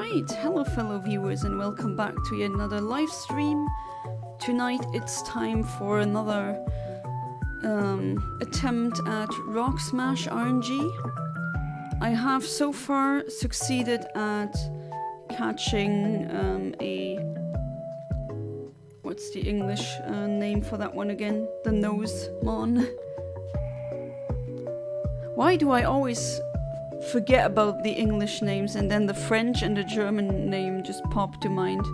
Alright, hello fellow viewers and welcome back to yet another live stream. Tonight it's time for another attempt at Rock Smash RNG. I have so far succeeded at catching what's the English name for that one again? The Nosemon. Why do I always forget about the English names and then the French and the German name just pop to mind?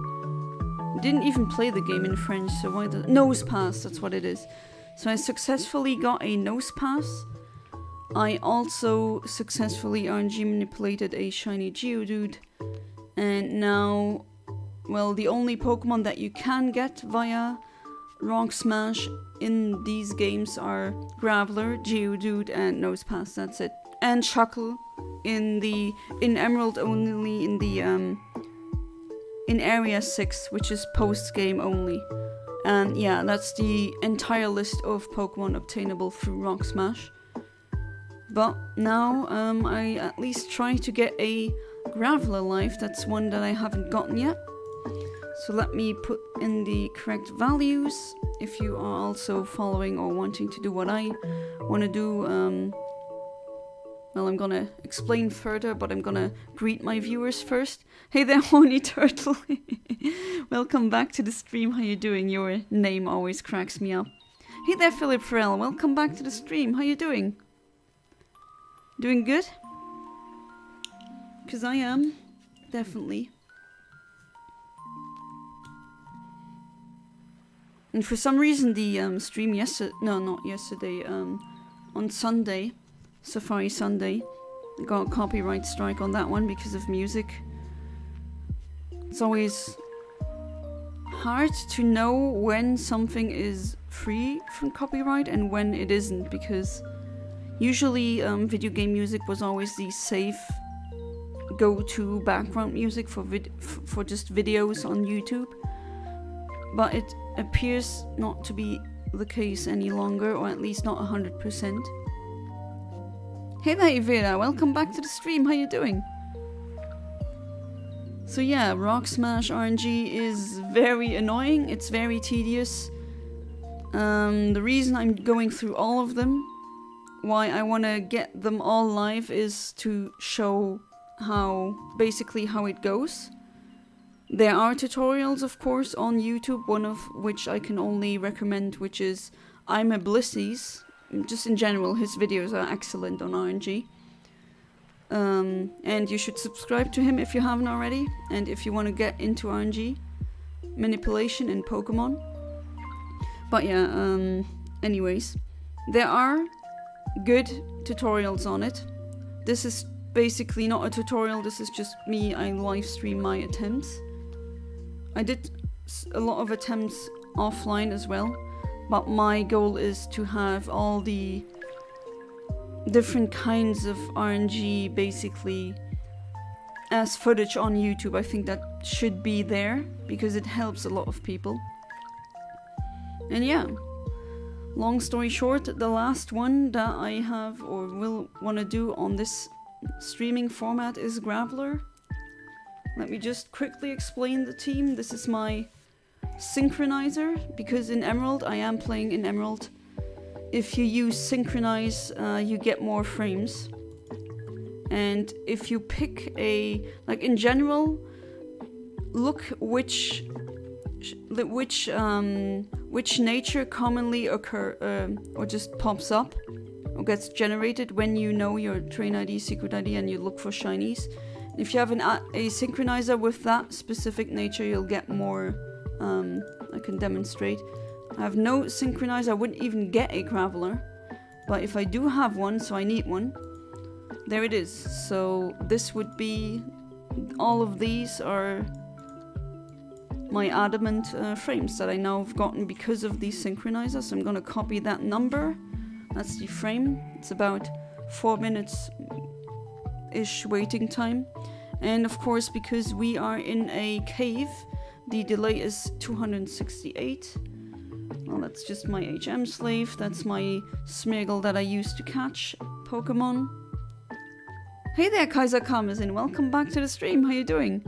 Didn't even play the game in French, so why the Nose Pass, that's what it is. So I successfully got a Nose Pass. I also successfully RNG manipulated a shiny Geodude. And now, well, the only Pokemon that you can get via Rock Smash in these games are Graveler, Geodude, and Nose Pass, that's it. And Shuckle in Emerald only in Area 6, which is post-game only. And yeah, that's the entire list of Pokemon obtainable through Rock Smash. But now I at least try to get a Graveler life. That's one that I haven't gotten yet. So let me put in the correct values. If you are also following or wanting to do what I want to do, well, I'm gonna explain further, but I'm gonna greet my viewers first. Hey there, Horny Turtle. Welcome back to the stream. How you doing? Your name always cracks me up. Hey there, Philip Farrell. Welcome back to the stream. How you doing? Doing good? Because I am. Definitely. And for some reason the stream on Sunday, Safari Sunday, I got a copyright strike on that one because of music. It's always hard to know when something is free from copyright and when it isn't, because usually video game music was always the safe go-to background music for just videos on YouTube. But it appears not to be the case any longer, or at least not 100%. Hey there, Ivera, welcome back to the stream, how you doing? So yeah, Rock Smash RNG is very annoying, it's very tedious. The reason I'm going through all of them, why I want to get them all live, is to show basically how it goes. There are tutorials, of course, on YouTube, one of which I can only recommend, which is I'm a Blissies. Just in general, his videos are excellent on RNG. And you should subscribe to him if you haven't already, and if you want to get into RNG manipulation in Pokemon. But yeah, anyways, there are good tutorials on it. This is basically not a tutorial, this is just me, I live stream my attempts. I did a lot of attempts offline as well, but my goal is to have all the different kinds of RNG basically as footage on YouTube. I think that should be there because it helps a lot of people. And yeah, long story short, the last one that I have or will want to do on this streaming format is Graveler. Let me just quickly explain the team. This is my synchronizer, because in Emerald, I am playing in Emerald. If you use synchronize, you get more frames. And if you pick in general, look which nature commonly occur or just pops up or gets generated when you know your train ID, secret ID, and you look for shinies. If you have a synchronizer with that specific nature, you'll get more. I can demonstrate. I have no synchronizer, I wouldn't even get a Graveler. But if I do have one, so I need one, there it is. So this would be, all of these are my adamant frames that I now have gotten because of these synchronizers. So I'm going to copy that number. That's the frame. It's about 4 minutes-ish waiting time. And of course, because we are in a cave, the delay is 268. Well, that's just my HM slave. That's my Smeargle that I use to catch Pokemon. Hey there, Kaiser Karmazin. Welcome back to the stream. How you doing?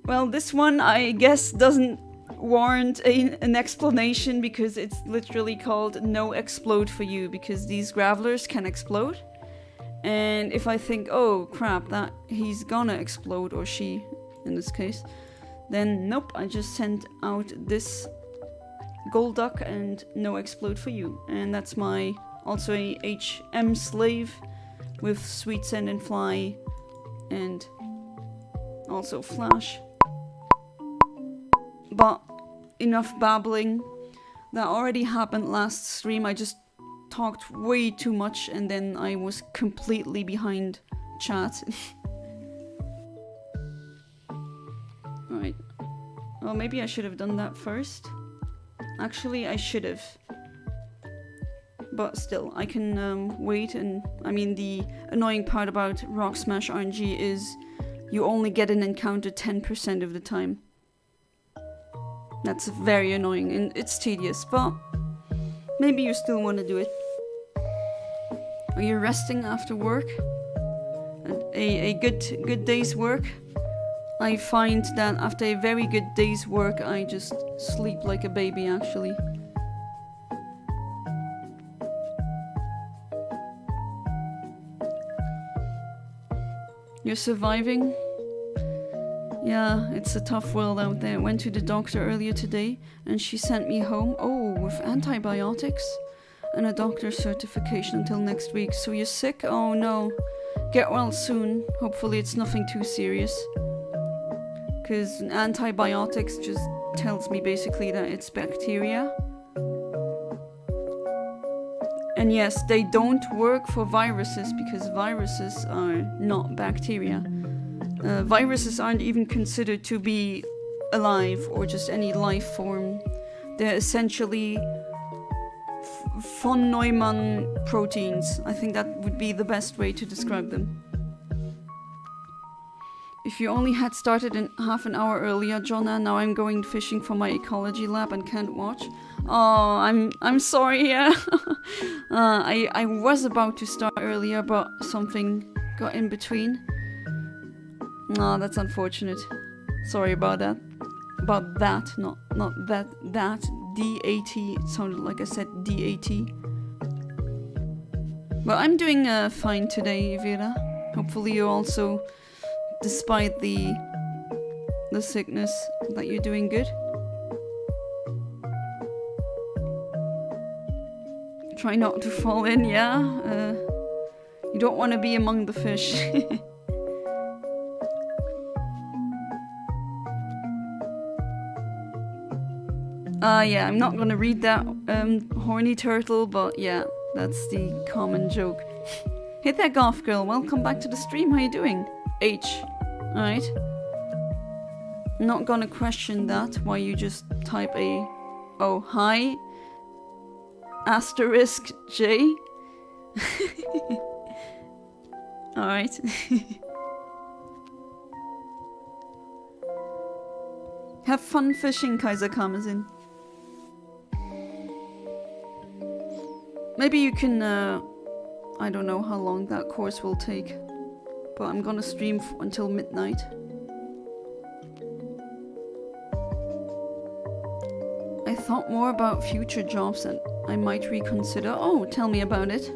Well, this one I guess doesn't warrant an explanation because it's literally called no explode for you because these gravelers can explode. And if I think, oh crap, that he's gonna explode, or she in this case, then nope, I just sent out this gold duck and no explode for you. And that's my also a HM slave with sweet send and fly and also flash. But enough babbling. That already happened last stream. I just talked way too much and then I was completely behind chat. Right. Well, maybe I should have done that first. Actually, I should have. But still, I can wait. And I mean, the annoying part about Rock Smash RNG is you only get an encounter 10% of the time. That's very annoying and it's tedious, but maybe you still want to do it. Are you resting after work? A good day's work? I find that after a very good day's work, I just sleep like a baby, actually. You're surviving? Yeah, it's a tough world out there. Went to the doctor earlier today and she sent me home, oh, with antibiotics and a doctor's certification until next week. So you're sick? Oh no. Get well soon. Hopefully it's nothing too serious. Because antibiotics just tells me basically that it's bacteria. And yes, they don't work for viruses because viruses are not bacteria. Viruses aren't even considered to be alive or just any life form. They're essentially von Neumann proteins. I think that would be the best way to describe them. If you only had started in half an hour earlier, Jonna, now I'm going fishing for my ecology lab and can't watch. Oh, I'm sorry, yeah. I was about to start earlier, but something got in between. Oh, that's unfortunate. Sorry about that. About that, not that. D-A-T. It sounded like I said D-A-T. But I'm doing fine today, Vera. Hopefully you also, despite the sickness, that you're doing good. Try not to fall in, yeah? You don't want to be among the fish. Yeah, I'm not gonna read that horny turtle, but yeah, that's the common joke. Hey there, Golf Girl, welcome back to the stream, how you doing? H. Alright. Not gonna question that, why you just type a... Oh, hi. Asterisk J. Alright. Have fun fishing, Kaiser Kamazin. Maybe you can, I don't know how long that course will take, but I'm gonna stream until midnight. I thought more about future jobs that I might reconsider. Oh, tell me about it.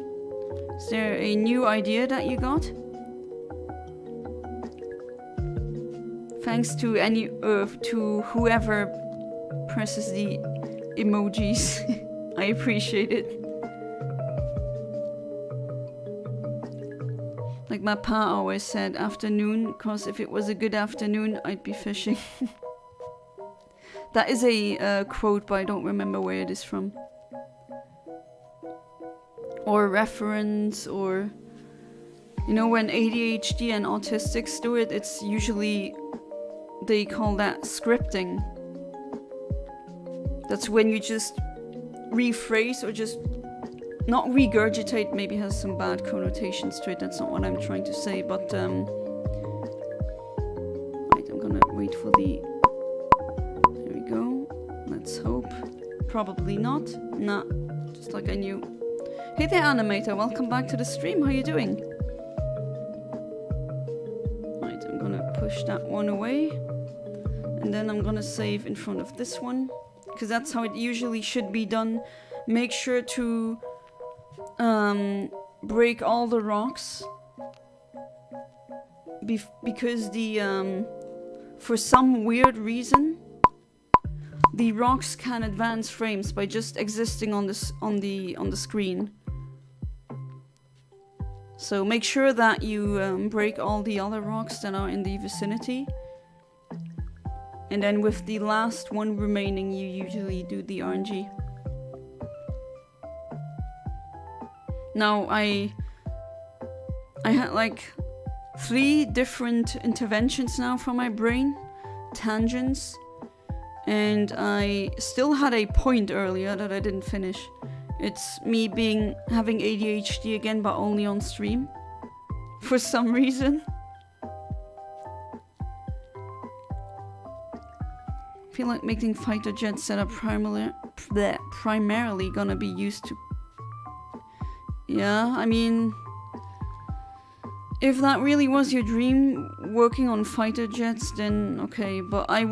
Is there a new idea that you got? Thanks to to whoever presses the emojis. I appreciate it. Like my pa always said, afternoon, cause if it was a good afternoon, I'd be fishing. That is a quote, but I don't remember where it is from. Or reference, or... You know, when ADHD and autistics do it, it's usually... They call that scripting. That's when you just rephrase or just... Not regurgitate, maybe has some bad connotations to it, that's not what I'm trying to say, but right, I'm gonna wait for the... There we go, let's hope. Probably not. Nah, just like I knew. Hey there, Animator, welcome back to the stream, how you doing? Right, I'm gonna push that one away. And then I'm gonna save in front of this one, because that's how it usually should be done. Make sure to break all the rocks, because the for some weird reason the rocks can advance frames by just existing on this on the screen. So make sure that you break all the other rocks that are in the vicinity. And then with the last one remaining, you usually do the RNG. Now I had like 3 different interventions now from my brain, tangents, and I still had a point earlier that I didn't finish. It's me having ADHD again, but only on stream for some reason. I feel like making fighter jets that are primarily gonna be used to. Yeah, I mean, if that really was your dream, working on fighter jets, then okay, but I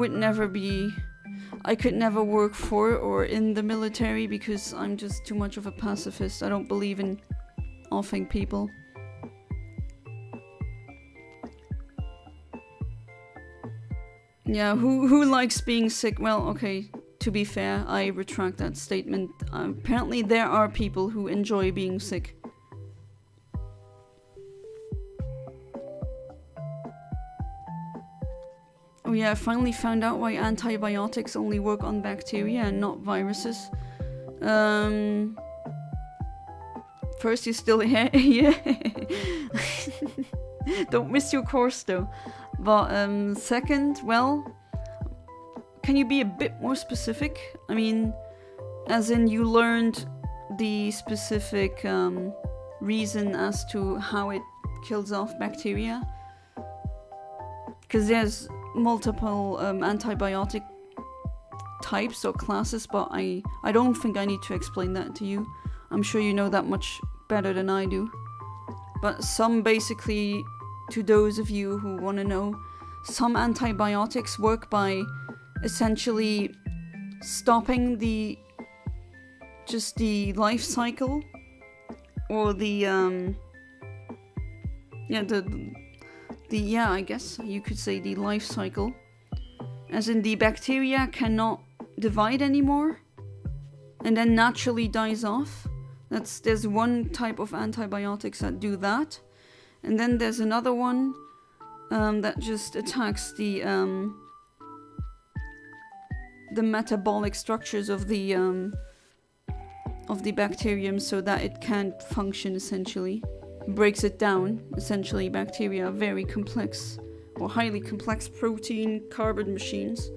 could never work for or in the military because I'm just too much of a pacifist. I don't believe in offing people. Yeah, who likes being sick? Well, okay, to be fair, I retract that statement. Apparently there are people who enjoy being sick. Oh yeah, I finally found out why antibiotics only work on bacteria and not viruses. First, you're still here. Yeah. Don't miss your course though. But second, well, can you be a bit more specific? I mean, as in you learned the specific reason as to how it kills off bacteria? Because there's multiple antibiotic types or classes, but I don't think I need to explain that to you. I'm sure you know that much better than I do. But some basically, to those of you who want to know, some antibiotics work by essentially stopping the life cycle, or I guess you could say the life cycle, as in the bacteria cannot divide anymore and then naturally dies off. There's one type of antibiotics that do that, and then there's another one that just attacks the metabolic structures of the bacterium so that it can't function, essentially. Breaks it down. Essentially, bacteria are very complex or highly complex protein carbon machines,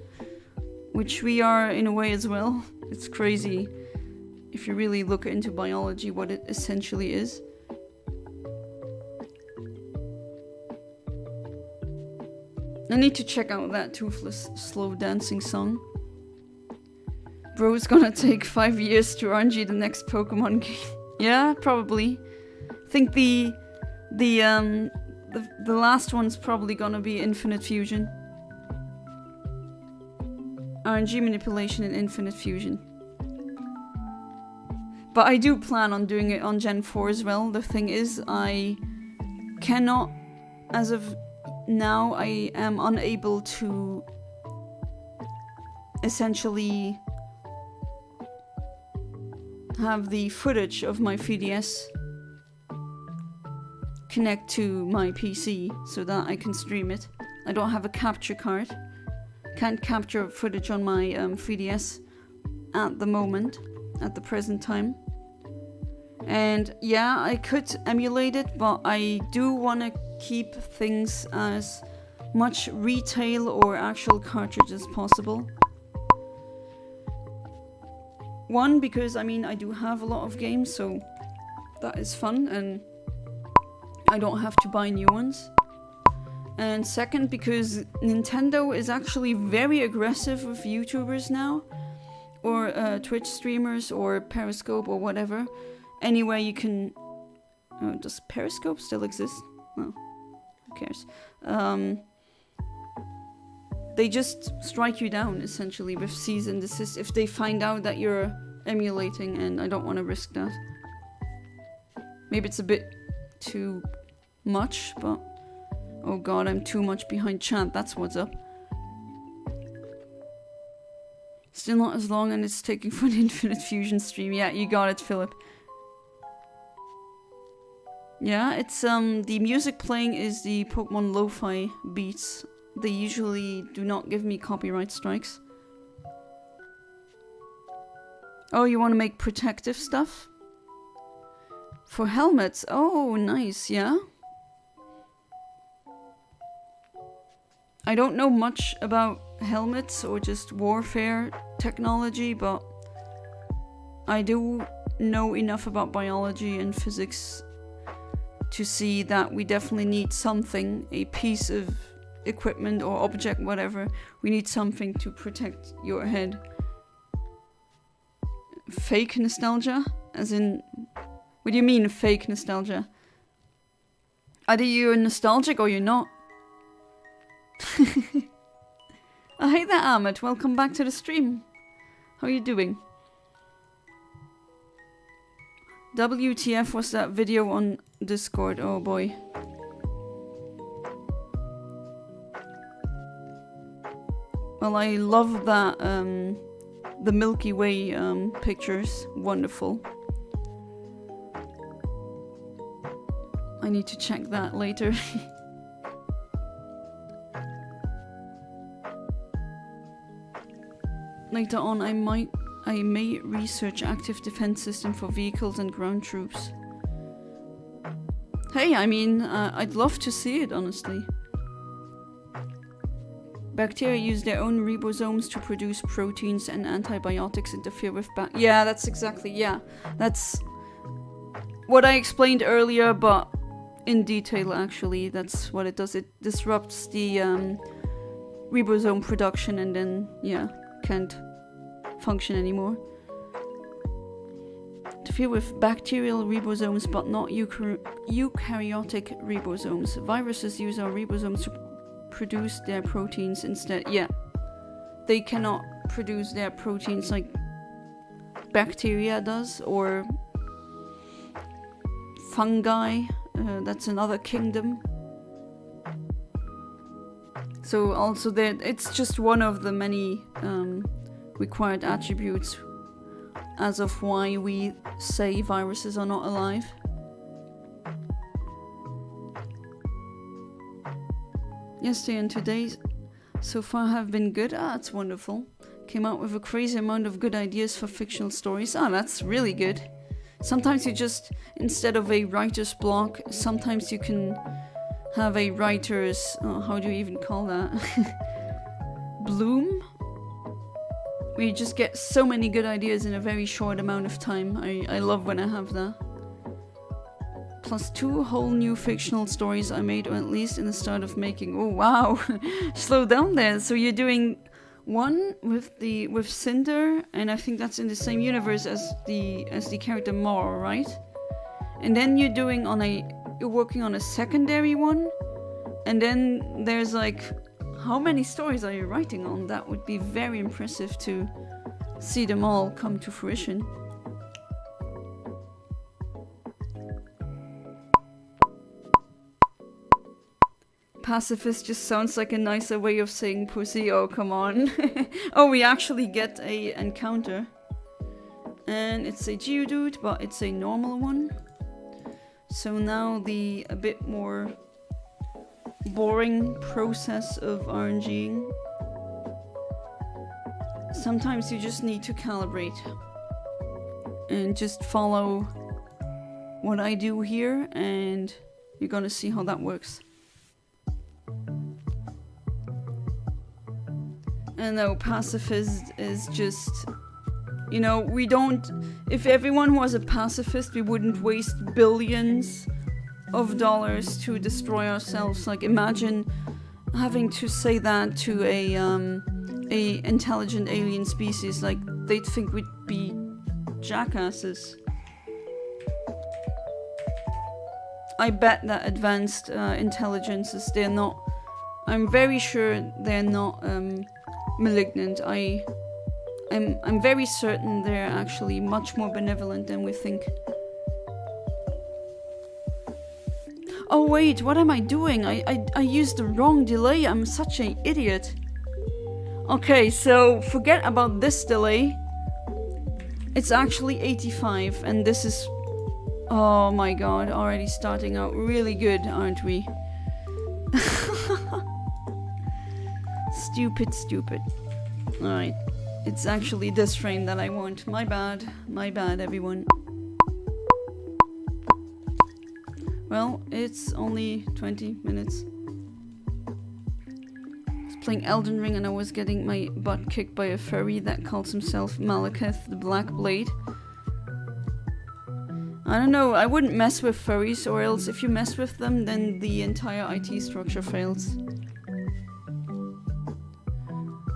which we are in a way as well. It's crazy if you really look into biology what it essentially is. I need to check out that Toothless slow dancing song. Bro's gonna take 5 years to RNG the next Pokemon game. Yeah, probably. I think the last one's probably gonna be Infinite Fusion. RNG manipulation and Infinite Fusion. But I do plan on doing it on Gen 4 as well. The thing is, I cannot, as of now, I am unable to essentially have the footage of my 3DS connect to my PC so that I can stream it. I don't have a capture card. Can't capture footage on my 3DS at the moment, at the present time. And yeah, I could emulate it, but I do want to keep things as much retail or actual cartridge as possible. One, because I mean I do have a lot of games, so that is fun and I don't have to buy new ones. And second, because Nintendo is actually very aggressive with YouTubers now, or Twitch streamers, or Periscope, or whatever. Anyway, you can... does Periscope still exist? Oh, who cares? they just strike you down, essentially, with cease and desist if they find out that you're emulating, and I don't want to risk that. Maybe it's a bit too much, but... Oh god, I'm too much behind chat, that's what's up. Still not as long, and it's taking for an Infinite Fusion stream. Yeah, you got it, Philip. Yeah, it's, the music playing is the Pokemon lo-fi beats. They usually do not give me copyright strikes. Oh, you want to make protective stuff? For helmets? Oh, nice, yeah. I don't know much about helmets or just warfare technology, but I do know enough about biology and physics to see that we definitely need something, a piece of equipment or object, whatever. We need something to protect your head. Fake nostalgia? As in, what do you mean fake nostalgia? Either you're nostalgic or you're not. Oh, hey there, Ahmed. Welcome back to the stream. How are you doing? WTF was that video on Discord? Oh boy. Well, I love that, the Milky Way pictures. Wonderful. I need to check that later. Later on, I may research active defense system for vehicles and ground troops. Hey, I mean, I'd love to see it, honestly. Bacteria use their own ribosomes to produce proteins, and antibiotics interfere with yeah, that's exactly, yeah. That's what I explained earlier, but in detail, actually. That's what it does. It disrupts the ribosome production, and then, yeah, can't function anymore. Interfere with bacterial ribosomes, but not eukaryotic ribosomes. Viruses use our ribosomes to produce their proteins instead. Yeah, they cannot produce their proteins like bacteria does, or fungi. That's another kingdom. So also it's just one of the many required attributes as of why we say viruses are not alive. Yesterday and today so far have been good. Ah, that's wonderful. Came out with a crazy amount of good ideas for fictional stories. Ah, that's really good. Sometimes you just, instead of a writer's block, sometimes you can have a writer's, how do you even call that? Bloom? Where you just get so many good ideas in a very short amount of time. I love when I have that. Plus 2 whole new fictional stories I made, or at least in the start of making. Oh wow, slow down there. So you're doing one with Cinder, and I think that's in the same universe as the character Mor, right? And then you're working on a secondary one, and then there's like, how many stories are you writing on? That would be very impressive to see them all come to fruition. Pacifist just sounds like a nicer way of saying pussy. Oh, come on. Oh, we actually get a encounter. And it's a Geodude, but it's a normal one. So now a bit more boring process of RNGing. Sometimes you just need to calibrate and just follow what I do here, and you're gonna see how that works. And no, pacifist is just, you know, we don't, if everyone was a pacifist, we wouldn't waste billions of dollars to destroy ourselves. Like, imagine having to say that to a intelligent alien species. Like, they'd think we'd be jackasses. I bet that advanced intelligences, they're not I'm very sure they're not malignant. I'm very certain they're actually much more benevolent than we think. Oh wait, what am I doing? I used the wrong delay. I'm such an idiot. Okay, so forget about this delay. It's actually 85, and this is... Oh my god, already starting out really good, aren't we? Stupid, stupid. Alright, it's actually this frame that I want. My bad, everyone. Well, it's only 20 minutes. I was playing Elden Ring and I was getting my butt kicked by a furry that calls himself Malekith the Black Blade. I don't know, I wouldn't mess with furries, or else if you mess with them, then the entire IT structure fails.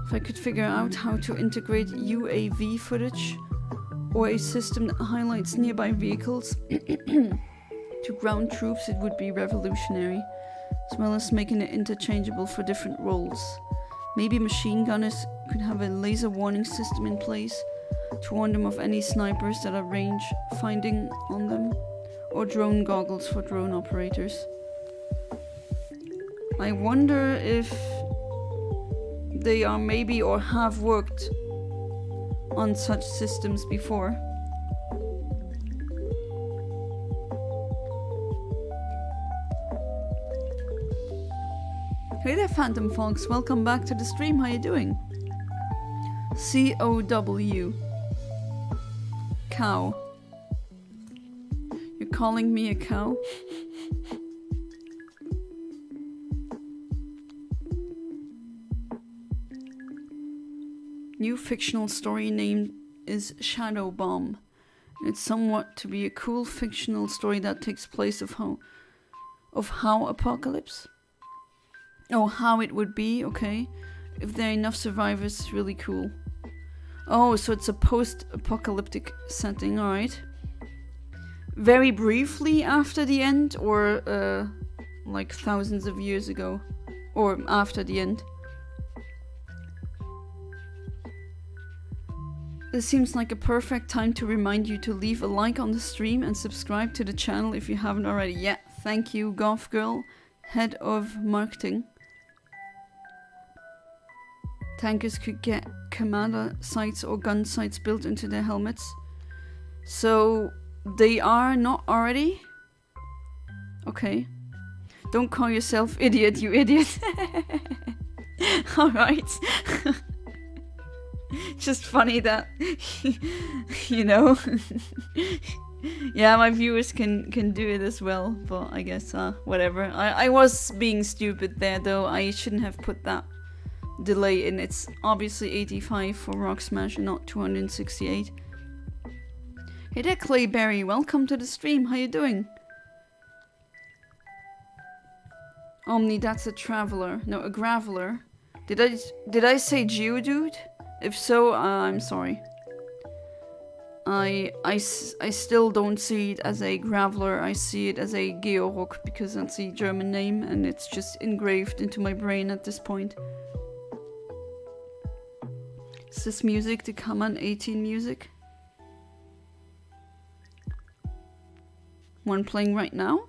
If I could figure out how to integrate UAV footage, or a system that highlights nearby vehicles to ground troops, it would be revolutionary, as well as making it interchangeable for different roles. Maybe machine gunners could have a laser warning system in place to warn them of any snipers that are range finding on them, or drone goggles for drone operators. I wonder if they are maybe or have worked on such systems before. Hey there, Phantom Fox, welcome back to the stream, how you doing? COW. Cow. You're calling me a cow? New fictional story name is Shadow Bomb. It's somewhat to be a cool fictional story that takes place of how apocalypse? Oh, how it would be, okay. If there are enough survivors, it's really cool. Oh, so it's a post-apocalyptic setting, alright. Very briefly after the end, or like thousands of years ago? Or after the end? This seems like a perfect time to remind you to leave a like on the stream and subscribe to the channel if you haven't already. Yeah, thank you, Golf Girl, head of marketing. Tankers could get commander sights or gun sights built into their helmets. So they are not already? Okay. Don't call yourself idiot, you idiot. Alright. Just funny that, you know. Yeah, my viewers can do it as well, but I guess, whatever. I was being stupid there, though. I shouldn't have put that delay in. It's obviously 85 for Rock Smash and not 268. Hey there, Clayberry, welcome to the stream, how you doing? Omni, that's a traveler. No, a graveler. Did I say Geodude? If so, I'm sorry. I still don't see it as a graveler, I see it as a Geodude because that's a German name and it's just engraved into my brain at this point. Is this music the Command 18 music? One playing right now?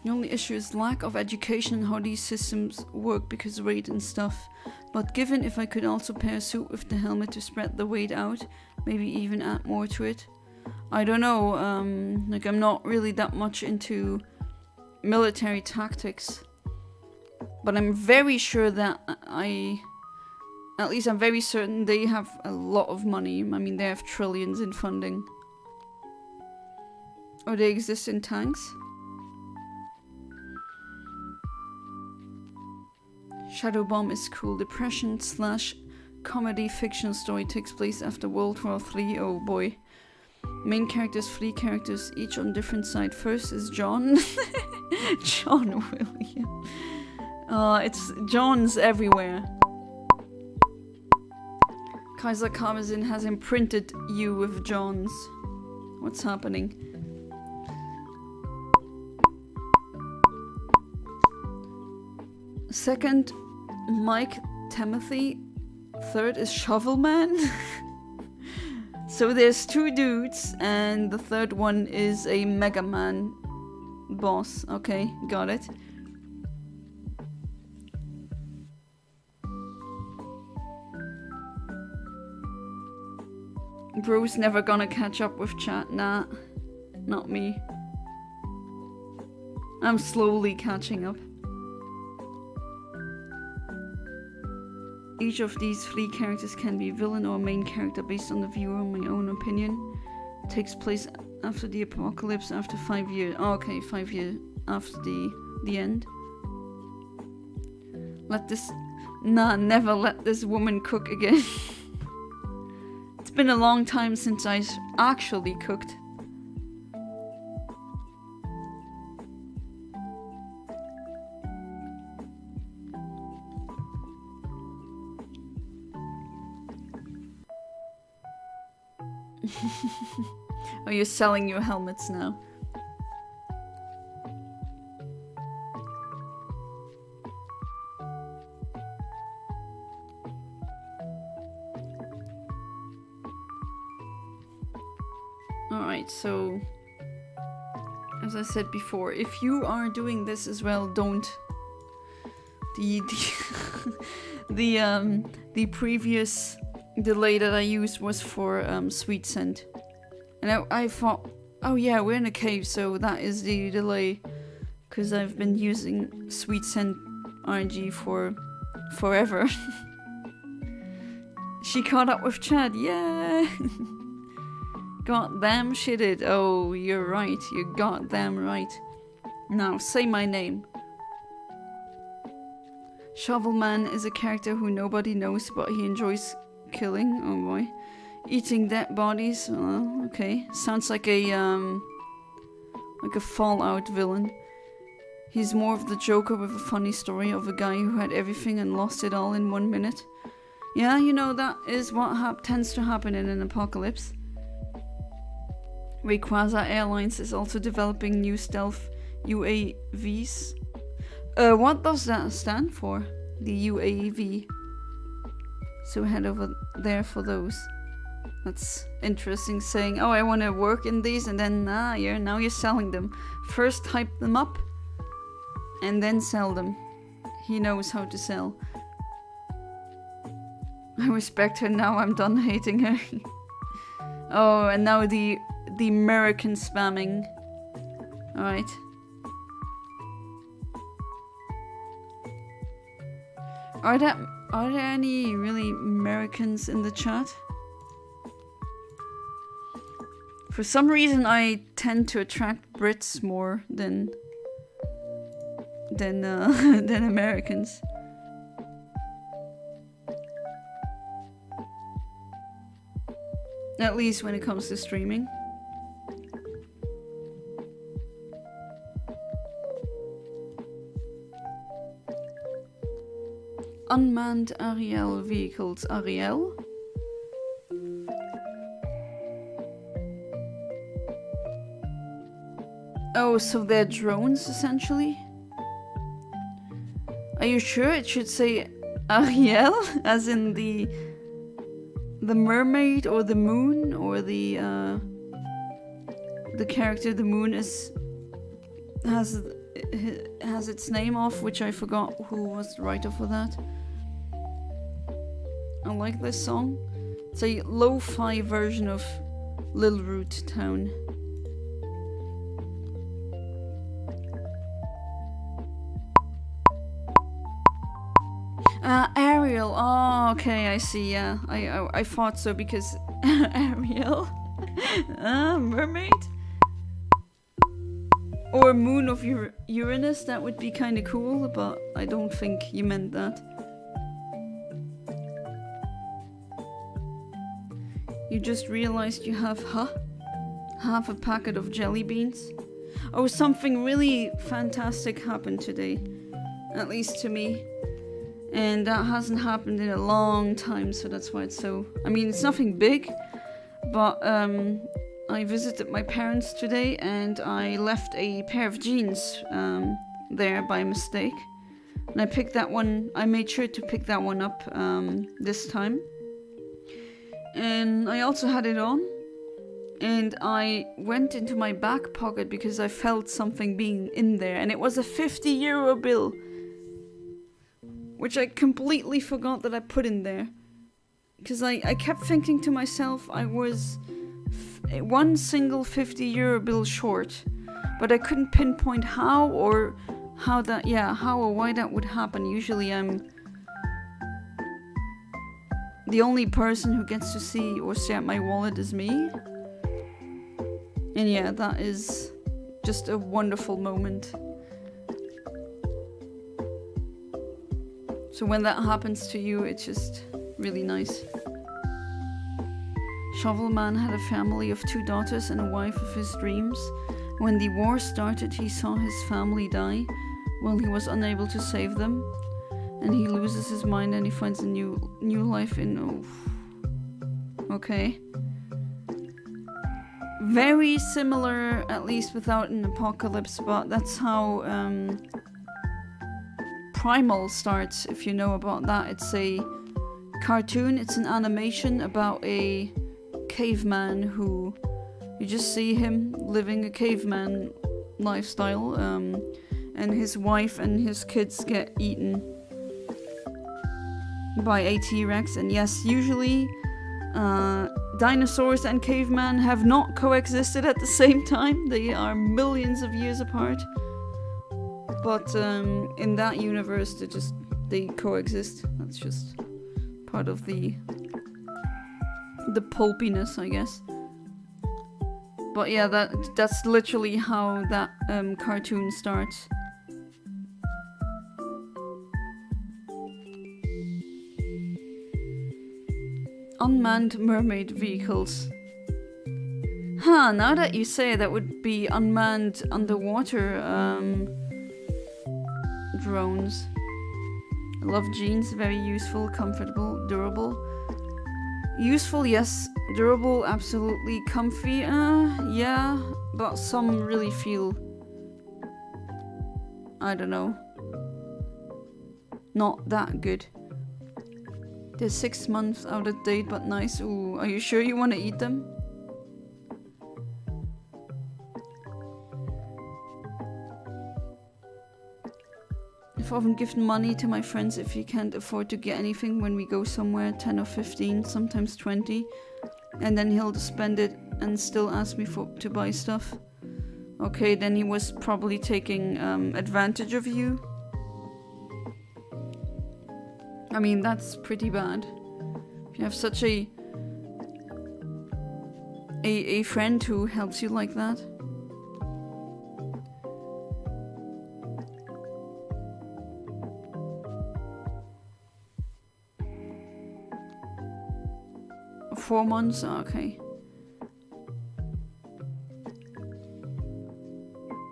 The only issue is lack of education on how these systems work because weight and stuff. But given if I could also pair a suit with the helmet to spread the weight out, maybe even add more to it. I don't know, like I'm not really that much into military tactics. But I'm very sure that at least I'm very certain they have a lot of money. I mean, they have trillions in funding. Or they exist in tanks. Shadow Bomb is cool. Depression / comedy fiction story takes place after World War III. Oh boy. Main characters, 3 characters, each on different side. First is John. John William. It's Johns everywhere. Kaiser Karmazin has imprinted you with John's. What's happening? Second, Mike Timothy. Third is Shovelman. So there's 2 dudes, and the third one is a Mega Man boss. Okay, got it. Bro's never gonna catch up with chat. Nah, not me. I'm slowly catching up. Each of these 3 characters can be villain or main character based on the viewer, my own opinion. It takes place after the apocalypse, after 5 years. Oh, okay, 5 years after the end. Never let this woman cook again. It's been a long time since I actually cooked. Oh, you're selling your helmets now. Alright, so as I said before, if you are doing this as well, don't. The previous delay that I used was for sweet scent, and I thought, oh yeah, we're in a cave, so that is the delay, because I've been using sweet scent RNG for forever. She caught up with Chad, yeah. Goddamn shitted. Oh, you're right, you're goddamn right. Now say my name. Shovelman is a character who nobody knows, but he enjoys killing. Oh boy. Eating dead bodies. Okay. Sounds like a Fallout villain. He's more of the Joker with a funny story of a guy who had everything and lost it all in 1 minute. Yeah, you know, that is what tends to happen in an apocalypse. Rayquaza Airlines is also developing new stealth UAVs. What does that stand for? The UAV. So head over there for those. That's interesting, saying, oh, I want to work in these, and then now you're selling them. First hype them up, and then sell them. He knows how to sell. I respect her now, I'm done hating her. Oh, and now the American spamming. Alright. Are there any really Americans in the chat? For some reason I tend to attract Brits more than Americans. At least when it comes to streaming. Unmanned Ariel vehicles. Ariel? Oh, so they're drones essentially? Are you sure it should say Ariel? As in the mermaid or the moon, or the character the moon has its name off, which I forgot who was the writer for that. I like this song. It's a lo-fi version of Little Root Town. Ariel. Oh, okay, I see. Yeah, I thought so because Ariel, mermaid, or moon of Uranus. That would be kind of cool, but I don't think you meant that. You just realized you have half a packet of jelly beans. Oh, something really fantastic happened today, at least to me. And that hasn't happened in a long time, so that's why it's so... I mean, it's nothing big, but I visited my parents today and I left a pair of jeans there by mistake. And I picked that one, I made sure to pick that one up this time. And I also had it on. And I went into my back pocket because I felt something being in there. And it was a 50-euro bill. Which I completely forgot that I put in there. Because I kept thinking to myself I was one single 50-euro bill short. But I couldn't pinpoint how or why that would happen. Usually I'm the only person who gets to see or stare at my wallet is me. And yeah, that is just a wonderful moment. So when that happens to you, it's just really nice. Shovelman had a family of 2 daughters and a wife of his dreams. When the war started, he saw his family die while he was unable to save them. And he loses his mind and he finds a new life in... Oh. Okay. Very similar, at least without an apocalypse, but that's how Primal starts, if you know about that. It's a cartoon, it's an animation about a caveman who... You just see him living a caveman lifestyle, and his wife and his kids get eaten by a T-Rex. And yes, usually dinosaurs and cavemen have not coexisted at the same time. They are millions of years apart. But in that universe, they coexist. That's just part of the pulpiness, I guess. But yeah, that's literally how that cartoon starts. Unmanned mermaid vehicles. Huh, now that you say that would be unmanned underwater drones. I love jeans, very useful, comfortable, durable. Useful, yes. Durable, absolutely. Comfy, yeah. But some really feel... I don't know. Not that good. They're 6 months out of date, but nice. Ooh, are you sure you want to eat them? I've often given money to my friends if you can't afford to get anything when we go somewhere, 10 or 15, sometimes 20. And then he'll spend it and still ask me to buy stuff. Okay, then he was probably taking advantage of you. I mean, that's pretty bad. If you have such a friend who helps you like that. Four months? Okay.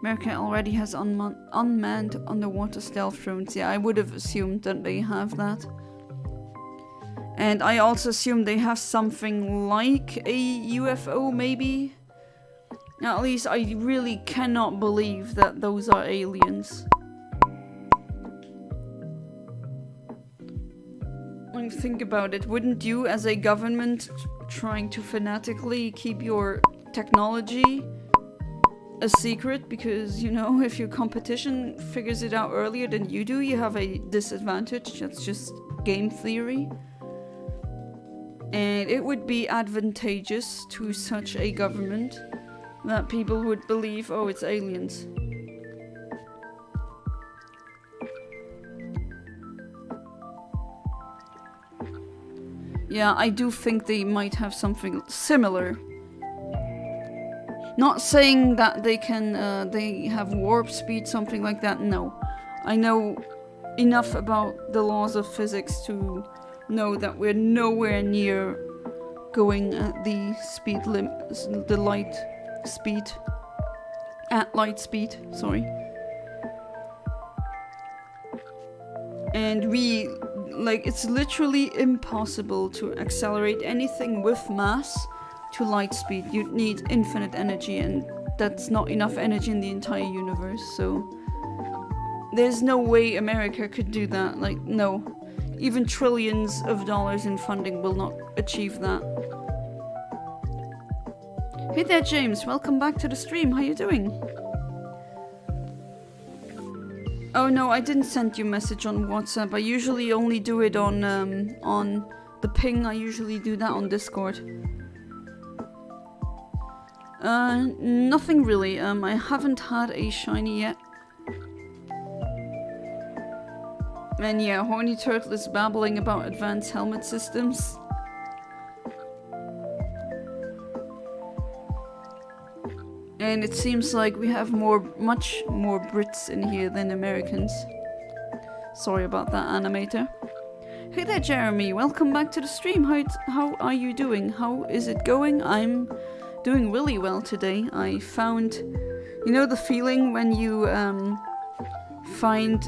America already has unmanned underwater stealth drones. Yeah, I would have assumed that they have that. And I also assume they have something like a UFO, maybe? At least I really cannot believe that those are aliens. Think about it. Wouldn't you, as a government, trying to fanatically keep your technology a secret? Because, you know, if your competition figures it out earlier than you do, you have a disadvantage. That's just game theory. And it would be advantageous to such a government that people would believe, oh, it's aliens. Yeah, I do think they might have something similar. Not saying that they can, they have warp speed, something like that, no. I know enough about the laws of physics to know that we're nowhere near going at the speed limit, the light speed. At light speed, sorry. And we like, it's literally impossible to accelerate anything with mass to light speed. You'd need infinite energy, and that's not enough energy in the entire universe, so there's no way America could do that. Like, no. Even trillions of dollars in funding will not achieve that. Hey there, James. Welcome back to the stream. How you doing? Oh no, I didn't send you a message on WhatsApp. I usually only do it on the ping. I usually do that on Discord. Nothing really. I haven't had a shiny yet. And yeah, Horny Turtle is babbling about advanced helmet systems. And it seems like we have much more Brits in here than Americans. Sorry about that, animator. Hey there, Jeremy. Welcome back to the stream. How are you doing? How is it going? I'm doing really well today. I found... You know the feeling when you find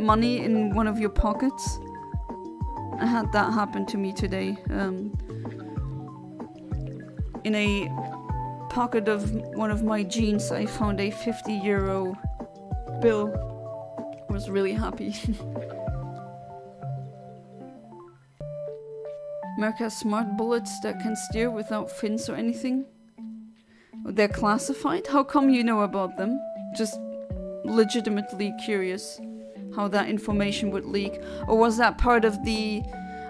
money in one of your pockets? I had that happen to me today. In a pocket of one of my jeans, I found a 50 € bill. I was really happy. America has smart bullets that can steer without fins or anything. They're classified? How come you know about them? Just legitimately curious how that information would leak. Or was that part of the...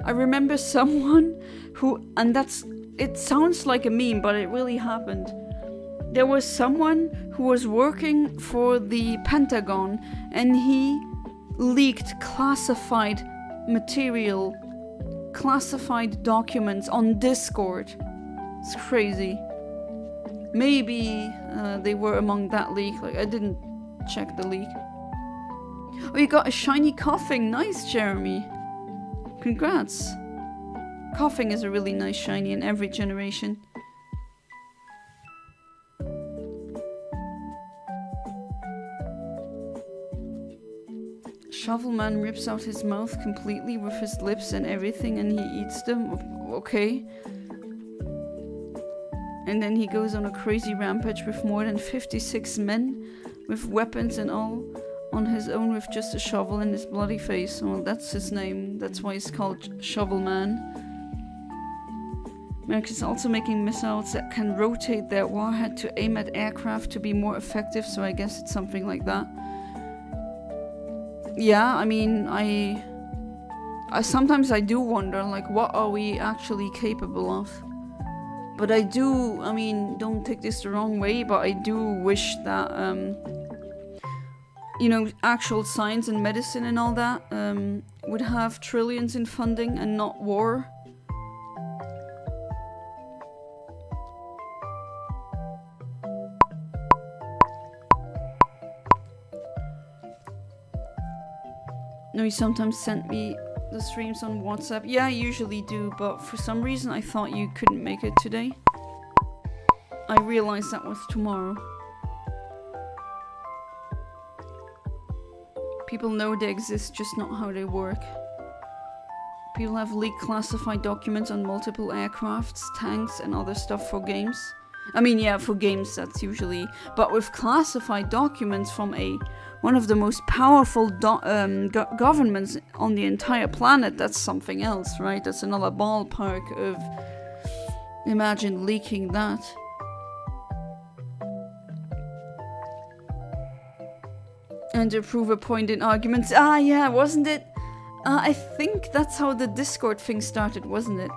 I remember someone who... And that's... It sounds like a meme, but it really happened. There was someone who was working for the Pentagon, and he leaked classified material, classified documents on Discord. It's crazy. Maybe they were among that leak. Like, I didn't check the leak. Oh, you got a shiny Coughing. Nice, Jeremy. Congrats. Coughing is a really nice shiny in every generation. Shovelman rips out his mouth completely with his lips and everything, and he eats them. Okay. And then he goes on a crazy rampage with more than 56 men with weapons and all on his own with just a shovel in his bloody face. Well, that's his name. That's why he's called Shovelman. America's also making missiles that can rotate their warhead to aim at aircraft to be more effective, so I guess it's something like that. Yeah, I mean, I sometimes I do wonder, like, what are we actually capable of? But I do, I mean, don't take this the wrong way, but I do wish that, you know, actual science and medicine and all that would have trillions in funding and not war. No, you sometimes send me the streams on WhatsApp. Yeah, I usually do, but for some reason I thought you couldn't make it today. I realized that was tomorrow. People know they exist, just not how they work. People have leaked classified documents on multiple aircrafts, tanks, and other stuff for games. I mean, yeah, for games that's usually... But with classified documents from one of the most powerful governments on the entire planet, that's something else, right? That's another ballpark of... Imagine leaking that. And to prove a point in arguments. Ah, yeah, wasn't it? I think that's how the Discord thing started, wasn't it?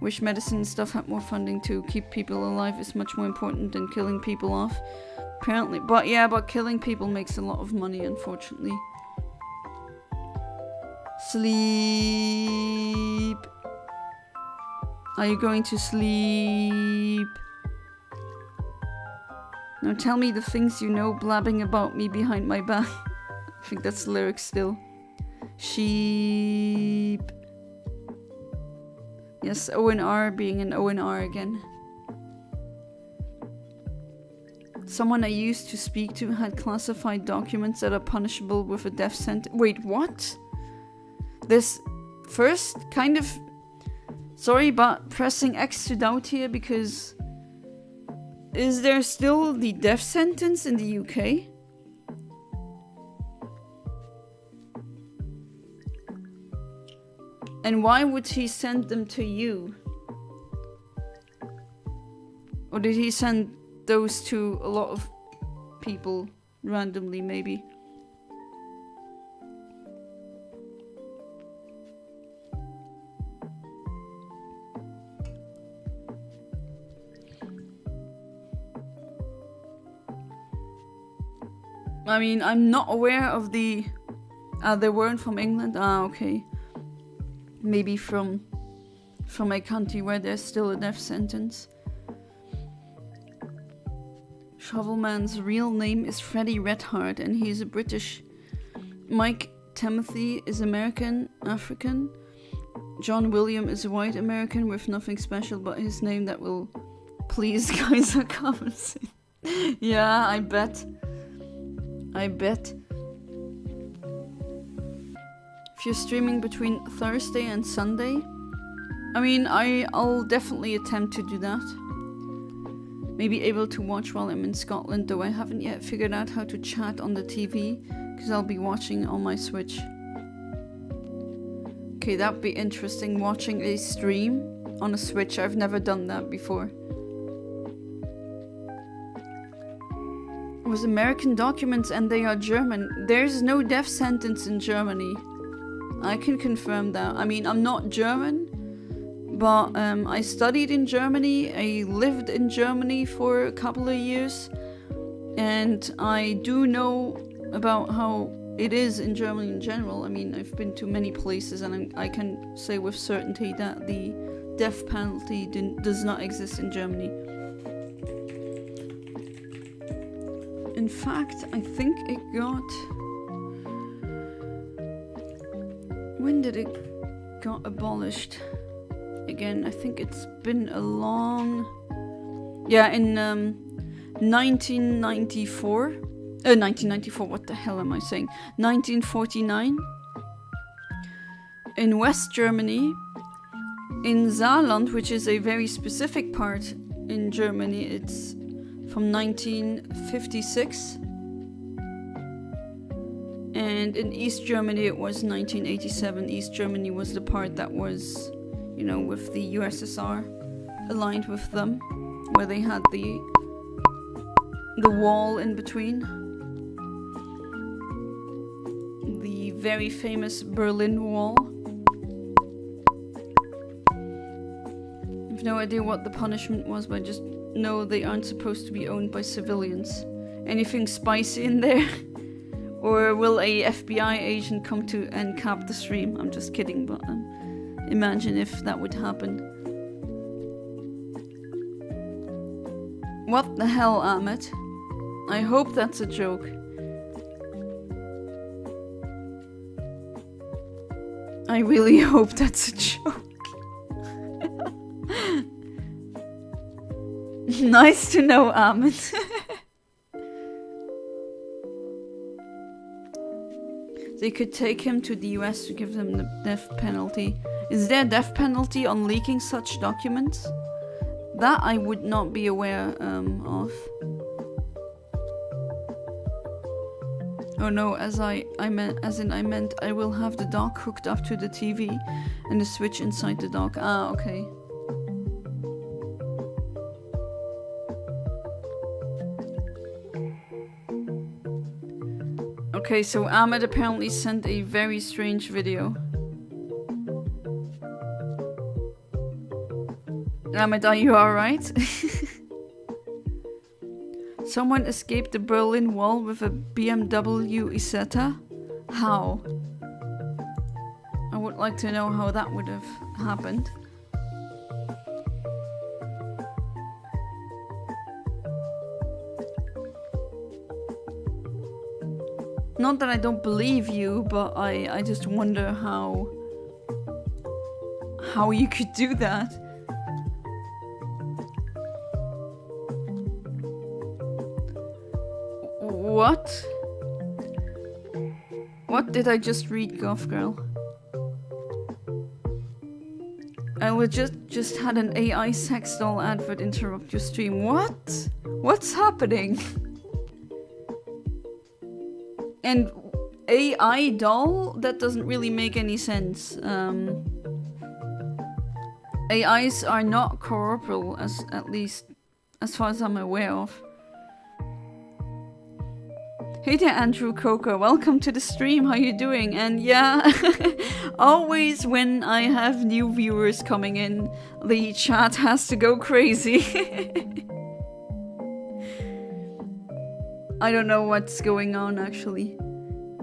Wish medicine and stuff had more funding to keep people alive is much more important than killing people off. Apparently. But yeah, but killing people makes a lot of money, unfortunately. Sleep. Are you going to sleep? Now tell me the things you know blabbing about me behind my back. I think that's the lyric still. Sheep. Yes, O and R being an O and R again. Someone I used to speak to had classified documents that are punishable with a death sentence. Wait, what? This first kind of... Sorry, but pressing X to doubt here because... Is there still the death sentence in the UK? And why would he send them to you? Or did he send those to a lot of people randomly, maybe? I mean, I'm not aware of the... they weren't from England? Ah, okay. Maybe from a country where there's still a death sentence. Shovelman's real name is Freddie Redheart and he's a British. Mike Timothy is American, African. John William is a white American with nothing special but his name that will please Kaiser Kammersin. Yeah, I bet. If you're streaming between Thursday and Sunday, I mean, I'll definitely attempt to do that. Maybe able to watch while I'm in Scotland, though I haven't yet figured out how to chat on the TV, because I'll be watching on my Switch. Okay, that'd be interesting, watching a stream on a Switch. I've never done that before. It was American documents and they are German. There's no death sentence in Germany. I can confirm that. I mean, I'm not German. But I studied in Germany, I lived in Germany for a couple of years, and I do know about how it is in Germany in general. I mean, I've been to many places and I can say with certainty that the death penalty does not exist in Germany. In fact, I think it got... When did it got abolished? Again, I think it's been a long... Yeah, in 1994. 1994, what the hell am I saying? 1949. In West Germany. In Saarland, which is a very specific part in Germany, it's from 1956. And in East Germany, it was 1987. East Germany was the part that was... you know, with the USSR aligned with them, where they had the wall in between. The very famous Berlin Wall. I have no idea what the punishment was, but I just know they aren't supposed to be owned by civilians. Anything spicy in there? Or will a FBI agent come to and cap the stream? I'm just kidding, but imagine if that would happen. What the hell, Ahmed? I hope that's a joke. I really hope that's a joke. Nice to know, Ahmed. They could take him to the US to give them the death penalty. Is there a death penalty on leaking such documents? That I would not be aware of. Oh no, I meant I will have the dock hooked up to the TV and the switch inside the dock. Ah, okay. Okay, so Ahmed apparently sent a very strange video. Ahmed, are you alright? Someone escaped the Berlin Wall with a BMW Isetta? How? I would like to know how that would have happened. Not that I don't believe you, but I just wonder how you could do that. What? What did I just read, Goth Girl? I just had an AI sex doll advert interrupt your stream. What? What's happening? And AI doll? That doesn't really make any sense. AIs are not corporeal, at least as far as I'm aware of. Hey there, Andrew Coco. Welcome to the stream. How you doing? And yeah, always when I have new viewers coming in, the chat has to go crazy. I don't know what's going on, actually.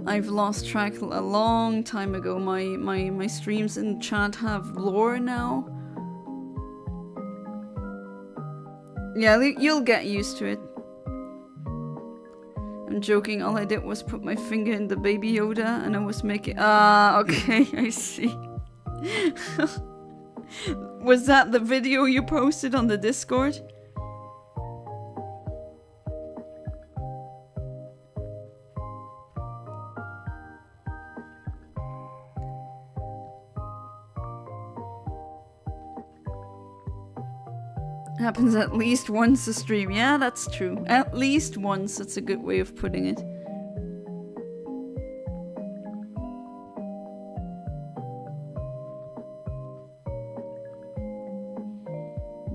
I've lost track a long time ago. My streams in chat have lore now. Yeah, you'll get used to it. I'm joking, all I did was put my finger in the Baby Yoda and I was making— Ah, okay, I see. Was that the video you posted on the Discord? Happens at least once a stream. Yeah, that's true. At least once. That's a good way of putting it.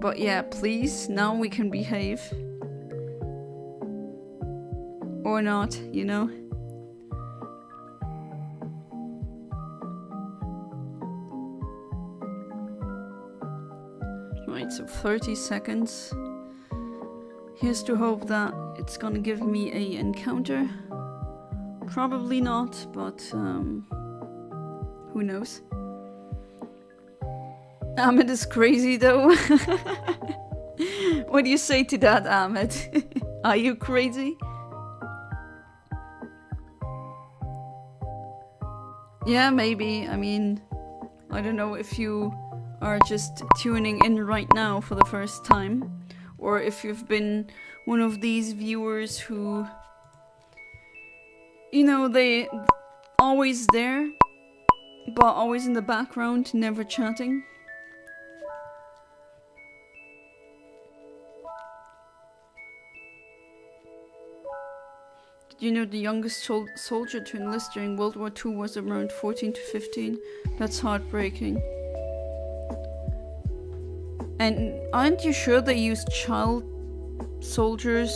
But yeah, please, now we can behave. Or not, you know? Right, so 30 seconds. Here's to hope that it's gonna give me a encounter. Probably not, but who knows? Ahmed is crazy though. What do you say to that, Ahmed? Are you crazy? Yeah, maybe. I mean, I don't know if you are just tuning in right now for the first time, or if you've been one of these viewers who, you know, they always there, but always in the background, never chatting. Did you know the youngest soldier to enlist during World War II was around 14 to 15? That's heartbreaking. And aren't you sure they used child soldiers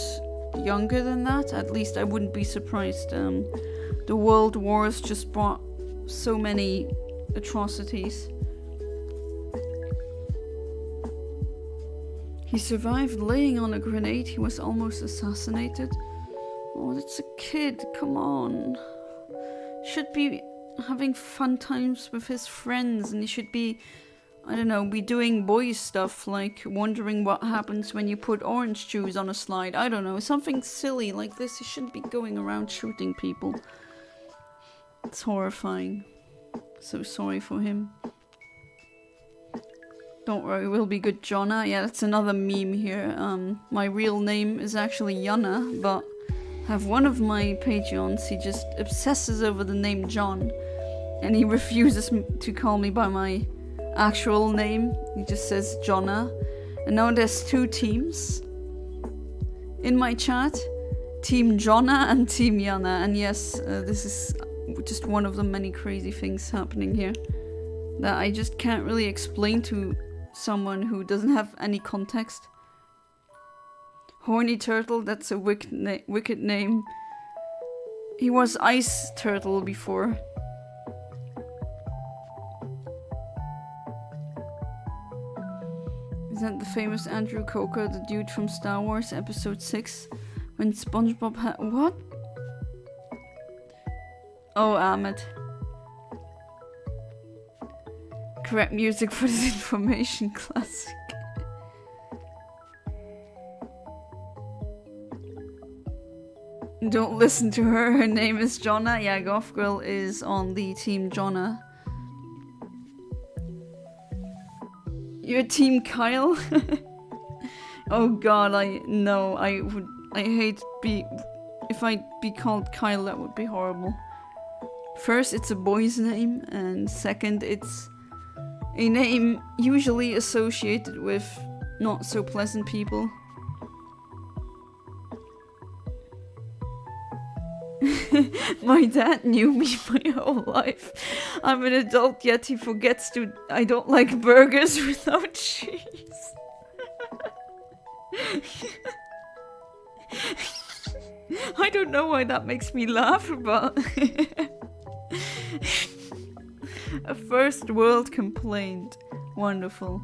younger than that? At least I wouldn't be surprised. The world wars just brought so many atrocities. He survived laying on a grenade. He was almost assassinated. Oh, it's a kid. Come on. Should be having fun times with his friends, and he should be, I don't know, be doing boy stuff, like wondering what happens when you put orange juice on a slide. I don't know, something silly like this. He shouldn't be going around shooting people. It's horrifying. So sorry for him. Don't worry, we'll be good, Jonna. Yeah, that's another meme here. My real name is actually Yana, but I have one of my Patreons. He just obsesses over the name John, and he refuses to call me by my actual name. He just says Jonna. And now there's two teams in my chat, Team Jonna and Team Yana. And yes, this is just one of the many crazy things happening here that I just can't really explain to someone who doesn't have any context. Horny Turtle, that's a wicked name. He was Ice Turtle before. Is that the famous Andrew Coco, the dude from Star Wars Episode 6? When SpongeBob had— what? Oh, Ahmed. Correct music for this information classic. Don't listen to her, her name is Jonna. Yeah, Goth Girl is on the Team Jonna. You're Team Kyle? Oh god, I hate if I'd be called Kyle, that would be horrible. First, it's a boy's name, and second, it's a name usually associated with not so pleasant people. My dad knew me my whole life. I'm an adult, yet he forgets I don't like burgers without cheese. I don't know why that makes me laugh, but a first world complaint. Wonderful.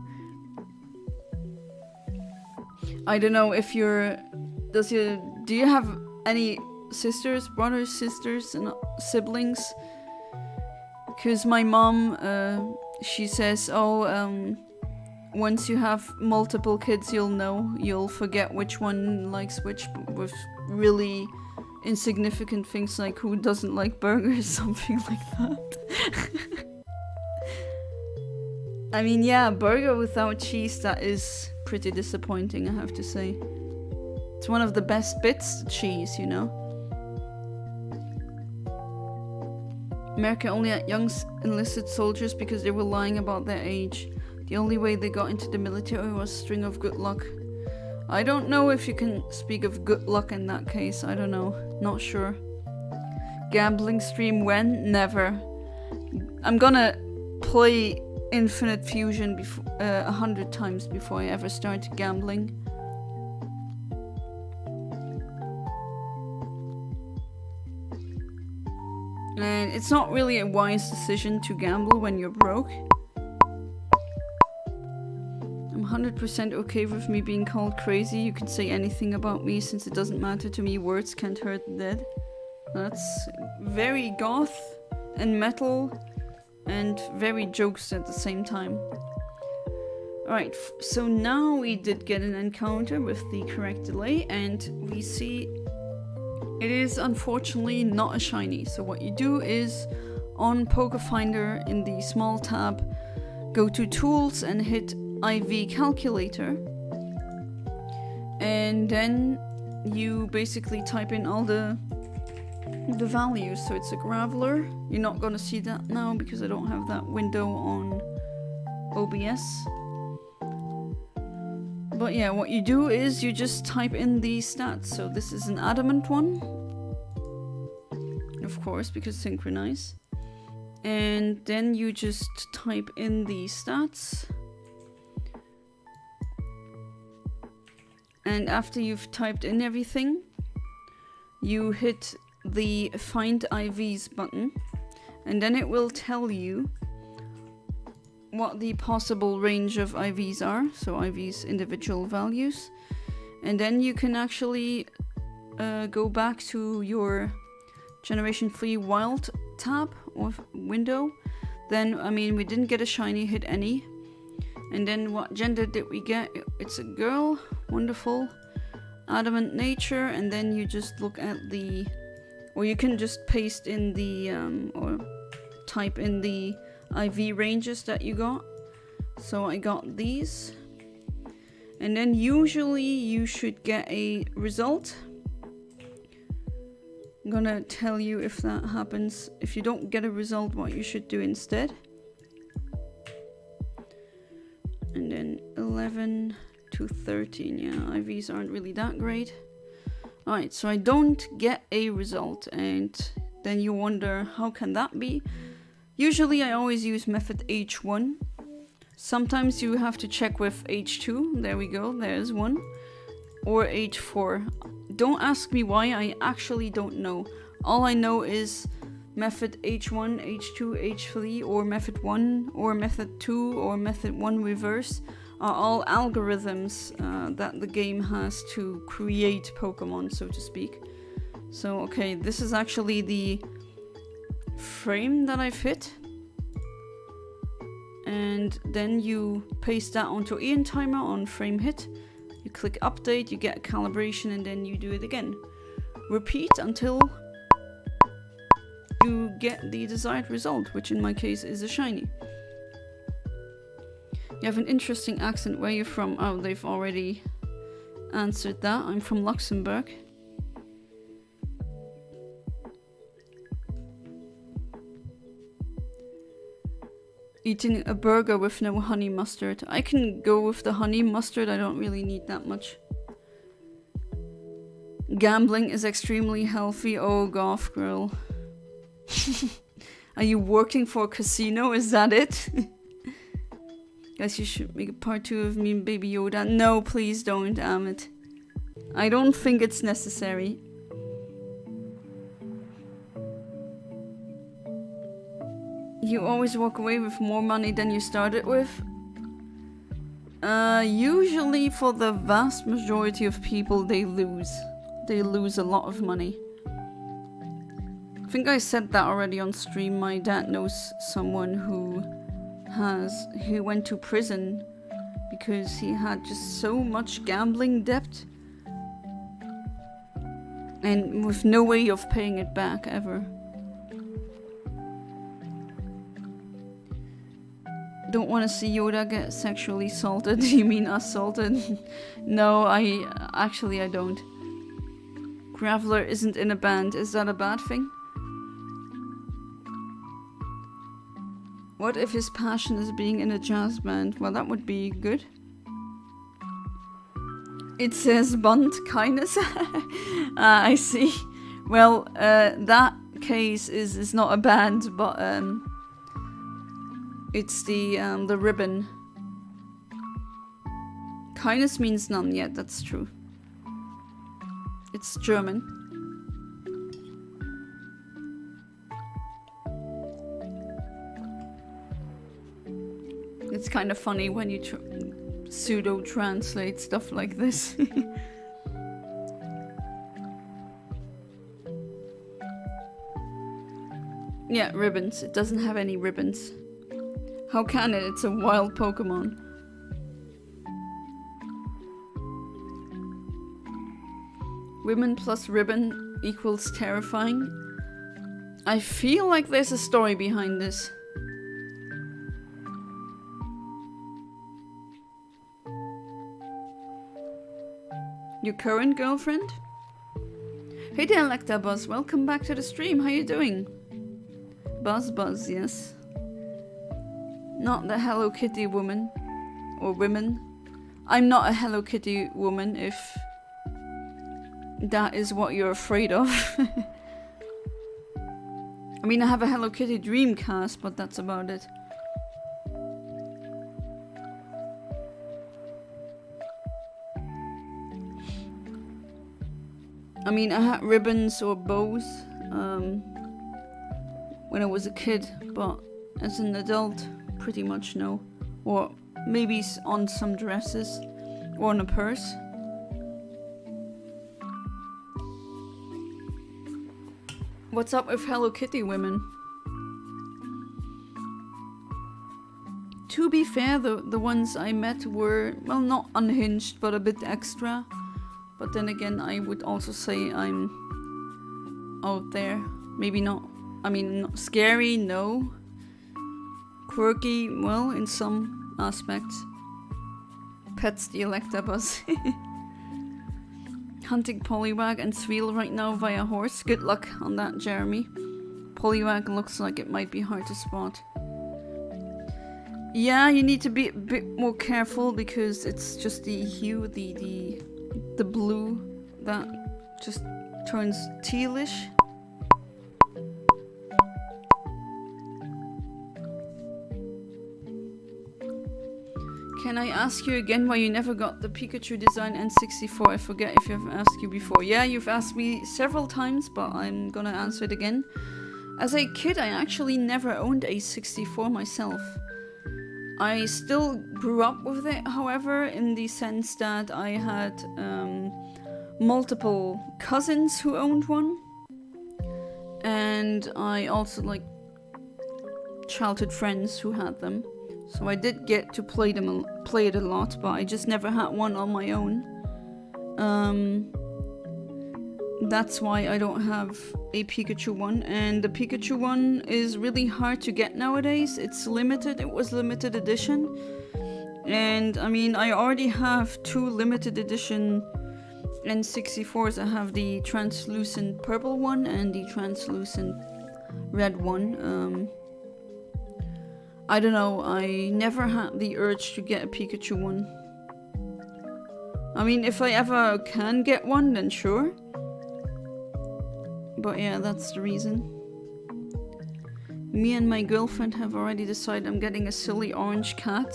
I don't know if do you have any sisters, brothers, sisters, and siblings? Because my mom, she says, once you have multiple kids, you'll forget which one likes which, with really insignificant things like who doesn't like burgers, something like that. I mean, yeah, burger without cheese, that is pretty disappointing, I have to say. It's one of the best bits, cheese, you know? America only had young enlisted soldiers because they were lying about their age. The only way they got into the military was a string of good luck. I don't know if you can speak of good luck in that case, I don't know, not sure. Gambling stream when? Never. I'm gonna play Infinite Fusion 100 times before I ever start gambling. And it's not really a wise decision to gamble when you're broke. I'm 100% okay with me being called crazy. You can say anything about me since it doesn't matter to me. Words can't hurt the dead. That's very goth and metal and very jokes at the same time. Alright, so now we did get an encounter with the correct delay, and we see it is unfortunately not a shiny. So what you do is, on Pokéfinder in the small tab, go to Tools and hit IV Calculator. And then you basically type in all the values. So it's a Graveler. You're not gonna see that now because I don't have that window on OBS. But yeah, what you do is you just type in the stats. So this is an adamant one, of course, because synchronize. And then you just type in the stats. And after you've typed in everything, you hit the Find IVs button, and then it will tell you what the possible range of IVs are, so IVs individual values, and then you can actually go back to your Generation 3 Wild tab or window. Then, I mean, we didn't get a shiny, hit any. And then what gender did we get? It's a girl, wonderful. Adamant nature, and then you just look at the, or you can just paste in the, or type in the IV ranges that you got. So I got these. And then usually you should get a result. I'm gonna tell you if that happens. If you don't get a result, what you should do instead. And then 11 to 13, yeah, IVs aren't really that great. Alright, so I don't get a result, and then you wonder, how can that be? Usually I always use method H1. Sometimes you have to check with H2, there we go, there's one. Or H4. Don't ask me why, I actually don't know. All I know is method H1, H2, H3, or method 1, or method 2, or method 1 reverse are all algorithms that the game has to create Pokemon, so to speak. So, okay, this is actually the frame that I've hit. And then you paste that onto Eontimer on frame hit. You click update, you get a calibration, and then you do it again. Repeat until you get the desired result, which in my case is a shiny. You have an interesting accent. Where are you from? Oh, they've already answered that. I'm from Luxembourg. eating a burger with no honey mustard. I can go with the honey mustard, I don't really need that much. Gambling is extremely healthy. Oh, golf girl. Are you working for a casino? Is that it? Guess you should make a part 2 of me and Baby Yoda. No, please don't, Amit. I don't think it's necessary. You always walk away with more money than you started with? Usually for the vast majority of people, they lose. They lose a lot of money. I think I said that already on stream. My dad knows someone who went to prison because he had just so much gambling debt and with no way of paying it back ever. Don't want to see Yoda get sexually assaulted. You mean assaulted? No, I don't. Graveler isn't in a band. Is that a bad thing? What if his passion is being in a jazz band? Well, that would be good. It says Bond kindness. I see. Well, that case is not a band, but it's the ribbon. Kindness means none yet, that's true. It's German. It's kind of funny when you pseudo-translate stuff like this. Yeah, ribbons. It doesn't have any ribbons. How can it? It's a wild Pokemon. Women plus ribbon equals terrifying. I feel like there's a story behind this. Your current girlfriend? Hey there, Electabuzz. Welcome back to the stream. How you doing? Buzz, yes. Not the Hello Kitty woman. Or women. I'm not a Hello Kitty woman if that is what you're afraid of. I mean, I have a Hello Kitty Dreamcast, but that's about it. I mean, I had ribbons or bows when I was a kid, but as an adult, pretty much no. Or maybe on some dresses or on a purse. What's up with Hello Kitty women? To be fair, the ones I met were, well, not unhinged, but a bit extra. But then again, I would also say I'm out there. Maybe not. I mean, not scary, no. Quirky, well, in some aspects. Pets the Electabuzz. Hunting Poliwag and Thrill right now via horse. Good luck on that, Jeremy. Poliwag looks like it might be hard to spot. Yeah, you need to be a bit more careful because it's just the hue, the blue that just turns tealish. Can I ask you again why you never got the Pikachu design N64? I forget if I've asked you before. Yeah, you've asked me several times, but I'm gonna answer it again. As a kid, I actually never owned a 64 myself. I still grew up with it, however, in the sense that I had multiple cousins who owned one. And I also like childhood friends who had them. So I did get to play it a lot, but I just never had one on my own. That's why I don't have a Pikachu one, and the Pikachu one is really hard to get nowadays. It's limited, it was limited edition. And I mean, I already have 2 limited edition N64s. I have the translucent purple one and the translucent red one. I don't know, I never had the urge to get a Pikachu one. I mean, if I ever can get one, then sure. But yeah, that's the reason. Me and my girlfriend have already decided I'm getting a silly orange cat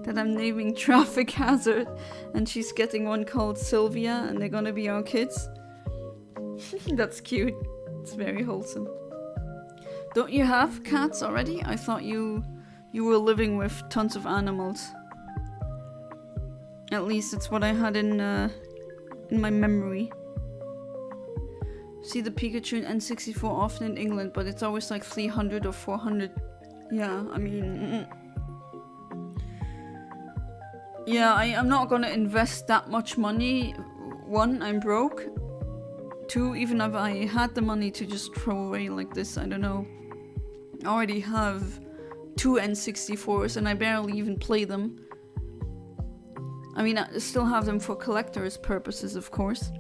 that I'm naming Traffic Hazard, and she's getting one called Sylvia, and they're gonna be our kids. That's cute. It's very wholesome. Don't you have cats already? I thought you were living with tons of animals. At least it's what I had in my memory. See the Pikachu in N64 often in England, but it's always like 300 or 400. Yeah, I mean... Yeah, I'm not gonna invest that much money. One, I'm broke. Two, even if I had the money to just throw away like this, I don't know. I already have 2 N64s and I barely even play them. I mean, I still have them for collector's purposes, of course.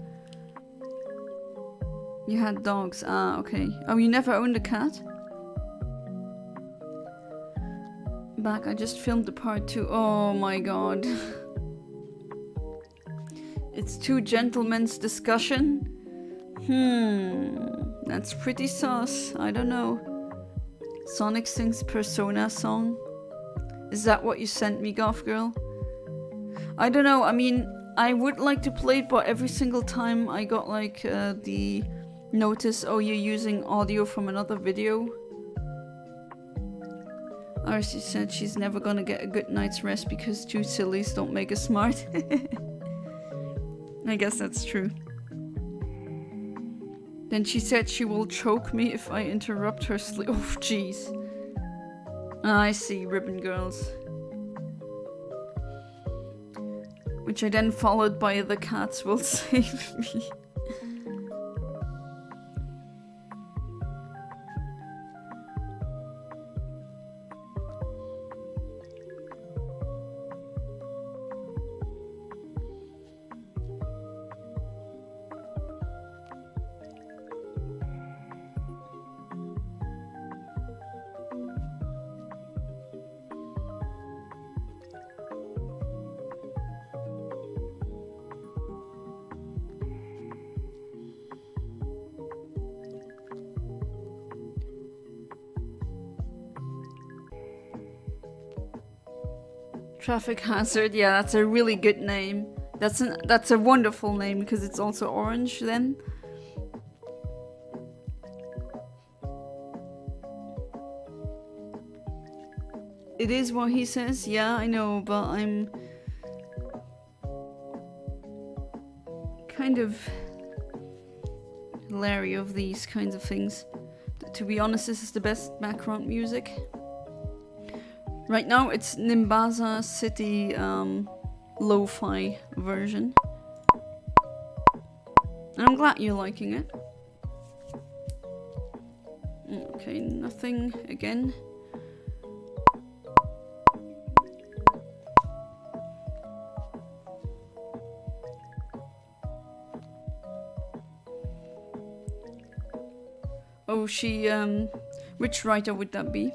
You had dogs. Ah, okay. Oh, you never owned a cat? Back, I just filmed the part 2. Oh my god. It's two gentlemen's discussion? That's pretty sus. I don't know. Sonic sings Persona song? Is that what you sent me, Goth Girl? I don't know, I mean, I would like to play it, but every single time I got like the notice, oh, you're using audio from another video. Or she said she's never gonna get a good night's rest because two sillies don't make us smart. I guess that's true. Then she said she will choke me if I interrupt her sleep. Oh, jeez. I see, ribbon girls. Which I then followed by the cats will save me. Traffic Hazard, yeah, that's a really good name. That's a wonderful name because it's also orange then. It is what he says, yeah, I know, but I'm kind of leery of these kinds of things. To be honest, this is the best background music. Right now it's Nimbaza City lo-fi version. And I'm glad you're liking it. Okay, nothing again. Oh, she, which writer would that be?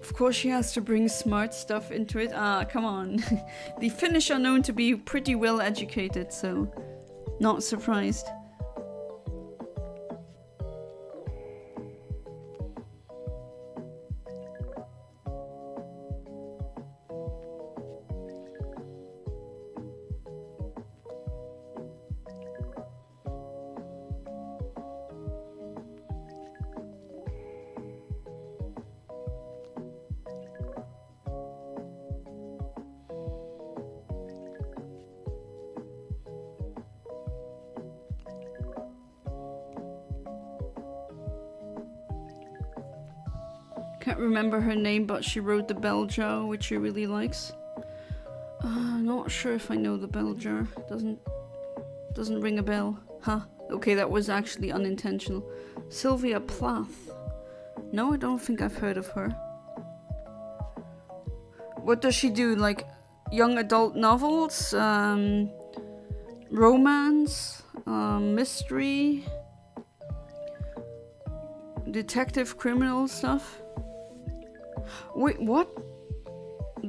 Of course she has to bring smart stuff into it. Ah, come on. The Finnish are known to be pretty well educated, so not surprised. Can't remember her name, but she wrote the bell jar, which she really likes. Not sure if I know the bell jar. Doesn't ring a bell. Huh. Okay, that was actually unintentional. Sylvia Plath. No, I don't think I've heard of her. What does she do? Like young adult novels? Romance? Mystery? detective criminal stuff. Wait, what?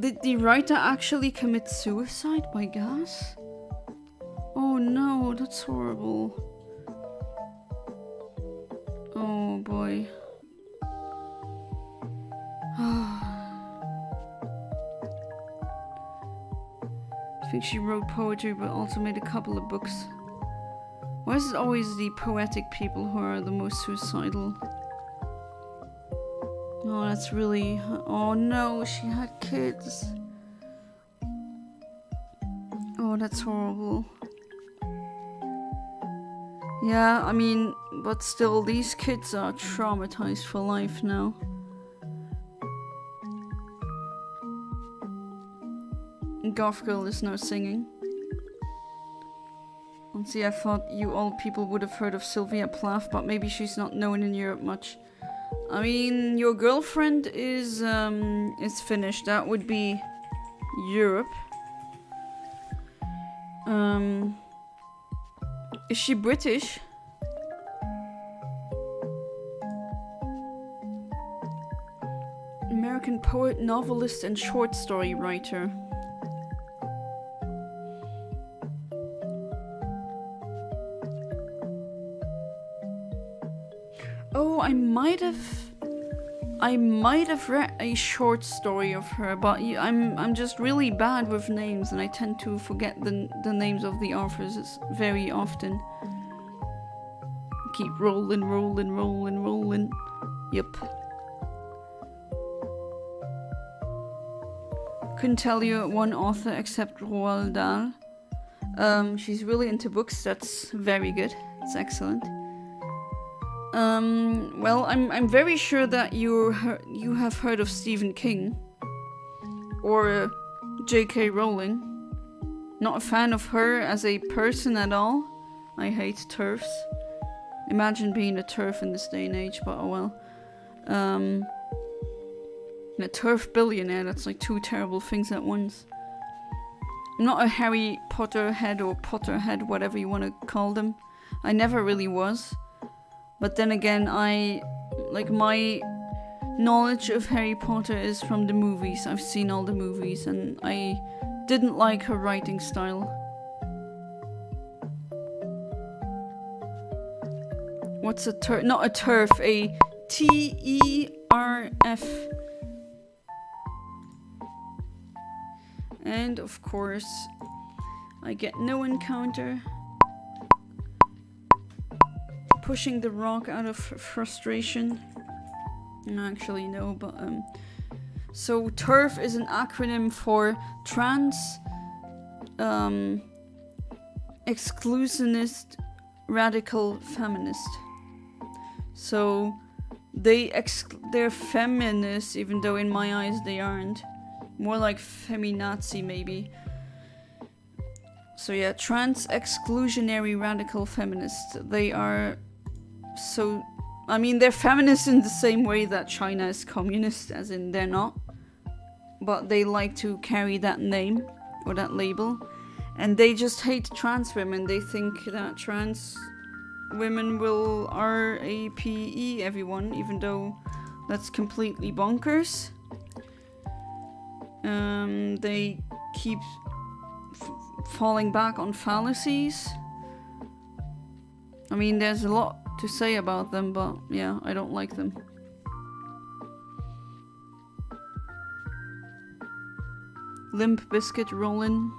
Did the writer actually commit suicide by gas? Oh no, that's horrible. Oh boy. I think she wrote poetry but also made a couple of books. Why is it always the poetic people who are the most suicidal? Oh, that's really... Oh no, she had kids. Oh, that's horrible. Yeah, I mean, but still, these kids are traumatized for life now. Goth Girl is now singing. And see, I thought you old people would have heard of Sylvia Plath, but maybe she's not known in Europe much. I mean, your girlfriend is Finnish. That would be Europe. Is she British? American poet, novelist, and short story writer. Oh, I might have read a short story of her, but I'm just really bad with names, and I tend to forget the names of the authors very often. Keep rolling. Yep. Couldn't tell you one author except Roald Dahl. She's really into books. That's very good. It's excellent. Well, I'm very sure that you have heard of Stephen King or J.K. Rowling. Not a fan of her as a person at all. I hate TERFs. Imagine being a TERF in this day and age, but oh well. And a TERF billionaire, that's like two terrible things at once. I'm not a Harry Potter head or Potterhead, whatever you want to call them. I never really was. But then again, my knowledge of Harry Potter is from the movies. I've seen all the movies, and I didn't like her writing style. What's a TERF? Not a TERF, a TERF. And of course, I get no encounter. Pushing the rock out of frustration. Actually, no, but so TERF is an acronym for Trans Exclusionist Radical Feminist. So they're feminists, even though in my eyes they aren't. More like feminazi, maybe. So yeah, trans exclusionary radical feminists. They are so... I mean, they're feminists in the same way that China is communist, as in they're not. But they like to carry that name, or that label. And they just hate trans women. They think that trans women will RAPE everyone, even though that's completely bonkers. They keep falling back on fallacies. I mean, there's a lot to say about them, but yeah, I don't like them. Limp Bizkit Rollin'.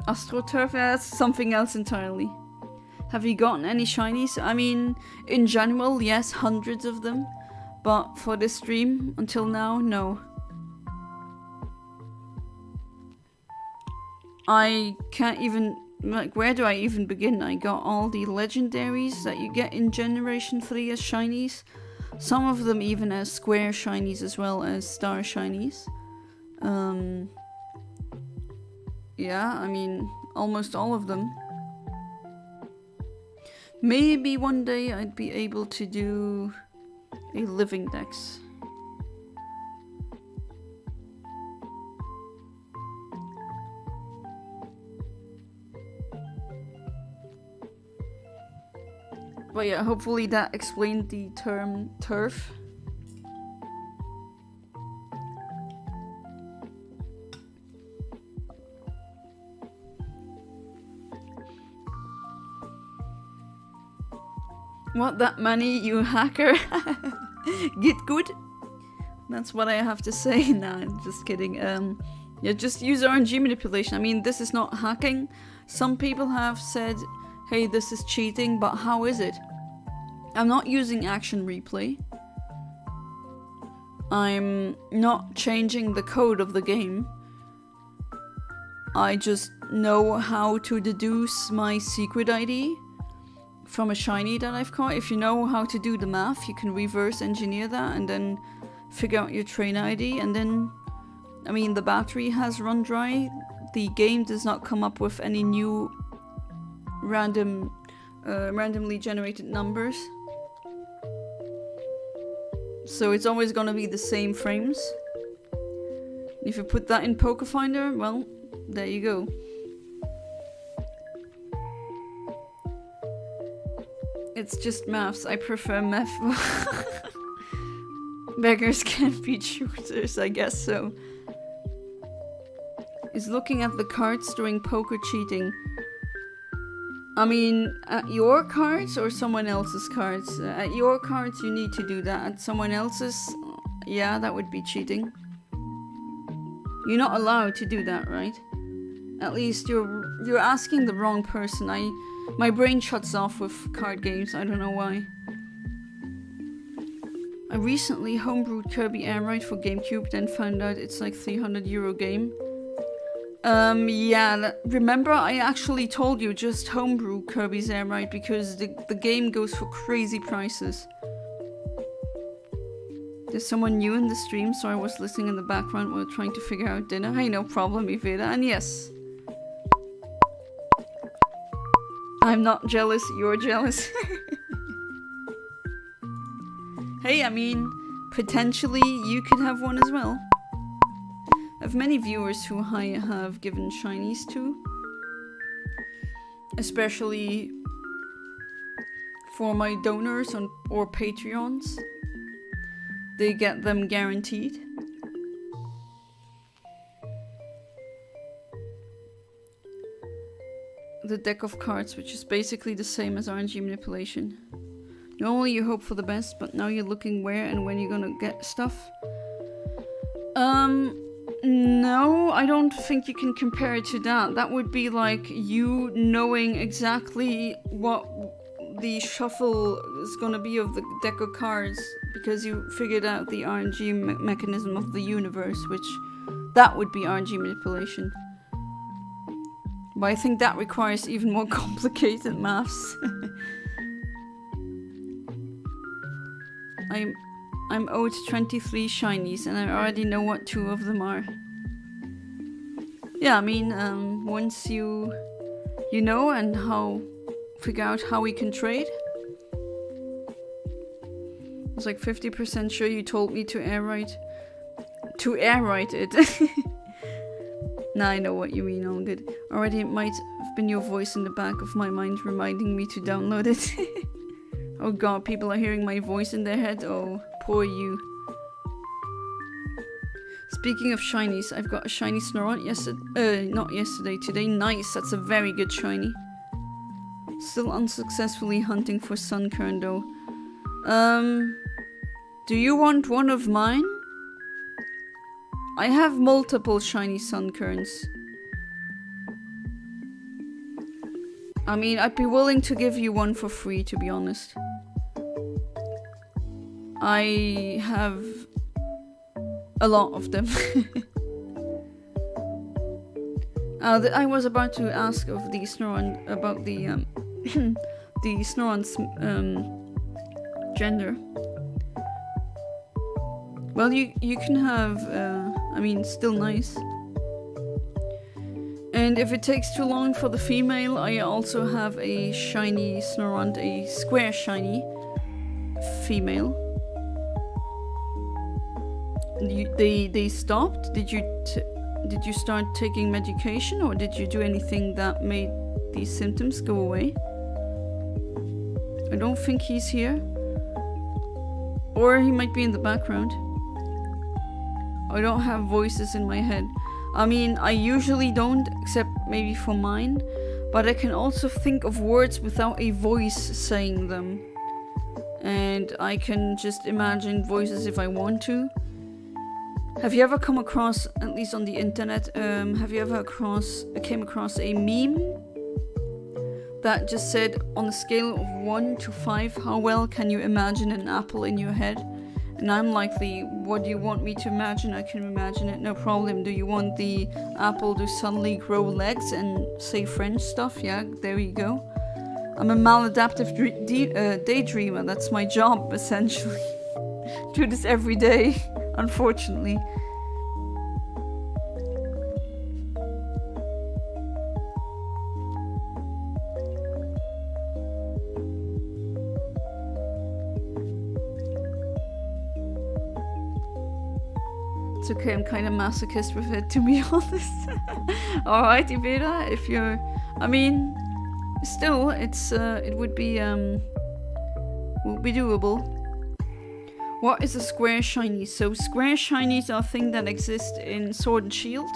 AstroTurf, yeah, that's something else entirely. Have you gotten any shinies? I mean, in general, yes, hundreds of them. But for this stream, until now, no. I can't even... Like, where do I even begin? I got all the legendaries that you get in Generation 3 as shinies. Some of them even as square shinies as well as star shinies. Yeah, I mean, almost all of them. Maybe one day I'd be able to do a living dex. But yeah, hopefully that explained the term turf. What, that many, you hacker? Get good? That's what I have to say. Nah, just kidding. Yeah, just use RNG manipulation. I mean, this is not hacking. Some people have said, hey, this is cheating, but how is it? I'm not using action replay. I'm not changing the code of the game. I just know how to deduce my secret ID from a shiny that I've caught. If you know how to do the math, you can reverse engineer that and then figure out your trainer ID. And then, I mean, the battery has run dry. The game does not come up with any new randomly generated numbers. So it's always gonna be the same frames. If you put that in Pokéfinder, well, there you go. It's just maths. I prefer math. Beggars can't be choosers, I guess so. Is looking at the cards during poker cheating? I mean, at your cards or someone else's cards? At your cards you need to do that. At someone else's, yeah, that would be cheating. You're not allowed to do that, right? At least you're asking the wrong person. My brain shuts off with card games, I don't know why. I recently homebrewed Kirby Air Ride for GameCube, then found out it's like €300 game. Yeah, remember I actually told you just homebrew Kirby's Air Ride because the game goes for crazy prices. There's someone new in the stream, so I was listening in the background while trying to figure out dinner. Hey, no problem, Iveda, and yes. I'm not jealous, you're jealous. Hey, I mean, potentially you could have one as well. I have many viewers who I have given shinies to. Especially for my donors or Patreons. They get them guaranteed. The deck of cards, which is basically the same as RNG manipulation. Normally you hope for the best, but now you're looking where and when you're gonna get stuff. No, I don't think you can compare it to that. That would be like you knowing exactly what the shuffle is gonna be of the deck of cards because you figured out the RNG mechanism of the universe, which that would be RNG manipulation. But I think that requires even more complicated maths. I'm owed 23 shinies and I already know what 2 of them are. Yeah, I mean, once you know and figure out how we can trade. I was like 50% sure you told me to air write it. Nah, I know what you mean, all good. Already it might have been your voice in the back of my mind reminding me to download it. Oh god, people are hearing my voice in their head. Oh, poor you. Speaking of shinies, I've got a shiny Snorunt not yesterday, today. Nice, that's a very good shiny. Still unsuccessfully hunting for Sunkern though. Do you want one of mine? I have multiple shiny Sunkerns. I mean, I'd be willing to give you one for free, to be honest. I have a lot of them. I was about to ask of the Snorunt about the the Snorunt's gender. Well, you can have, I mean, still nice. And if it takes too long for the female, I also have a shiny Snorunt, a square shiny female. They stopped? Did you start taking medication, or did you do anything that made these symptoms go away? I don't think he's here. Or he might be in the background. I don't have voices in my head. I mean, I usually don't, except maybe for mine. But I can also think of words without a voice saying them. And I can just imagine voices if I want to. Have you ever come across, at least on the internet, have you ever came across a meme that just said, on a scale of 1 to 5, how well can you imagine an apple in your head? And I'm like, what do you want me to imagine? I can imagine it, no problem. Do you want the apple to suddenly grow legs and say French stuff? Yeah, there you go. I'm a maladaptive daydreamer. That's my job, essentially. Do this every day, unfortunately. It's okay, I'm kind of masochist with it, to be honest. Alright, Iveda, if you're... I mean, still, it would be doable. What is a square shiny? So square shinies are a thing that exist in Sword and Shield.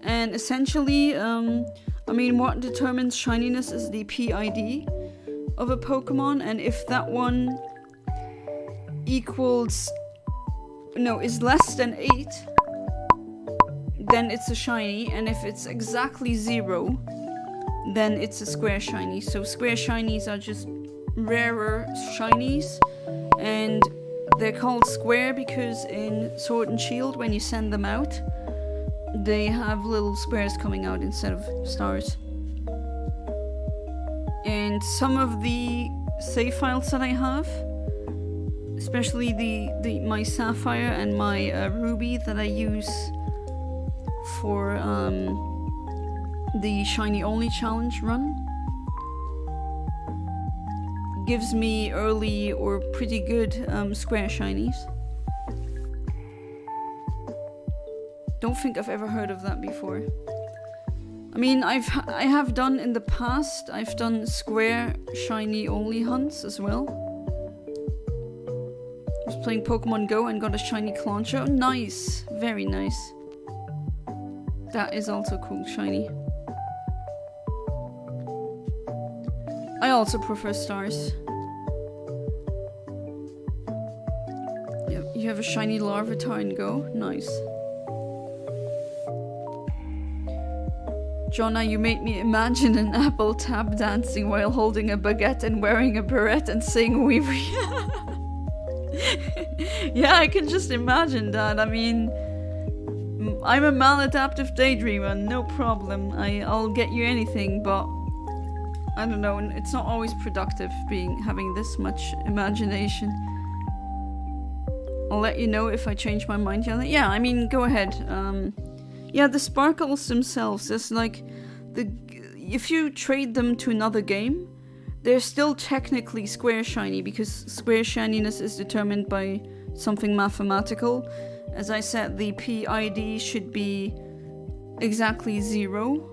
And essentially, I mean, what determines shininess is the PID of a Pokemon. And if that one is less than 8, then it's a shiny. And if it's exactly 0, then it's a square shiny. So square shinies are just rarer shinies. And they're called square because in Sword and Shield, when you send them out, they have little squares coming out instead of stars. And some of the save files that I have, especially my Sapphire and my Ruby that I use for the Shiny Only Challenge run, gives me early or pretty good square shinies. Don't think I've ever heard of that before. I mean, I have done in the past, I've done square shiny only hunts as well. I was playing Pokemon Go and got a shiny Clauncher. Nice, very nice. That is also cool, shiny. I also prefer stars. Yeah, you have a shiny Larvitar in Go? Nice. Jonna, you made me imagine an apple tap dancing while holding a baguette and wearing a beret and saying wee wee. Yeah, I can just imagine that. I mean, I'm a maladaptive daydreamer, no problem. I'll get you anything, but I don't know, it's not always productive having this much imagination. I'll let you know if I change my mind. Yeah, I mean, go ahead. Yeah, the sparkles themselves, there's like, if you trade them to another game, they're still technically square shiny, because square shininess is determined by something mathematical. As I said, the PID should be exactly 0.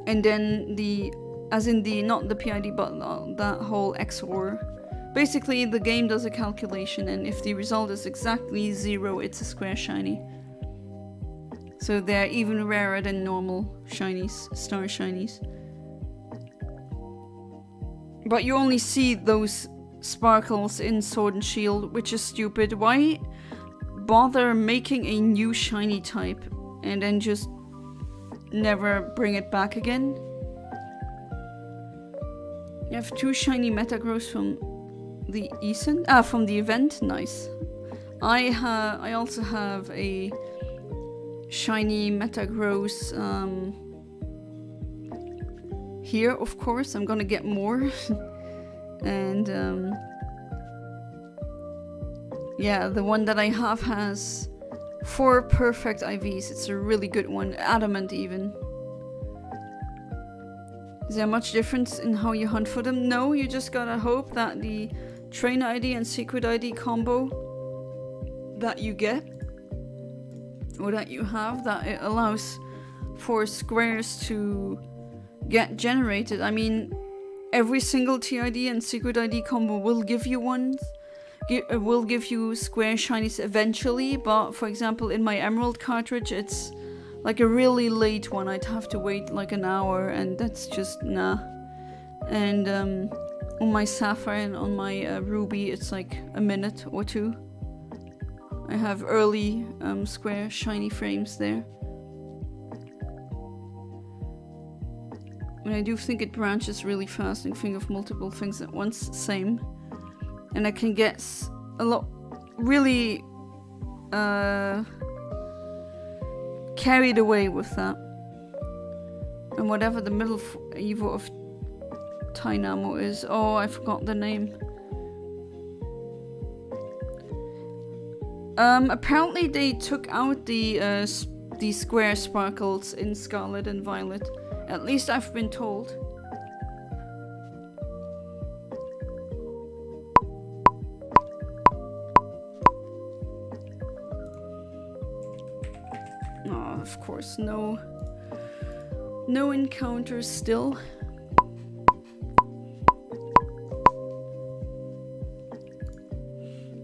And then not the PID, but that whole XOR. Basically, the game does a calculation, and if the result is exactly 0, it's a square shiny. So they're even rarer than normal shinies, star shinies. But you only see those sparkles in Sword and Shield, which is stupid. Why bother making a new shiny type and then just never bring it back again? You have 2 shiny Metagross from the from the event. Nice. I also have a shiny Metagross here, of course. I'm gonna get more. And yeah, the one that I have has 4 perfect IVs. It's a really good one, adamant even. Is there much difference in how you hunt for them? No, you just gotta hope that the Trainer ID and Secret ID combo that you get, or that you have, that it allows for squares to get generated. I mean, every single TID and secret ID combo will give you ones. Will give you square shinies eventually, but for example in my Emerald cartridge it's like a really late one. I'd have to wait like an hour, and that's just nah. And on my Sapphire and on my Ruby it's like a minute or two. I have early square shiny frames there. And I do think it branches really fast and think of multiple things at once, same. And I can get a lot, really carried away with that. And whatever the middle Evo of Tynamo is, oh, I forgot the name. Apparently they took out the square sparkles in Scarlet and Violet. At least I've been told. Oh, of course, no encounters still.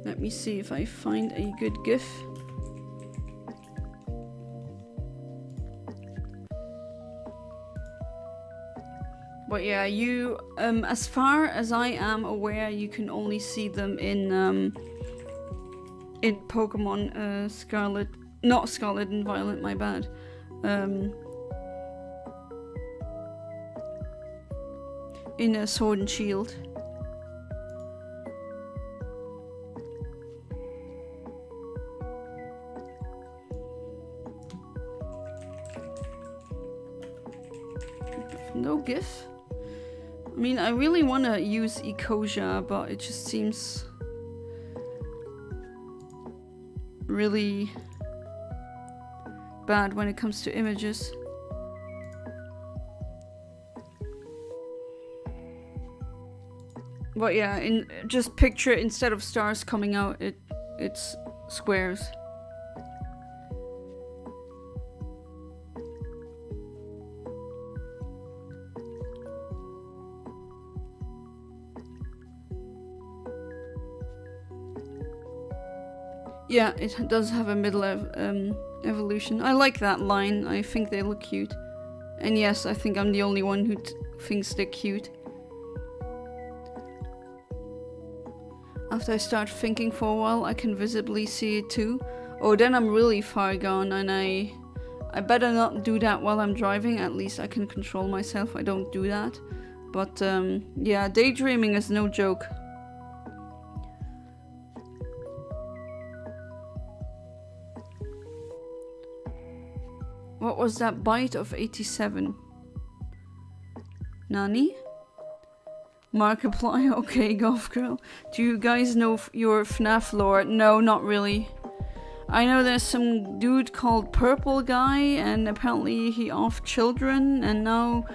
Let me see if I find a good GIF. But yeah, you, as far as I am aware, you can only see them in Pokemon Scarlet, not Scarlet and Violet, my bad. In Sword and Shield. No GIF? I mean, I really want to use Ecosia, but it just seems really bad when it comes to images. But yeah, just picture instead of stars coming out, it's squares. Yeah, it does have a middle evolution. I like that line. I think they look cute. And yes, I think I'm the only one who thinks they're cute. After I start thinking for a while, I can visibly see it too. Oh, then I'm really far gone, and I better not do that while I'm driving. At least I can control myself. I don't do that. But yeah, daydreaming is no joke. What was that bite of 87? Nani? Markiplier? Okay, Golf Girl. Do you guys know your FNAF lore? No, not really. I know there's some dude called Purple Guy, and apparently he offed children, and now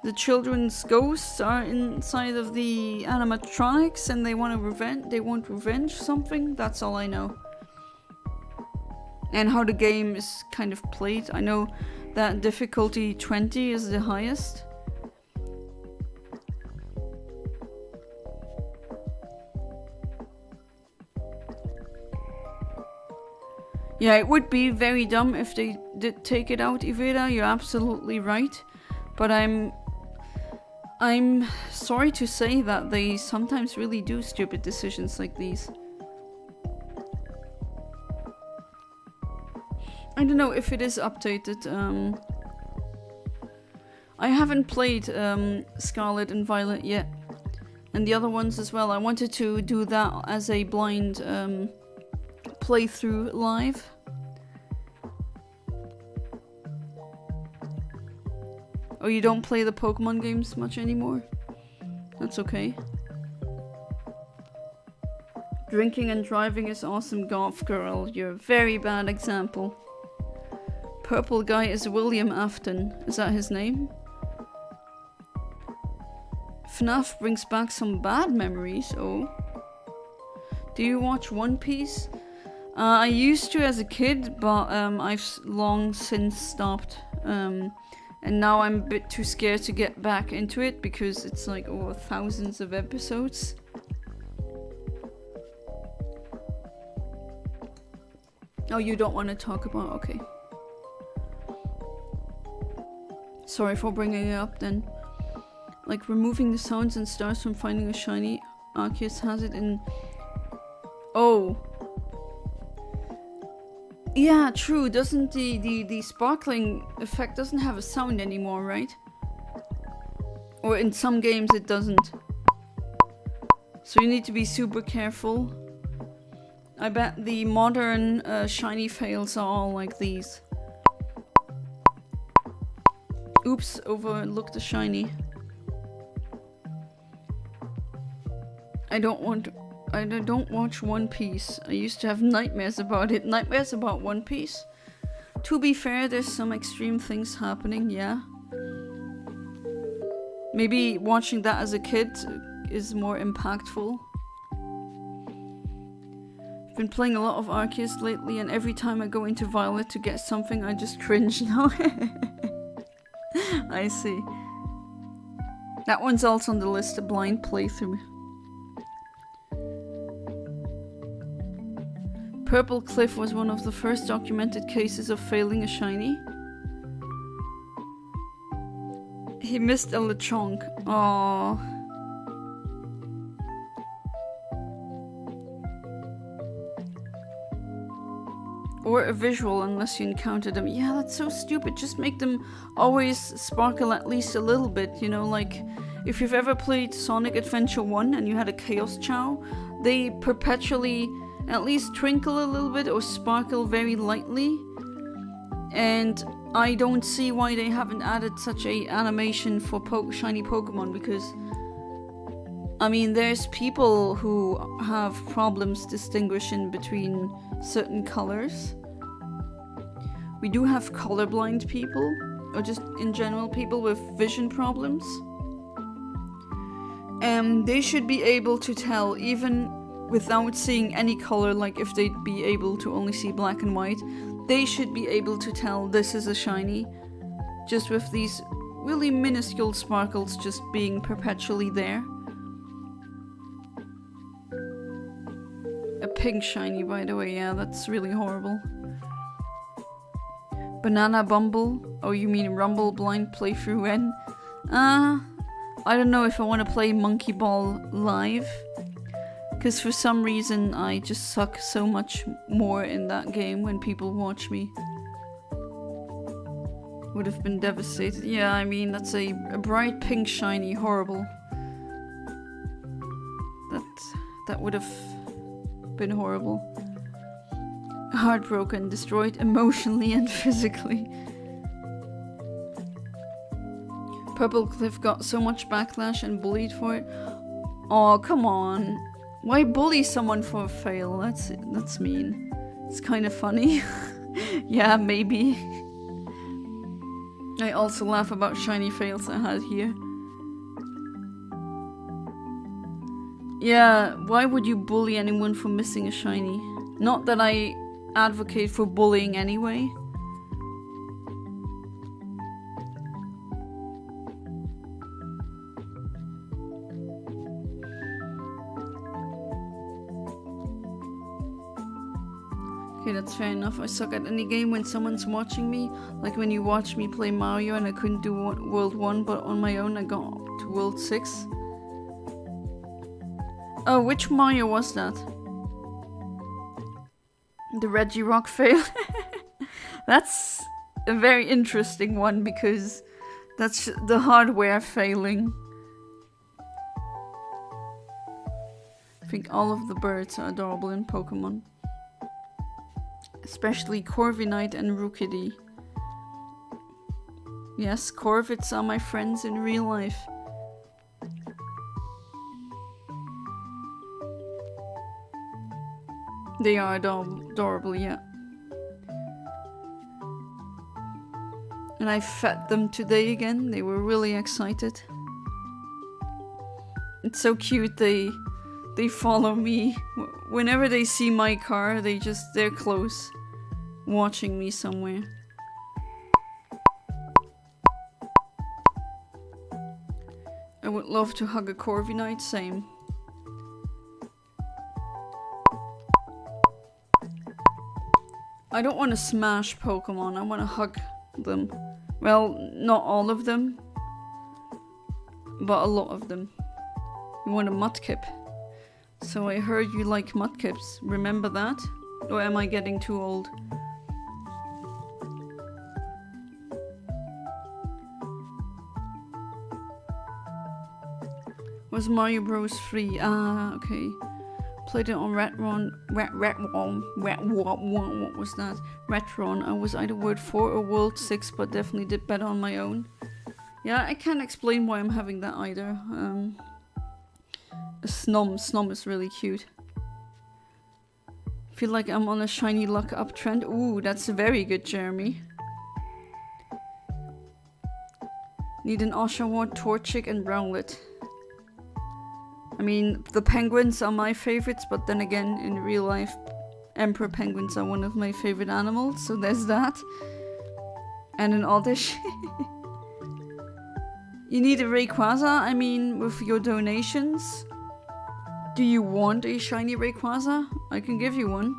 the children's ghosts are inside of the animatronics, and they want revenge something. That's all I know. And how the game is kind of played. I know that difficulty 20 is the highest. Yeah, it would be very dumb if they did take it out, Iveda. You're absolutely right. But I'm sorry to say that they sometimes really do stupid decisions like these. I don't know if it is updated. I haven't played Scarlet and Violet yet. And the other ones as well. I wanted to do that as a blind playthrough live. Oh, you don't play the Pokemon games much anymore? That's okay. Drinking and driving is awesome, Golf Girl. You're a very bad example. Purple Guy is William Afton. Is that his name? FNAF brings back some bad memories. Oh. Do you watch One Piece? I used to as a kid, but I've long since stopped. And now I'm a bit too scared to get back into it because it's like over thousands of episodes. Oh, you don't want to talk about... okay. Sorry for bringing it up then. Like removing the sounds and stars from finding a shiny. Arceus has it in... oh. Yeah, true. Doesn't the sparkling effect doesn't have a sound anymore, right? Or in some games it doesn't. So you need to be super careful. I bet the modern shiny fails are all like these. Oops, overlooked the shiny. I don't watch One Piece. I used to have nightmares about it. Nightmares about One Piece? To be fair, there's some extreme things happening, yeah. Maybe watching that as a kid is more impactful. I've been playing a lot of Arceus lately, and every time I go into Violet to get something, I just cringe now. I see. That one's also on the list, a blind playthrough. Purple Cliff was one of the first documented cases of failing a shiny. He missed a Lechonk. Aww. Or a visual unless you encounter them. Yeah, that's so stupid. Just make them always sparkle at least a little bit, you know, like if you've ever played Sonic Adventure 1 and you had a Chaos Chow, they perpetually at least twinkle a little bit or sparkle very lightly. And I don't see why they haven't added such a animation for shiny Pokemon, because I mean, there's people who have problems distinguishing between certain colors. We do have colorblind people, or just in general people with vision problems. And they should be able to tell, even without seeing any color, like if they'd be able to only see black and white, they should be able to tell this is a shiny, just with these really minuscule sparkles just being perpetually there. A pink shiny, by the way, yeah, that's really horrible. Banana Bumble? Oh, you mean Rumble Blind Playthrough N? I don't know if I want to play Monkey Ball live. Because for some reason I just suck so much more in that game when people watch me. Would have been devastated. Yeah, I mean, that's a bright pink shiny, horrible. That would have been horrible. Heartbroken, destroyed emotionally and physically. Purple Cliff got so much backlash and bullied for it. Oh, come on. Why bully someone for a fail? That's mean. It's kind of funny. Yeah, maybe. I also laugh about shiny fails I had here. Yeah, why would you bully anyone for missing a shiny? Not that I advocate for bullying anyway. Okay, that's fair enough. I suck at any game when someone's watching me. Like when you watch me play Mario and I couldn't do World 1, but on my own I got to World 6. Oh, which Mario was that? The Reggie Rock fail? That's a very interesting one because that's the hardware failing. I think all of the birds are adorable in Pokemon. Especially Corviknight and Rookidee. Yes, Corvids are my friends in real life. They are adorable, yeah. And I fed them today again. They were really excited. It's so cute. They follow me. Whenever they see my car, they're close. Watching me somewhere. would love to hug a Corviknight, same. I don't want to smash Pokemon, I want to hug them. Well, not all of them, but a lot of them. You want a Mudkip. So I heard you like Mudkips, remember that? Or am I getting too old? Was Mario Bros. Free? Ah, okay. Played it on Retron. What was that? Retron. I was either World 4 or World 6, but definitely did better on my own. Yeah, I can't explain why I'm having that either. Snom is really cute. Feel like I'm on a shiny luck uptrend. Ooh, that's very good, Jeremy. Need an Oshawott, Torchic, and Rowlet. I mean, the penguins are my favorites, but then again, in real life, emperor penguins are one of my favorite animals, so there's that. And an Oddish. You need a Rayquaza? I mean, with your donations. Do you want a shiny Rayquaza? I can give you one.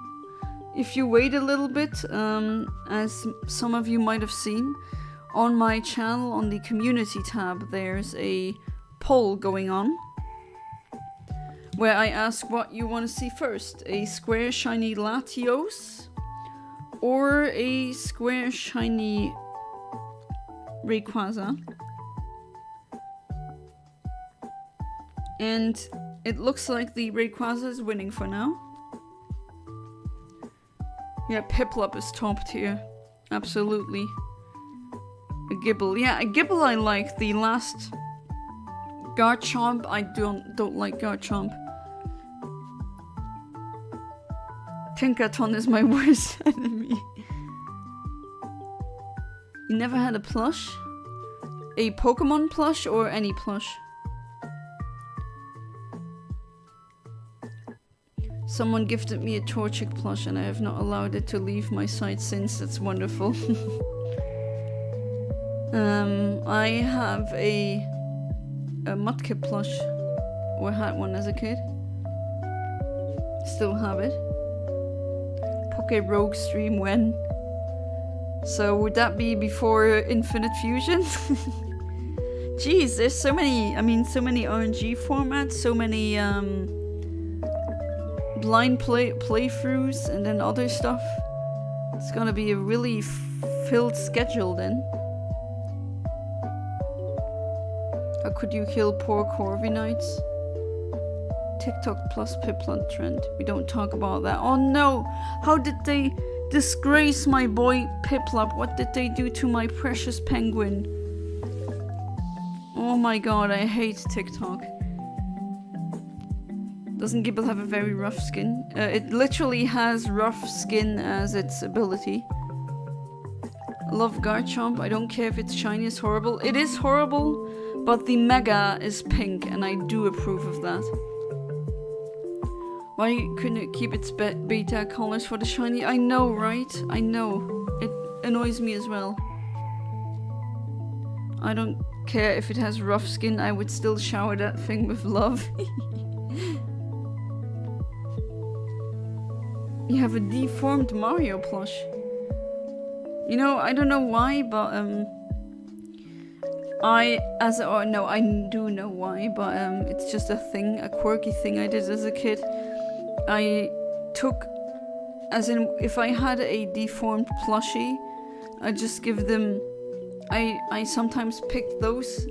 If you wait a little bit, as some of you might have seen, on my channel, on the community tab, there's a poll going on. Where I ask what you want to see first. A square shiny Latios or a square shiny Rayquaza. And it looks like the Rayquaza is winning for now. Yeah, Piplup is top tier. Absolutely. A Gibble. Yeah, a Gibble I like. The last Garchomp, I don't like Garchomp. Tinkaton is my worst enemy. You never had a plush? A Pokemon plush or any plush? Someone gifted me a Torchic plush and I have not allowed it to leave my side since. That's wonderful. I have a Mudkip plush. Or had one as a kid. Still have it. Rogue stream when? So would that be before Infinite Fusion? Jeez, there's so many, so many RNG formats, so many blind playthroughs and then other stuff. It's gonna be a really filled schedule then. How could you kill poor Corviknights? TikTok plus Piplup trend. We don't talk about that. Oh no! How did they disgrace my boy Piplup? What did they do to my precious penguin? Oh my god, I hate TikTok. Doesn't Gibble have a very rough skin? It literally has rough skin as its ability. I love Garchomp. I don't care if it's shiny, it's horrible. It is horrible, but the Mega is pink and I do approve of that. Why couldn't it keep its beta colors for the shiny? I know, right? I know. It annoys me as well. I don't care if it has rough skin, I would still shower that thing with love. You have a deformed Mario plush. You know, I don't know why, but I do know why, but it's just a thing, a quirky thing I did as a kid. I took, as in, if I had a deformed plushie, I just give them, I sometimes picked those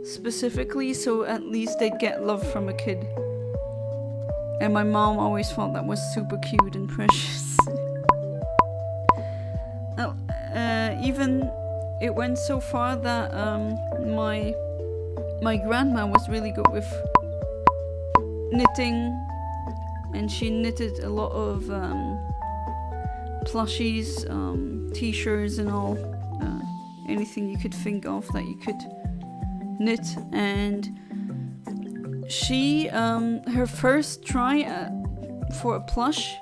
specifically so at least they'd get love from a kid. And my mom always thought that was super cute and precious. Even it went so far that my grandma was really good with knitting, and she knitted a lot of plushies, t-shirts and all, anything you could think of that you could knit. And she, her first try for a plush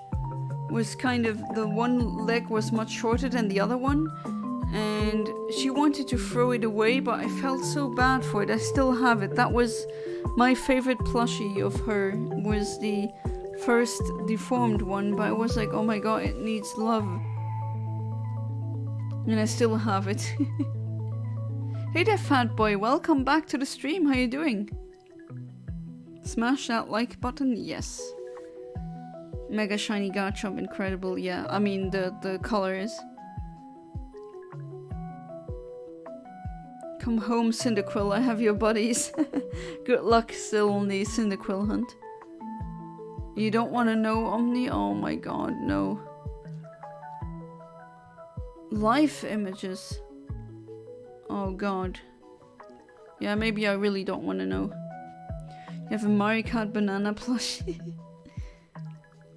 was kind of, the one leg was much shorter than the other one, and she wanted to throw it away, but I felt so bad for it. I still have it. That was my favorite plushie of her, was the first deformed one, but I was like, oh my god, it needs love. And I still have it. Hey there, fat boy, welcome back to the stream. How you doing? Smash that like button, yes. Mega shiny Garchomp, incredible, yeah. I mean, the color is. Come home, Cyndaquil, I have your buddies. Good luck still on the Cyndaquil hunt. You don't want to know, Omni? Oh my god, no. Life images. Oh god. Yeah, maybe I really don't want to know. You have a Mario Kart banana plushie.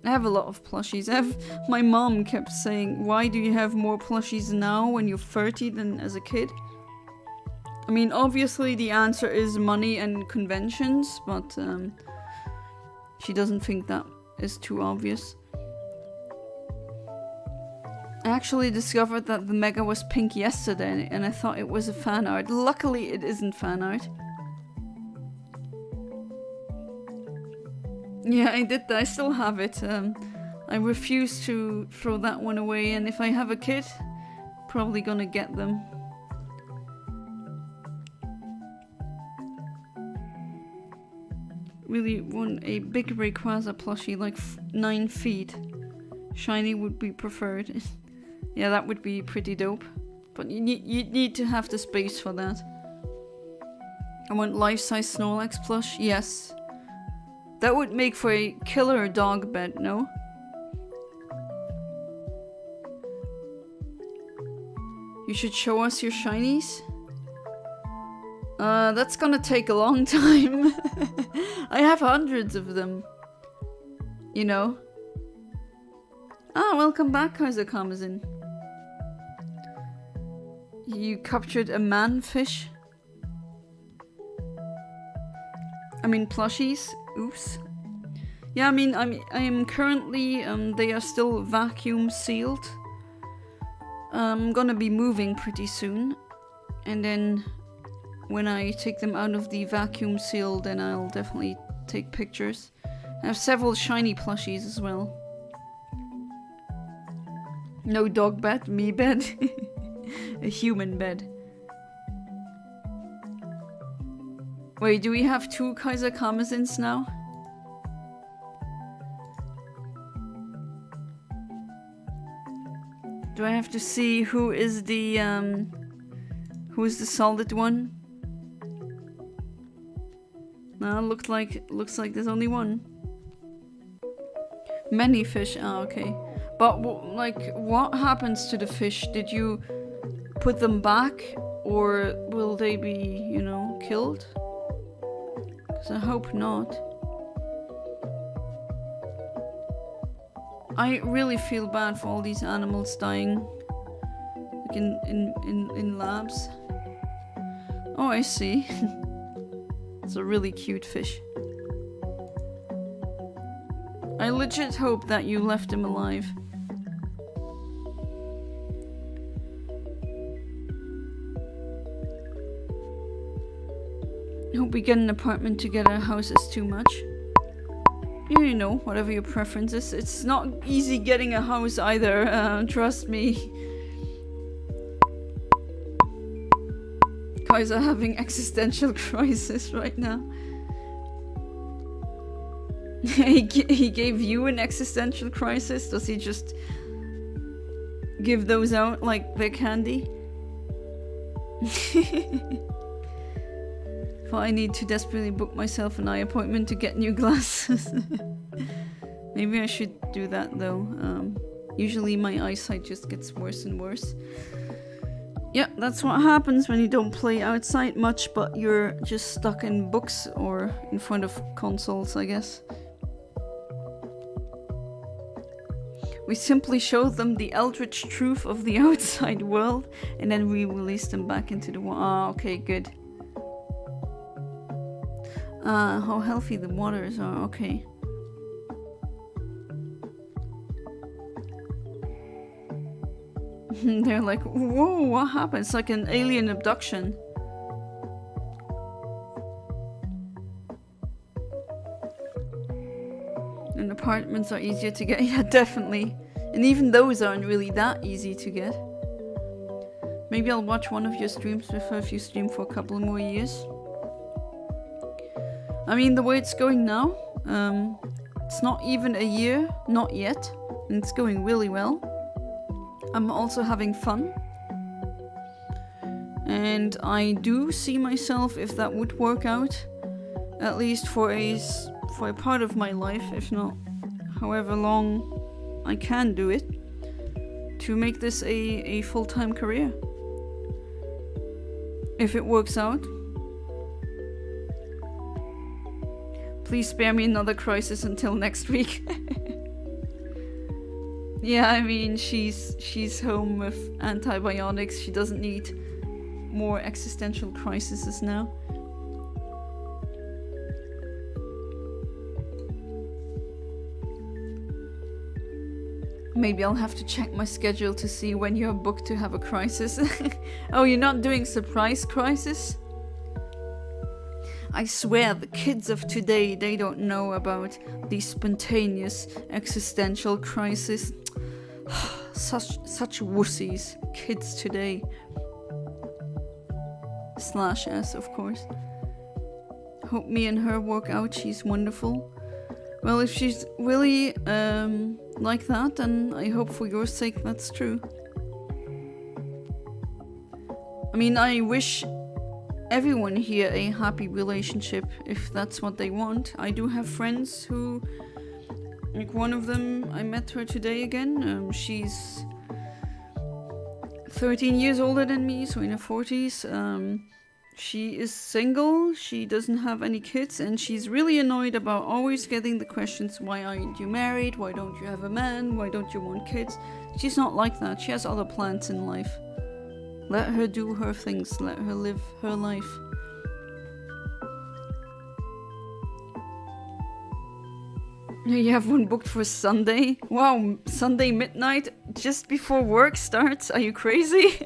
I have a lot of plushies. My mom kept saying, why do you have more plushies now when you're 30 than as a kid? I mean, obviously the answer is money and conventions, but she doesn't think that is too obvious. I actually discovered that the Mega was pink yesterday, and I thought it was a fan art. Luckily, it isn't fan art. Yeah, I did that. I still have it. I refuse to throw that one away, and if I have a kid, probably gonna get them. Really want a big Rayquaza plushie, like 9 feet. Shiny would be preferred. Yeah, that would be pretty dope. But you need to have the space for that. I want life-size Snorlax plush, yes. That would make for a killer dog bed, no? You should show us your shinies? That's gonna take a long time. I have hundreds of them. You know? Ah, welcome back, Kaiser Kamazin. You captured a manfish? I mean plushies? Oops. Yeah, I am currently, they are still vacuum sealed. I'm gonna be moving pretty soon. And then when I take them out of the vacuum seal, then I'll definitely take pictures. I have several shiny plushies as well. No dog bed, me bed. A human bed. Wait, do we have 2 Kaiser Kamazins now? Do I have to see who is the solid one? No, looks like there's only one. Many fish, ah, okay. But like, what happens to the fish? Did you put them back, or will they be, you know, killed? Because I hope not. I really feel bad for all these animals dying, like in labs. Oh, I see. It's a really cute fish. I legit hope that you left him alive. I hope we get an apartment together. A house is too much. You know, whatever your preference is. It's not easy getting a house either, trust me. Kaiser having existential crisis right now. He gave you an existential crisis? Does he just give those out like they're candy? Well, I need to desperately book myself an eye appointment to get new glasses. Maybe I should do that though. Usually my eyesight just gets worse and worse. Yeah, that's what happens when you don't play outside much, but you're just stuck in books or in front of consoles, I guess. We simply showed them the eldritch truth of the outside world, and then we released them back into the world. Ah, okay, good. How healthy the waters are, okay. They're like, whoa, what happened? It's like an alien abduction. And apartments are easier to get. Yeah, definitely. And even those aren't really that easy to get. Maybe I'll watch one of your streams with her if you stream for a couple more years. I mean, the way it's going now, it's not even a year, not yet. And it's going really well. I'm also having fun. And I do see myself, if that would work out, at least for a part of my life, if not however long I can do it, to make this a full-time career. If it works out. Please spare me another crisis until next week. Yeah, I mean, she's home with antibiotics. She doesn't need more existential crises now. Maybe I'll have to check my schedule to see when you're booked to have a crisis. Oh, you're not doing surprise crisis? I swear, the kids of today, they don't know about the spontaneous existential crisis. Such wussies. Kids today. /S, of course. Hope me and her work out. She's wonderful. Well, if she's really like that, then I hope for your sake that's true. I mean, I wish everyone here a happy relationship if that's what they want. I do have friends who, like one of them, I met her today again. She's 13 years older than me, so in her 40s. She is single, she doesn't have any kids, and she's really annoyed about always getting the questions, why aren't you married, why don't you have a man, why don't you want kids? She's not like that, she has other plans in life. Let her do her things, let her live her life. You have one booked for Sunday? Wow, Sunday midnight, just before work starts? Are you crazy?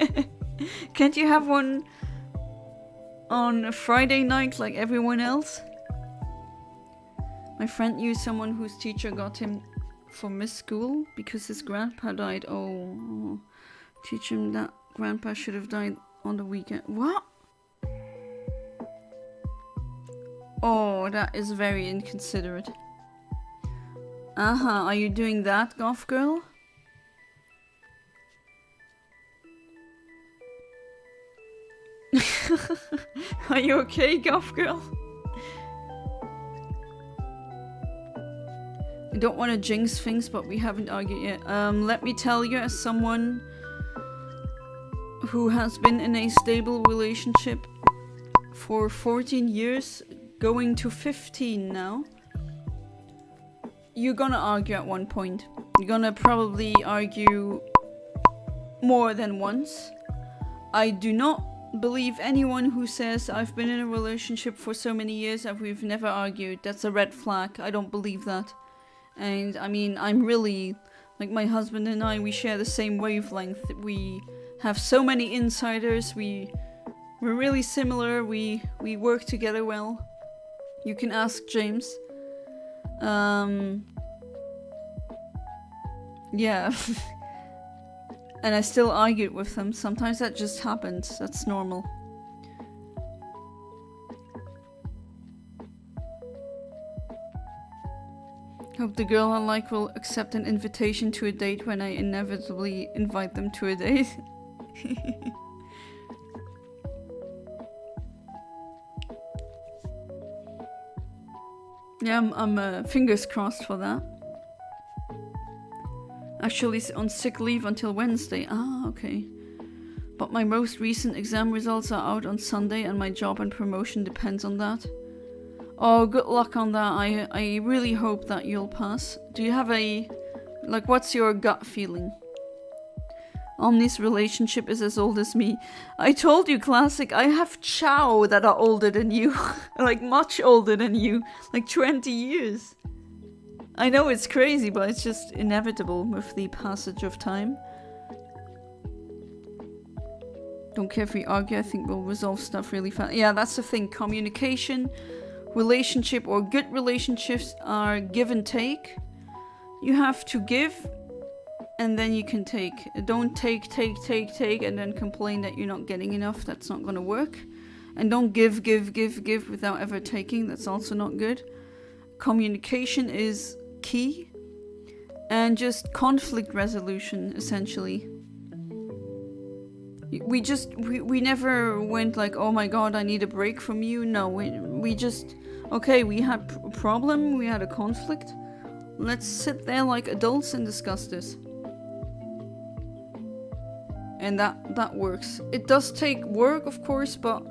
Can't you have one on a Friday night like everyone else? My friend knew someone whose teacher got him for miss school because his grandpa died. Oh, teach him that grandpa should have died on the weekend. What? Oh, that is very inconsiderate. Are you doing that, goth girl? Are you okay, goth girl? I don't want to jinx things, but we haven't argued yet. Let me tell you, as someone who has been in a stable relationship for 14 years, going to 15 now, you're gonna argue at one point. You're gonna probably argue more than once. I do not believe anyone who says I've been in a relationship for so many years and we've never argued. That's a red flag. I don't believe that. And I mean, I'm really, like, my husband and I, we share the same wavelength. We have so many insiders. We're really similar. We work together well. You can ask James. Yeah. And I still argued with them. Sometimes that just happens. That's normal. Hope the girl I like will accept an invitation to a date when I inevitably invite them to a date. Yeah, I'm fingers crossed for that. Actually on sick leave until Wednesday. Ah, okay. But my most recent exam results are out on Sunday and my job and promotion depends on that. Oh, good luck on that. I really hope that you'll pass. Do you have what's your gut feeling? Omni's relationship is as old as me. I told you, Classic, I have Chow that are older than you. Like, much older than you. Like 20 years. I know it's crazy, but it's just inevitable with the passage of time. Don't care if we argue, I think we'll resolve stuff really fast. Yeah, that's the thing. Communication, relationship, or good relationships are give and take. You have to give, and then you can take. Don't take, and then complain that you're not getting enough. That's not gonna work. And don't give without ever taking. That's also not good. Communication is key. And just conflict resolution, essentially. We never went like, oh my god, I need a break from you. No, we just, okay, we had a problem, we had a conflict. Let's sit there like adults and discuss this. And that works. It does take work, of course, but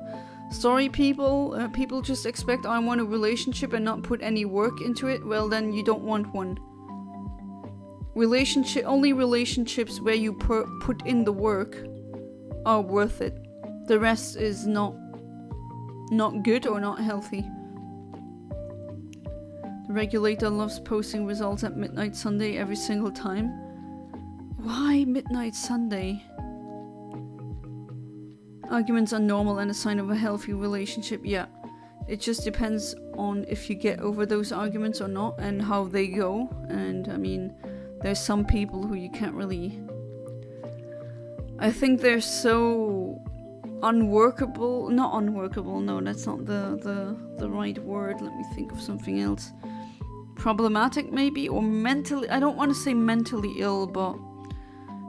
sorry people, people just expect I want a relationship and not put any work into it. Well, then you don't want one. Only relationships where you put in the work are worth it. The rest is not good or not healthy. The regulator loves posting results at midnight Sunday every single time. Why midnight Sunday? Arguments are normal and a sign of a healthy relationship. Yeah, it just depends on if you get over those arguments or not and how they go. And I mean, there's some people who you can't really... I think they're so unworkable. Not unworkable, no, that's not the right word. Let me think of something else. Problematic, maybe? Or mentally... I don't want to say mentally ill, but...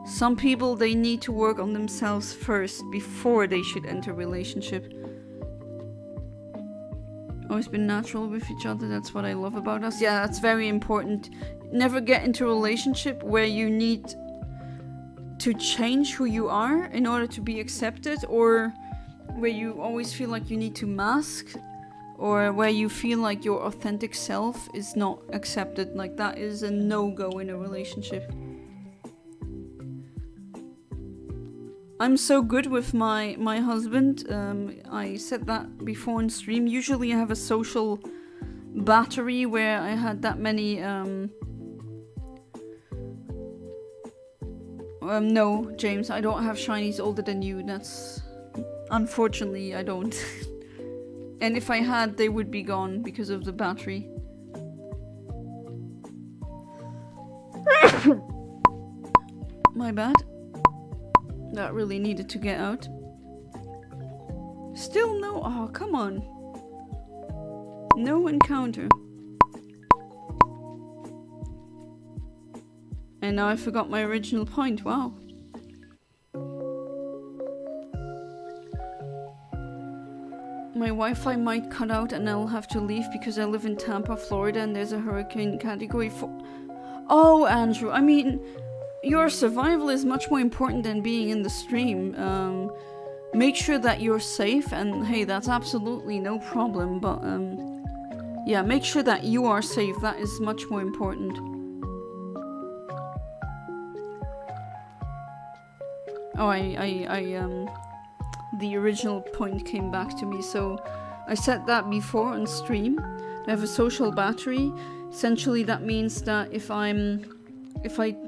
Some people, they need to work on themselves first before they should enter a relationship. Always been natural with each other, that's what I love about us. Yeah, that's very important. Never get into a relationship where you need to change who you are in order to be accepted, or where you always feel like you need to mask, or where you feel like your authentic self is not accepted. Like, that is a no-go in a relationship. I'm so good with my husband. I said that before on stream. Usually I have a social battery where I had that many... no, James, I don't have shinies older than you. That's... Unfortunately, I don't. And if I had, they would be gone because of the battery. My bad. That really needed to get out. Still no... Oh, come on. No encounter. And now I forgot my original point. Wow. My Wi-Fi might cut out and I'll have to leave because I live in Tampa, Florida, and there's a hurricane category 4. Oh, Andrew, I mean... Your survival is much more important than being in the stream. Make sure that you're safe, and hey, that's absolutely no problem, but yeah, make sure that you are safe. That is much more important. Oh, the original point came back to me. So I said that before on stream. I have a social battery. Essentially, that means that if I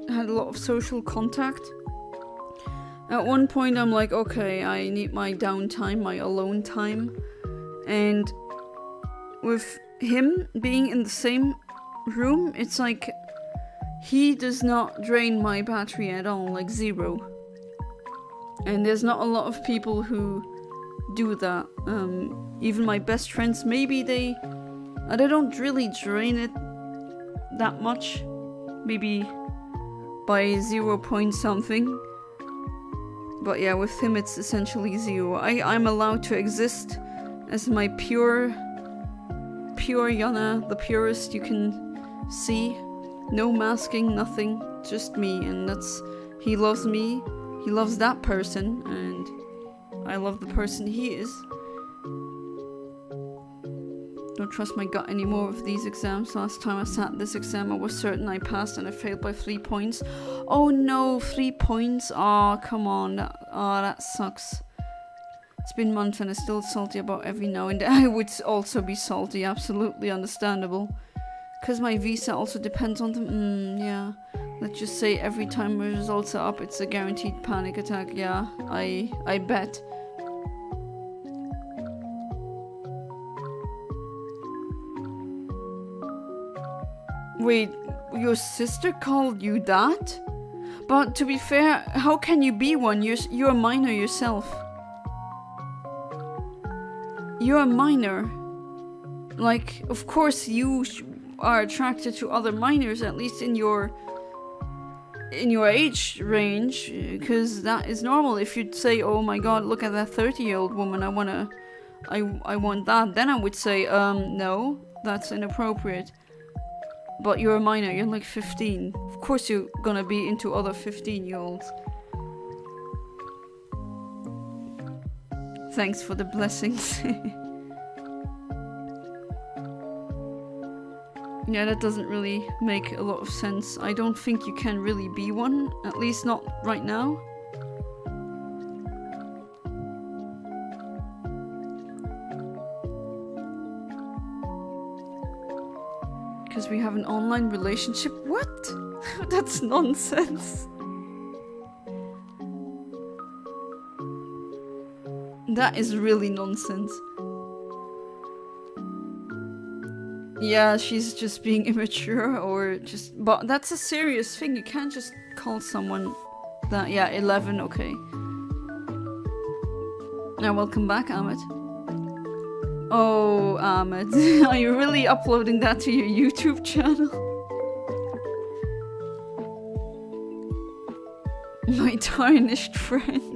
had a lot of social contact, at one point I'm like, okay, I need my downtime, my alone time. And with him being in the same room, it's like he does not drain my battery at all, like 0. And there's not a lot of people who do that. Even my best friends, maybe they don't really drain it that much. Maybe by 0 point something. But yeah, with him it's essentially 0. I'm allowed to exist as my pure Yana, the purest you can see. No masking, nothing, just me. And that's... He loves me, he loves that person, and I love the person he is. Don't trust my gut anymore with these exams. Last time I sat this exam, I was certain I passed and I failed by 3 points. Oh no, 3 points? Oh, come on. That sucks. It's been a month and I'm still salty about every now and then. I would also be salty, absolutely understandable. Because my visa also depends on them. Yeah. Let's just say every time results are up, it's a guaranteed panic attack. Yeah, I bet. Wait, your sister called you that? But to be fair, how can you be one? You're a minor yourself. You're a minor. Like, of course you are attracted to other minors, at least in your age range, because that is normal. If you'd say, oh my god, look at that 30-year-old woman, I want that, then I would say, no, that's inappropriate. But you're a minor, you're like 15. Of course you're gonna be into other 15-year-olds. Thanks for the blessings. Yeah, that doesn't really make a lot of sense. I don't think you can really be one, at least not right now. Because we have an online relationship? What? That's nonsense. That is really nonsense. Yeah, she's just being immature or just... But that's a serious thing. You can't just call someone that... Yeah, 11, okay. Now, welcome back, Ahmed. Oh, Ahmed. Are you really uploading that to your YouTube channel? My tarnished friend.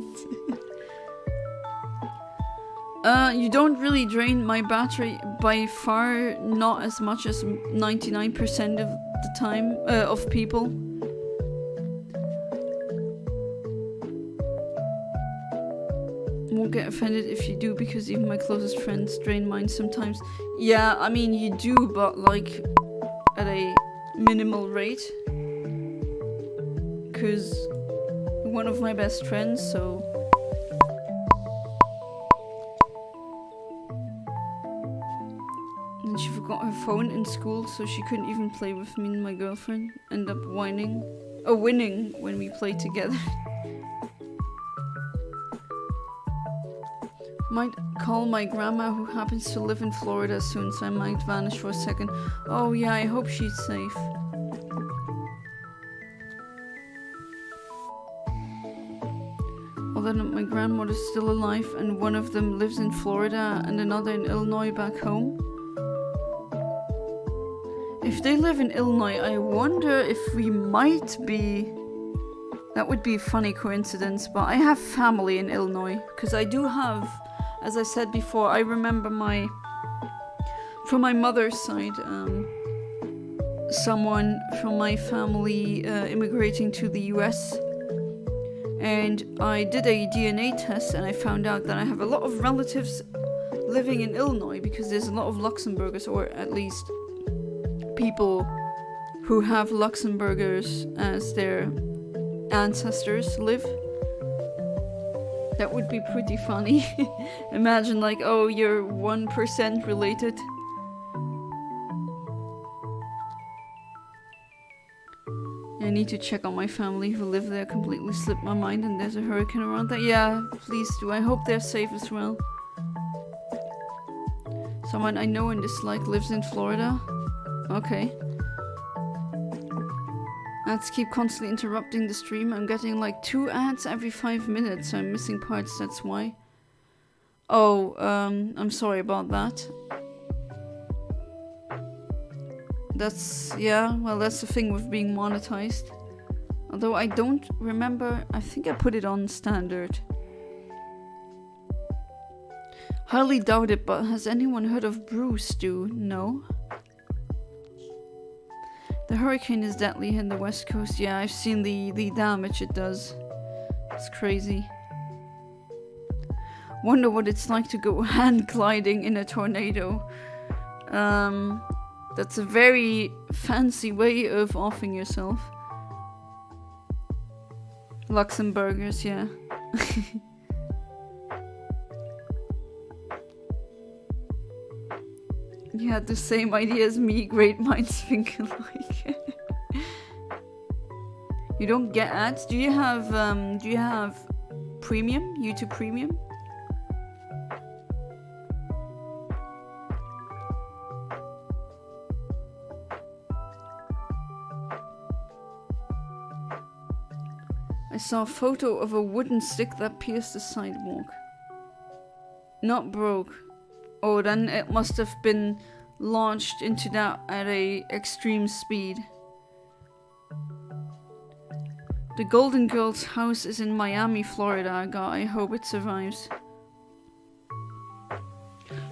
You don't really drain my battery by far, not as much as 99% of the time, of people. Won't get offended if you do, because even my closest friends drain mine sometimes. Yeah, I mean, you do, but like at a minimal rate. Because one of my best friends, so... And she forgot her phone in school, so she couldn't even play with me and my girlfriend. End up winning when we played together. Might call my grandma, who happens to live in Florida soon, so I might vanish for a second. Oh yeah, I hope she's safe. Although my grandmother's still alive, and one of them lives in Florida and another in Illinois back home. If they live in Illinois, I wonder if we might be... That would be a funny coincidence, but I have family in Illinois. Because I do have, as I said before, I remember from my mother's side, someone from my family immigrating to the US. And I did a DNA test and I found out that I have a lot of relatives living in Illinois, because there's a lot of Luxembourgers, or at least people who have Luxembourgers as their ancestors live. That would be pretty funny. Imagine like, oh, you're 1% related. I need to check on my family who live there. Completely slipped my mind, and there's a hurricane around that. Yeah, please do. I hope they're safe as well. Someone I know and dislike lives in Florida. Okay. Ads keep constantly interrupting the stream. I'm getting like 2 ads every 5 minutes. I'm missing parts, that's why. Oh, I'm sorry about that. That's, yeah, well, that's the thing with being monetized. Although I don't remember, I think I put it on standard. Highly doubt it, but has anyone heard of brew stew? No. The hurricane is deadly in the west coast. Yeah, I've seen the damage it does. It's crazy. Wonder what it's like to go hand gliding in a tornado. That's a very fancy way of offing yourself. Luxembourgers, yeah. You had the same idea as me, great minds think alike. You don't get ads? Do you have premium? YouTube Premium? I saw a photo of a wooden stick that pierced the sidewalk. Not broke. Oh, then it must have been launched into that at a extreme speed. The Golden Girl's house is in Miami, Florida. God, I hope it survives.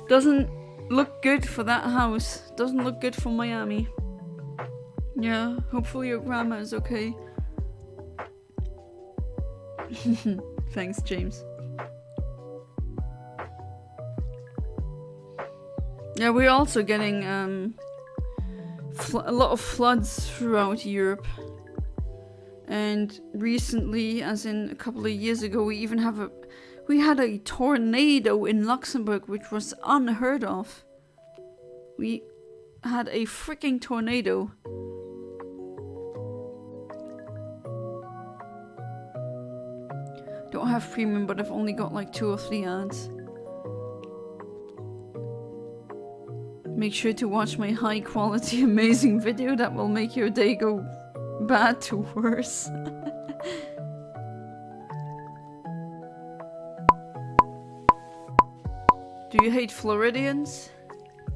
Doesn't look good for that house. Doesn't look good for Miami. Yeah, hopefully your grandma is okay. Thanks, James. Yeah, we're also getting a lot of floods throughout Europe. And recently, as in a couple of years ago, we had a tornado in Luxembourg, which was unheard of. We had a freaking tornado. Don't have premium, but I've only got like 2 or 3 ads. Make sure to watch my high quality amazing video that will make your day go bad to worse. Do you hate Floridians?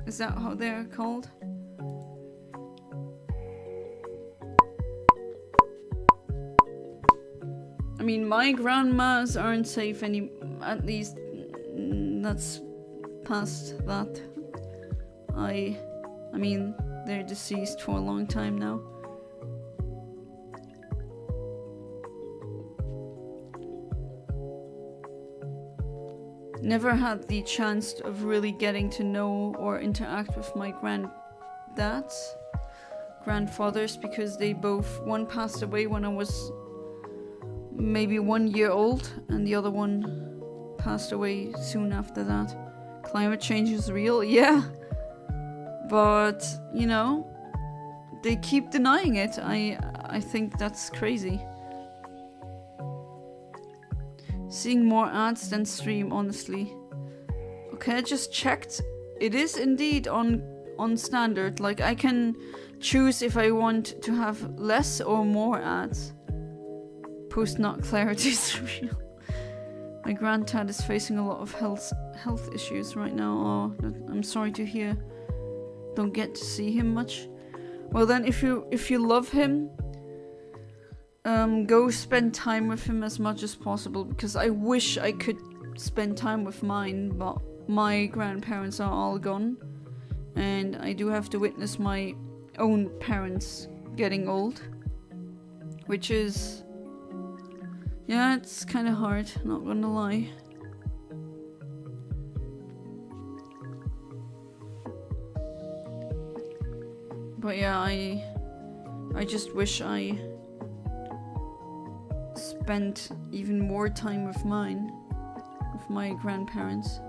Is that how they're called? I mean, my grandmas aren't safe at least that's past that. I mean, they're deceased for a long time now. Never had the chance of really getting to know or interact with my grandfathers, because they both, one passed away when I was maybe 1 year old, and the other one passed away soon after that. Climate change is real, yeah. But, you know, they keep denying it. I think that's crazy. Seeing more ads than stream, honestly. Okay, I just checked. It is indeed on standard. Like, I can choose if I want to have less or more ads. Post not clarity is real. My granddad is facing a lot of health issues right now. Oh, I'm sorry to hear. Don't get to see him much. Well then, if you love him, go spend time with him as much as possible, because I wish I could spend time with mine, but my grandparents are all gone, and I do have to witness my own parents getting old, which is, yeah, it's kind of hard, not gonna lie. But yeah, I just wish I spent even more time with my grandparents.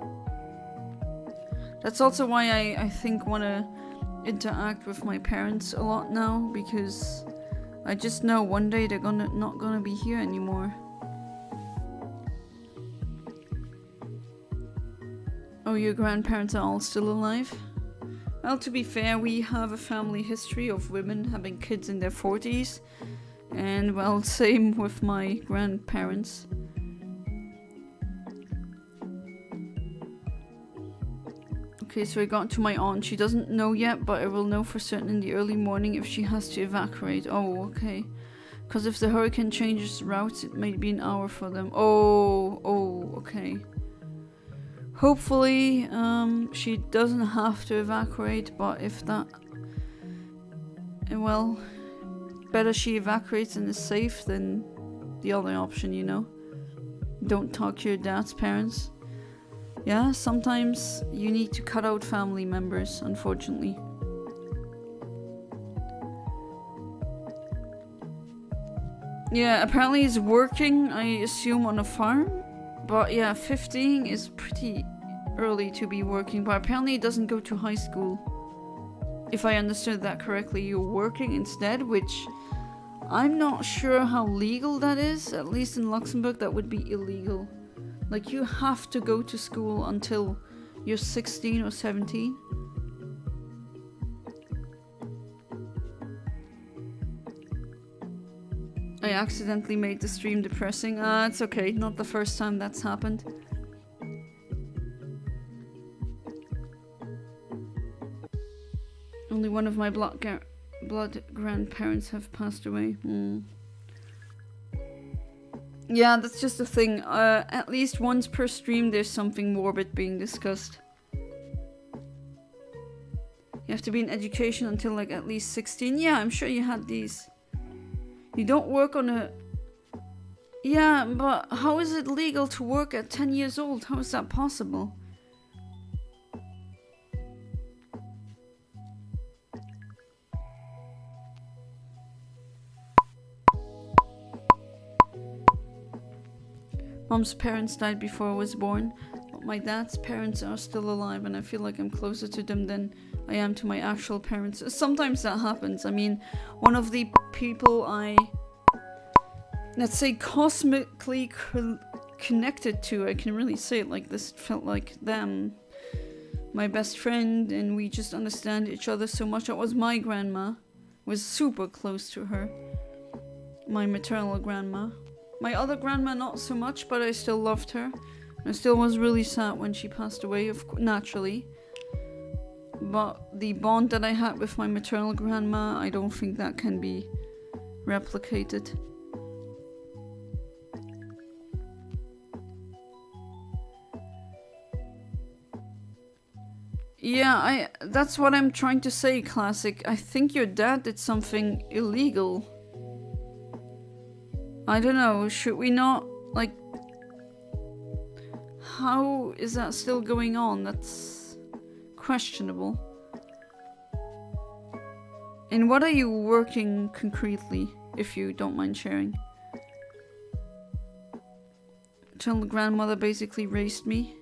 That's also why I think want to interact with my parents a lot now, because I just know one day they're not gonna be here anymore. Oh, your grandparents are all still alive? Well, to be fair, we have a family history of women having kids in their 40s. And, well, same with my grandparents. Okay, so I got to my aunt. She doesn't know yet, but I will know for certain in the early morning if she has to evacuate. Oh, okay. Because if the hurricane changes routes, it may be an hour for them. Oh, okay. Hopefully, she doesn't have to evacuate, but if that... well, better she evacuates and is safe than the other option, you know? Don't talk to your dad's parents. Yeah, sometimes you need to cut out family members, unfortunately. Yeah, apparently he's working, I assume, on a farm. But yeah, 15 is pretty early to be working, but apparently he doesn't go to high school. If I understood that correctly, you're working instead, which I'm not sure how legal that is. At least in Luxembourg, that would be illegal. Like, you have to go to school until you're 16 or 17. I accidentally made the stream depressing. It's okay. Not the first time that's happened. Only one of my blood grandparents have passed away. Yeah, that's just the thing. At least once per stream there's something morbid being discussed. You have to be in education until like at least 16. Yeah, I'm sure you had these. You don't work on a... Yeah, but how is it legal to work at 10 years old? How is that possible? Mom's parents died before I was born, but my dad's parents are still alive and I feel like I'm closer to them than I am to my actual parents. Sometimes that happens. I mean, one of the people I, let's say, cosmically connected to, I can really say it like this, felt like them, my best friend, and we just understand each other so much. That was my grandma. Was super close to her. My maternal grandma. My other grandma not so much, but I still loved her. I still was really sad when she passed away, naturally. But the bond that I had with my maternal grandma, I don't think that can be replicated. Yeah, that's what I'm trying to say, Classic. I think your dad did something illegal. I don't know, should we not, like... How is that still going on? That's questionable. And what are you working concretely, if you don't mind sharing? Maternal grandmother basically raised me.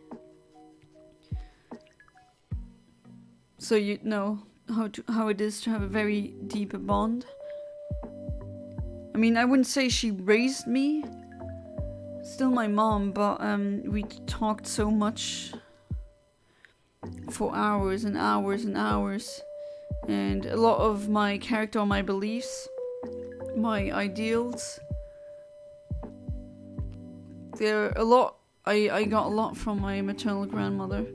So you know how it is to have a very deep bond. I mean, I wouldn't say she raised me. Still my mom, but we talked so much for hours and hours and hours. And a lot of my character, my beliefs, my ideals, they're a lot. I got a lot from my maternal grandmother.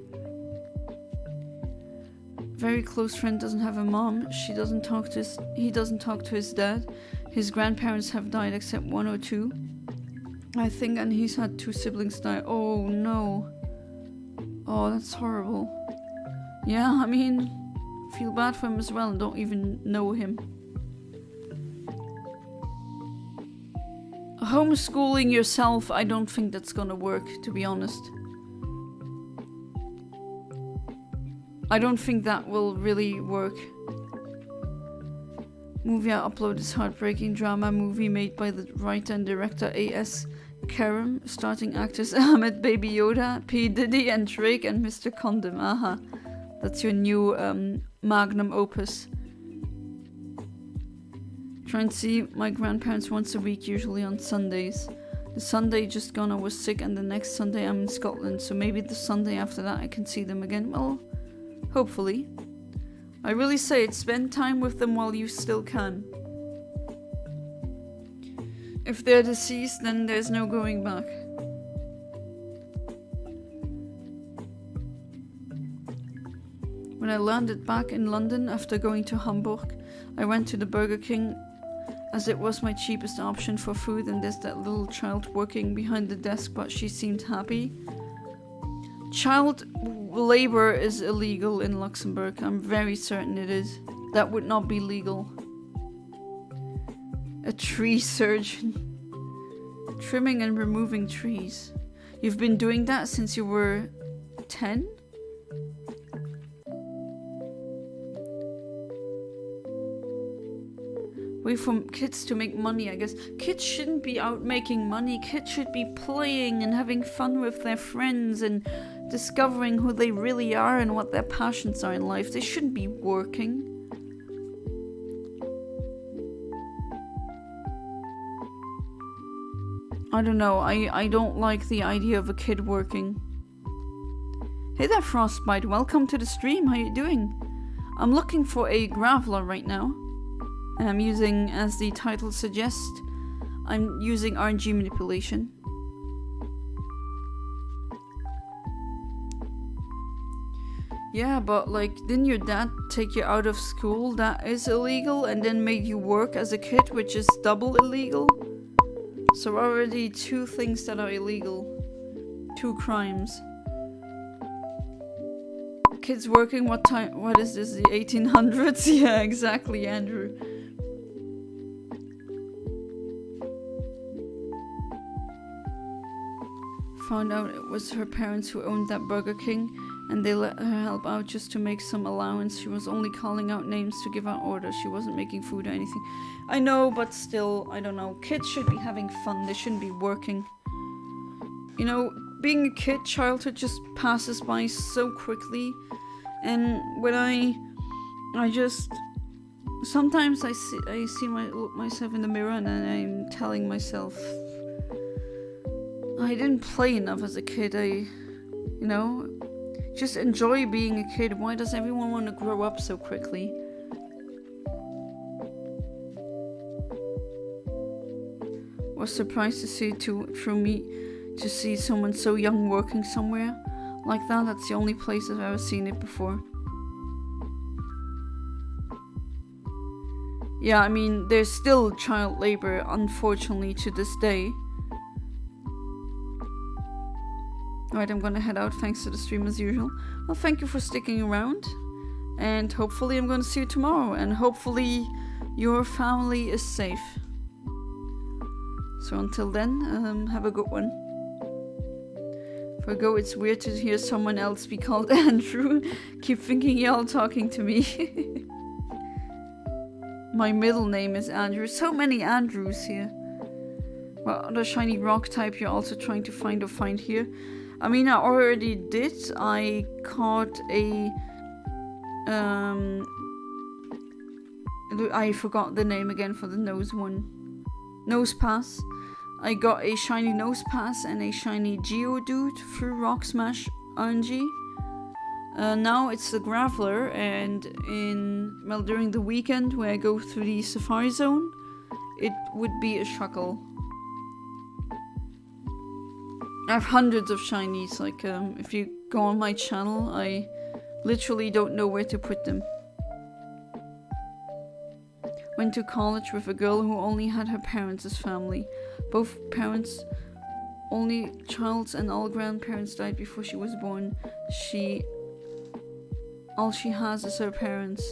Very close friend doesn't have a mom. He doesn't talk to his dad. His grandparents have died except one or two, I think, and he's had 2 siblings die. Oh no. Oh, that's horrible. Yeah, I mean, feel bad for him as well and don't even know him. Homeschooling yourself, I don't think that's gonna work, to be honest. I don't think that will really work. Movie I upload is heartbreaking drama movie made by the writer and director A.S. Karam, starting actors Ahmed Baby Yoda, P. Diddy and Drake and Mr. Condom. Aha. That's your new magnum opus. Try and see my grandparents once a week, usually on Sundays. The Sunday just gone I was sick and the next Sunday I'm in Scotland, so maybe the Sunday after that I can see them again. Well, hopefully. I really say it, spend time with them while you still can. If they're deceased, then there's no going back. When I landed back in London after going to Hamburg, I went to the Burger King as it was my cheapest option for food, and there's that little child working behind the desk, but she seemed happy. Child labor is illegal in Luxembourg. I'm very certain it is. That would not be legal. A tree surgeon. Trimming and removing trees. You've been doing that since you were 10? Wait for kids to make money, I guess. Kids shouldn't be out making money. Kids should be playing and having fun with their friends and discovering who they really are and what their passions are in life. They shouldn't be working. I don't know, I don't like the idea of a kid working. Hey there, Frostbite, welcome to the stream, how you doing? I'm looking for a Graveler right now. And I'm using, as the title suggests, I'm using RNG manipulation. Yeah, but like, didn't your dad take you out of school? That is illegal, and then made you work as a kid, which is double illegal. So already 2 things that are illegal. 2 crimes. Kids working, what time? What is this, the 1800s? Yeah, exactly, Andrew. Found out it was her parents who owned that Burger King, and they let her help out just to make some allowance. She was only calling out names to give out orders. She wasn't making food or anything. I know, but still, I don't know. Kids should be having fun. They shouldn't be working. You know, being a kid, childhood just passes by so quickly. And when I just... Sometimes I see myself in the mirror and then I'm telling myself... I didn't play enough as a kid. You know, just enjoy being a kid. Why does everyone want to grow up so quickly? Was surprised to see to see someone so young working somewhere like that. That's the only place I've ever seen it before. Yeah, I mean, there's still child labor, unfortunately, to this day. Alright, I'm gonna head out thanks to the stream as usual. Well, thank you for sticking around. And hopefully I'm gonna see you tomorrow. And hopefully your family is safe. So until then, have a good one. Before I go, it's weird to hear someone else be called Andrew. Keep thinking y'all talking to me. My middle name is Andrew. So many Andrews here. What other shiny rock type you're also trying to find here? I mean, I already did. I caught a... I forgot the name again for the nose one. Nosepass. I got a shiny Nosepass and a shiny Geodude through Rock Smash RNG. Now it's the Graveler, and during the weekend when I go through the Safari Zone, it would be a Shuckle. I have hundreds of shinies, like if you go on my channel, I literally don't know where to put them. Went to college with a girl who only had her parents as family. Both parents, only child's and all grandparents died before she was born. All she has is her parents.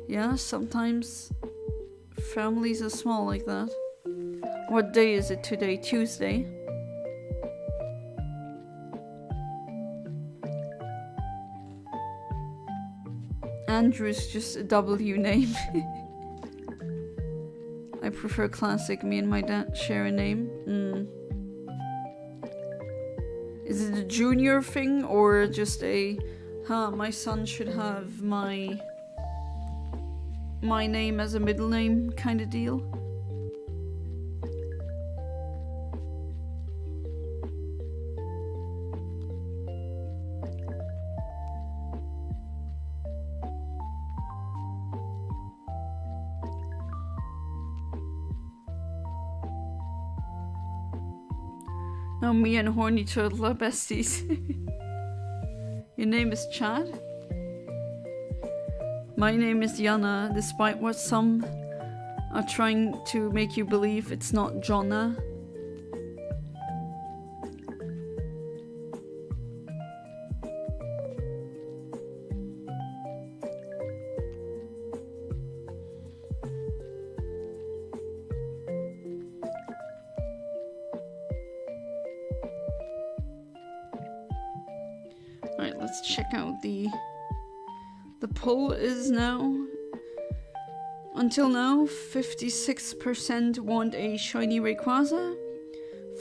Yeah, sometimes families are small like that. What day is it today? Tuesday. Andrew is just a W name. I prefer classic. Me and my dad share a name. Is it a junior thing or just a my son should have my name as a middle name kind of deal? Now me and Horny Turtle are besties. Your name is Chad? My name is Yana, despite what some are trying to make you believe. It's not Jonna. Alright, let's check out the poll is now, until now, 56% want a shiny Rayquaza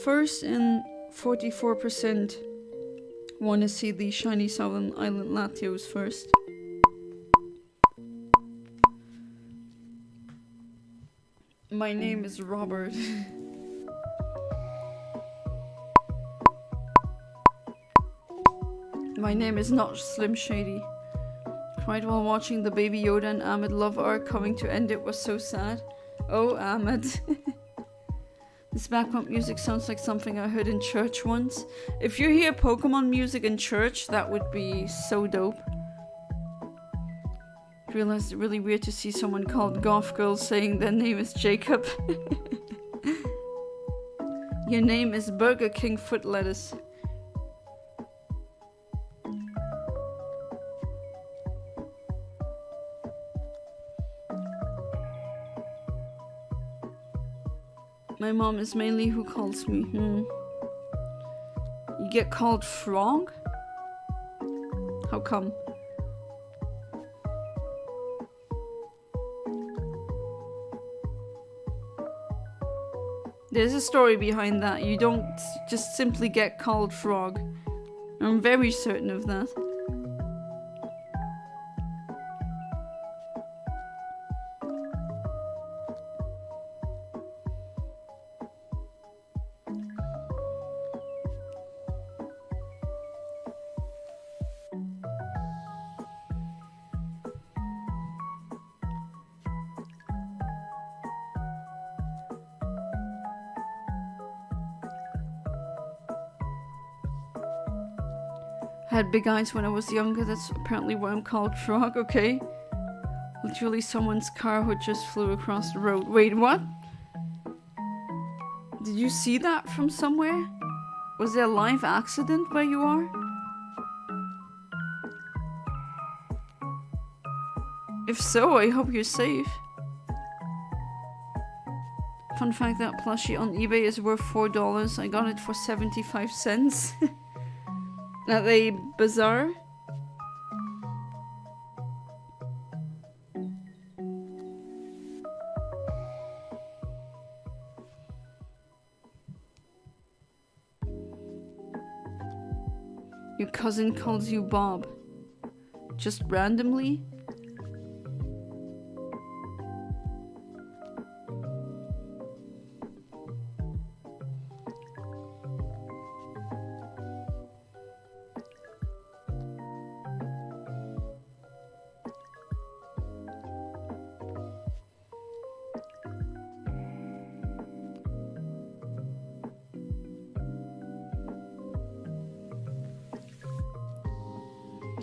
first, and 44% want to see the shiny Southern Island Latios first. My name is Robert. My name is not Slim Shady. Cried while watching the Baby Yoda and Ahmed love arc coming to end. It was so sad. Oh, Ahmed. This background music sounds like something I heard in church once. If you hear Pokemon music in church, that would be so dope. I realized it's really weird to see someone called Goth Girl saying their name is Jacob. Your name is Burger King Foot Lettuce. My mom is mainly who calls me. You get called Frog? How come? There's a story behind that. You don't just simply get called Frog. I'm very certain of that. I had big eyes when I was younger. That's apparently why I'm called Frog. Okay. Literally someone's car hood just flew across the road. Wait, what? Did you see that from somewhere? Was there a live accident where you are? If so, I hope you're safe. Fun fact, that plushie on eBay is worth $4. I got it for 75 cents. Are they bizarre? Your cousin calls you Bob. Just randomly?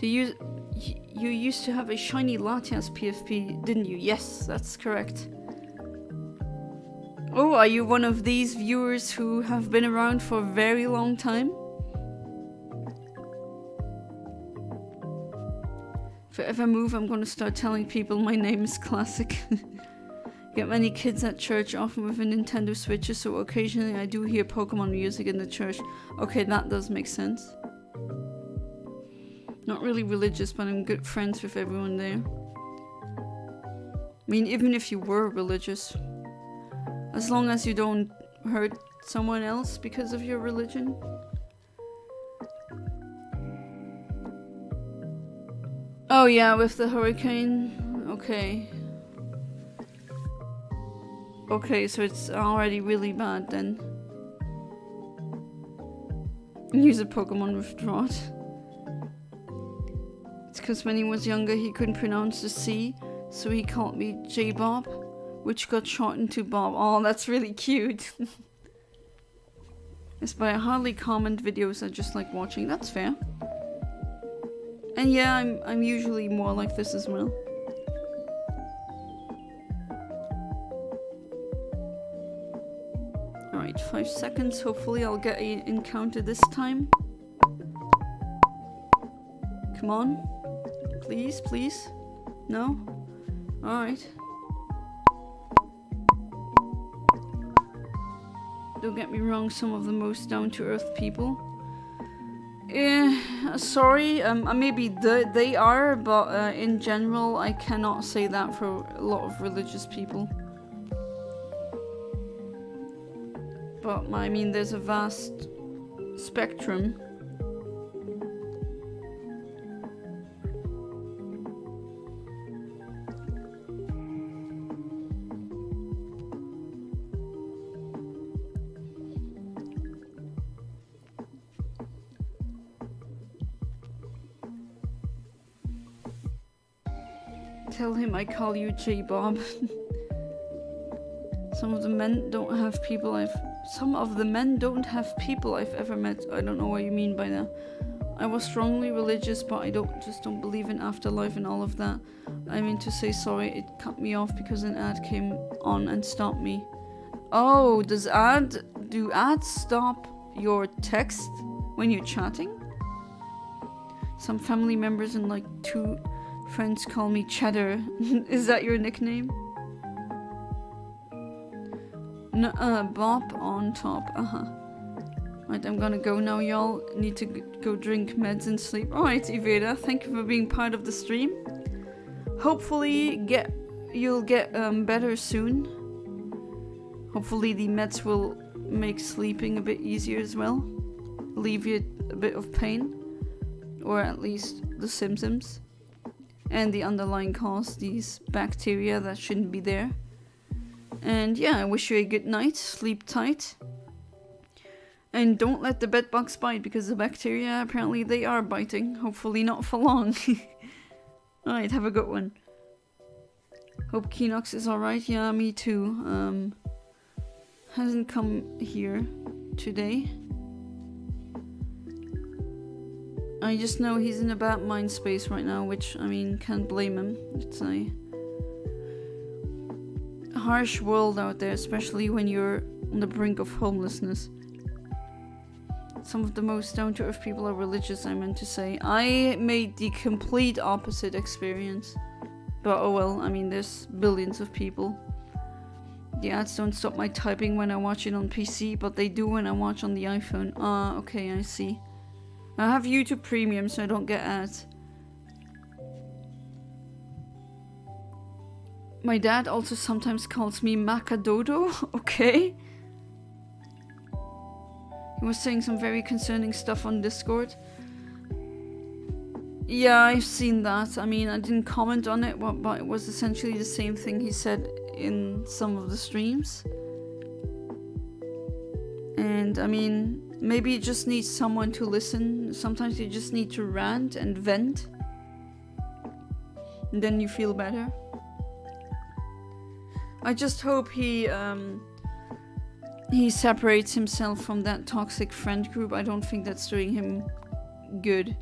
You used to have a shiny Latias PFP, didn't you? Yes, that's correct. Oh, are you one of these viewers who have been around for a very long time? If I ever move, I'm gonna start telling people my name is Classic. Get many kids at church, often with a Nintendo Switch, so occasionally I do hear Pokemon music in the church. Okay, that does make sense. Not really religious, but I'm good friends with everyone there. I mean, even if you were religious, as long as you don't hurt someone else because of your religion. Oh yeah, with the hurricane. Okay. Okay, so it's already really bad then. Use a Pokemon with drought. It's because when he was younger he couldn't pronounce the C, so he called me J-Bob, which got shortened to Bob. Oh, that's really cute. Yes, but I hardly comment videos I just like watching. That's fair. And yeah, I'm usually more like this as well. Alright, 5 seconds. Hopefully I'll get an encounter this time. Come on. Please, please. No? Alright. Don't get me wrong, some of the most down-to-earth people. Sorry, maybe they are, but in general I cannot say that for a lot of religious people. But I mean, there's a vast spectrum. Tell him I call you J Bob. Some of the men don't have people I've ever met. I don't know what you mean by that. I was strongly religious, but I don't believe in afterlife and all of that. I mean to say sorry, it cut me off because an ad came on and stopped me. Oh, do ads stop your text when you're chatting? Some family members and like 2 friends call me Cheddar. Is that your nickname? Bob on top. Right, I'm gonna go now, y'all. Need to go drink meds and sleep. Alright, Iveda, thank you for being part of the stream. Hopefully you'll get better soon. Hopefully the meds will make sleeping a bit easier as well. Alleviate a bit of pain. Or at least the symptoms. And the underlying cause, these bacteria that shouldn't be there. And yeah, I wish you a good night. Sleep tight. And don't let the bedbugs bite, because the bacteria, apparently they are biting. Hopefully not for long. Alright, have a good one. Hope Keenox is alright. Yeah, me too. Hasn't come here today. I just know he's in a bad mind space right now, which, I mean, can't blame him. It's a harsh world out there, especially when you're on the brink of homelessness. Some of the most down-to-earth people are religious, I meant to say. I made the complete opposite experience. But oh well, I mean, there's billions of people. The ads don't stop my typing when I watch it on PC, but they do when I watch on the iPhone. Okay, I see. I have YouTube Premium, so I don't get ads. My dad also sometimes calls me Macadodo. Okay. He was saying some very concerning stuff on Discord. Yeah, I've seen that. I mean, I didn't comment on it, but it was essentially the same thing he said in some of the streams. And I mean, maybe you just need someone to listen. Sometimes you just need to rant and vent. And then you feel better. I just hope he separates himself from that toxic friend group. I don't think that's doing him good.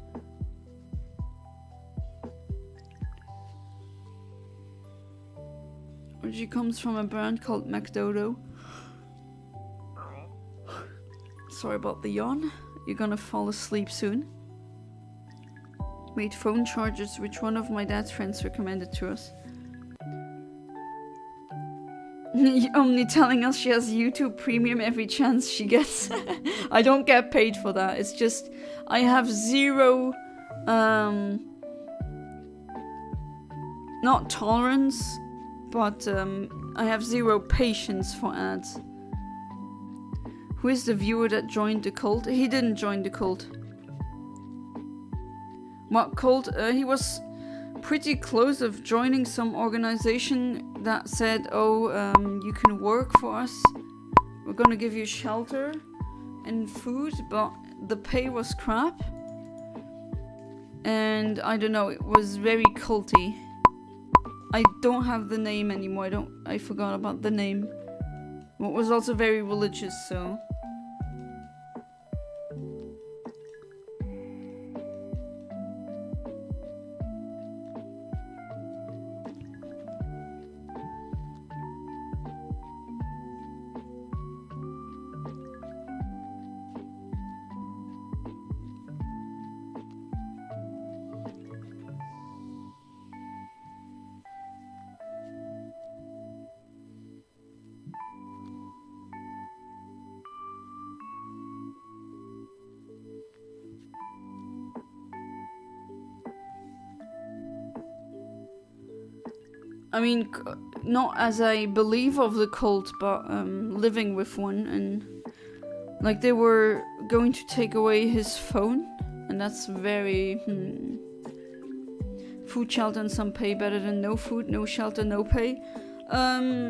She comes from a brand called McDodo. Sorry about the yawn. You're gonna fall asleep soon. Made phone chargers, which one of my dad's friends recommended to us. Only telling us she has YouTube Premium every chance she gets. I don't get paid for that. It's just I have zero not tolerance, but I have zero patience for ads. Who is the viewer that joined the cult? He didn't join the cult. What cult? He was pretty close of joining some organization that said, oh, you can work for us. We're gonna give you shelter and food, but the pay was crap. And I don't know, it was very culty. I don't have the name anymore. I forgot about the name. It was also very religious, so. I mean, not as I believe of the cult, but living with one, and like they were going to take away his phone, and that's very food, shelter, and some pay better than no food, no shelter, no pay. Are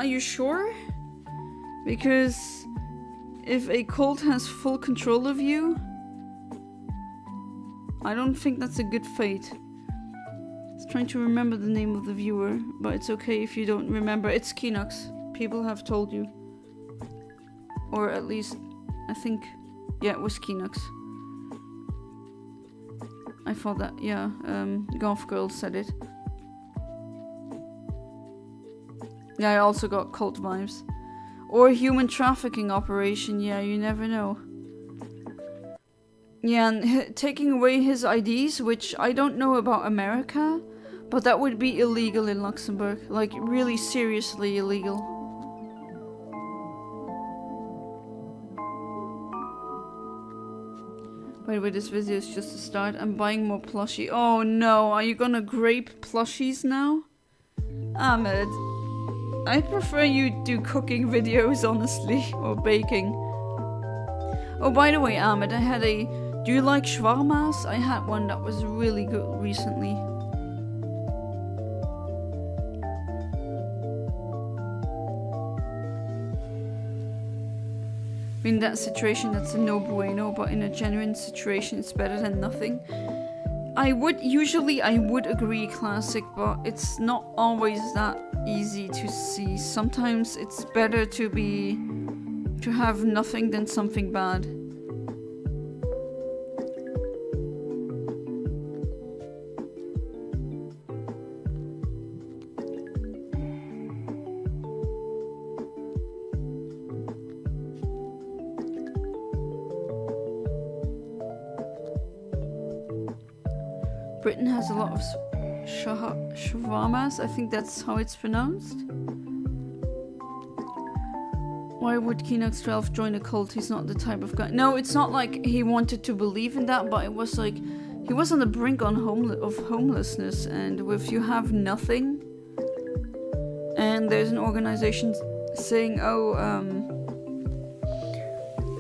you sure? Because if a cult has full control of you, I don't think that's a good fate. trying to remember the name of the viewer, but it's okay if you don't remember. It's Kinox. People have told you. Or at least, I think, yeah, it was Kinox. I thought that, yeah, Golf Girl said it. Yeah, I also got cult vibes. Or human trafficking operation, yeah, you never know. Yeah, and taking away his IDs, which I don't know about America, but that would be illegal in Luxembourg. Like, really seriously illegal. By the way, this video is just a start. I'm buying more plushie. Oh no, are you gonna grape plushies now? Ahmed, I prefer you do cooking videos, honestly, or baking. Oh, by the way, Ahmed, I had a... Do you like shawarmas? I had one that was really good recently. In that situation, that's a no bueno, but in a genuine situation, it's better than nothing. I would agree, classic, but it's not always that easy to see. Sometimes it's better to have nothing than something bad. Britain has a lot of shawarmas. I think that's how it's pronounced. Why would Kinox 12 join a cult? He's not the type of guy. No, it's not like he wanted to believe in that, but it was like he was on the brink of homelessness, and if you have nothing, and there's an organization saying,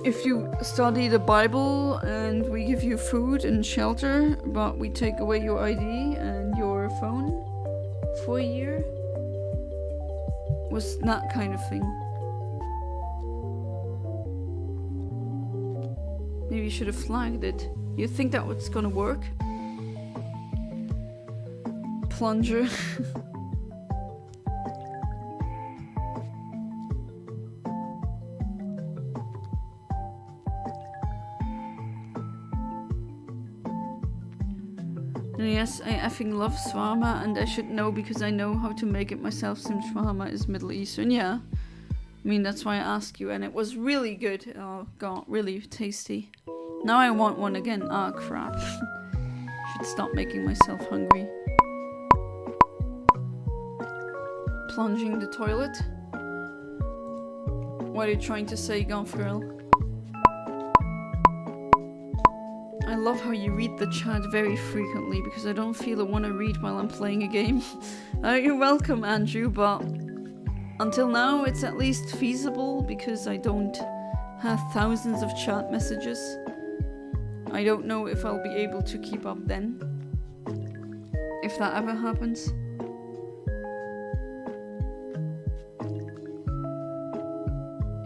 if you study the Bible and we give you food and shelter, but we take away your ID and your phone for a year, was that kind of thing. Maybe you should have flagged it. You think that was gonna work? Plunger. Yes, I effing love shawarma, and I should know because I know how to make it myself since shawarma is Middle Eastern. Yeah, I mean, that's why I asked you, and it was really good. Oh god, really tasty. Now I want one again. Ah, crap. Should stop making myself hungry. Plunging the toilet? What are you trying to say, Golf Girl? I love how you read the chat very frequently because I don't feel I want to read while I'm playing a game. You're welcome, Andrew, but until now it's at least feasible because I don't have thousands of chat messages. I don't know if I'll be able to keep up then, if that ever happens.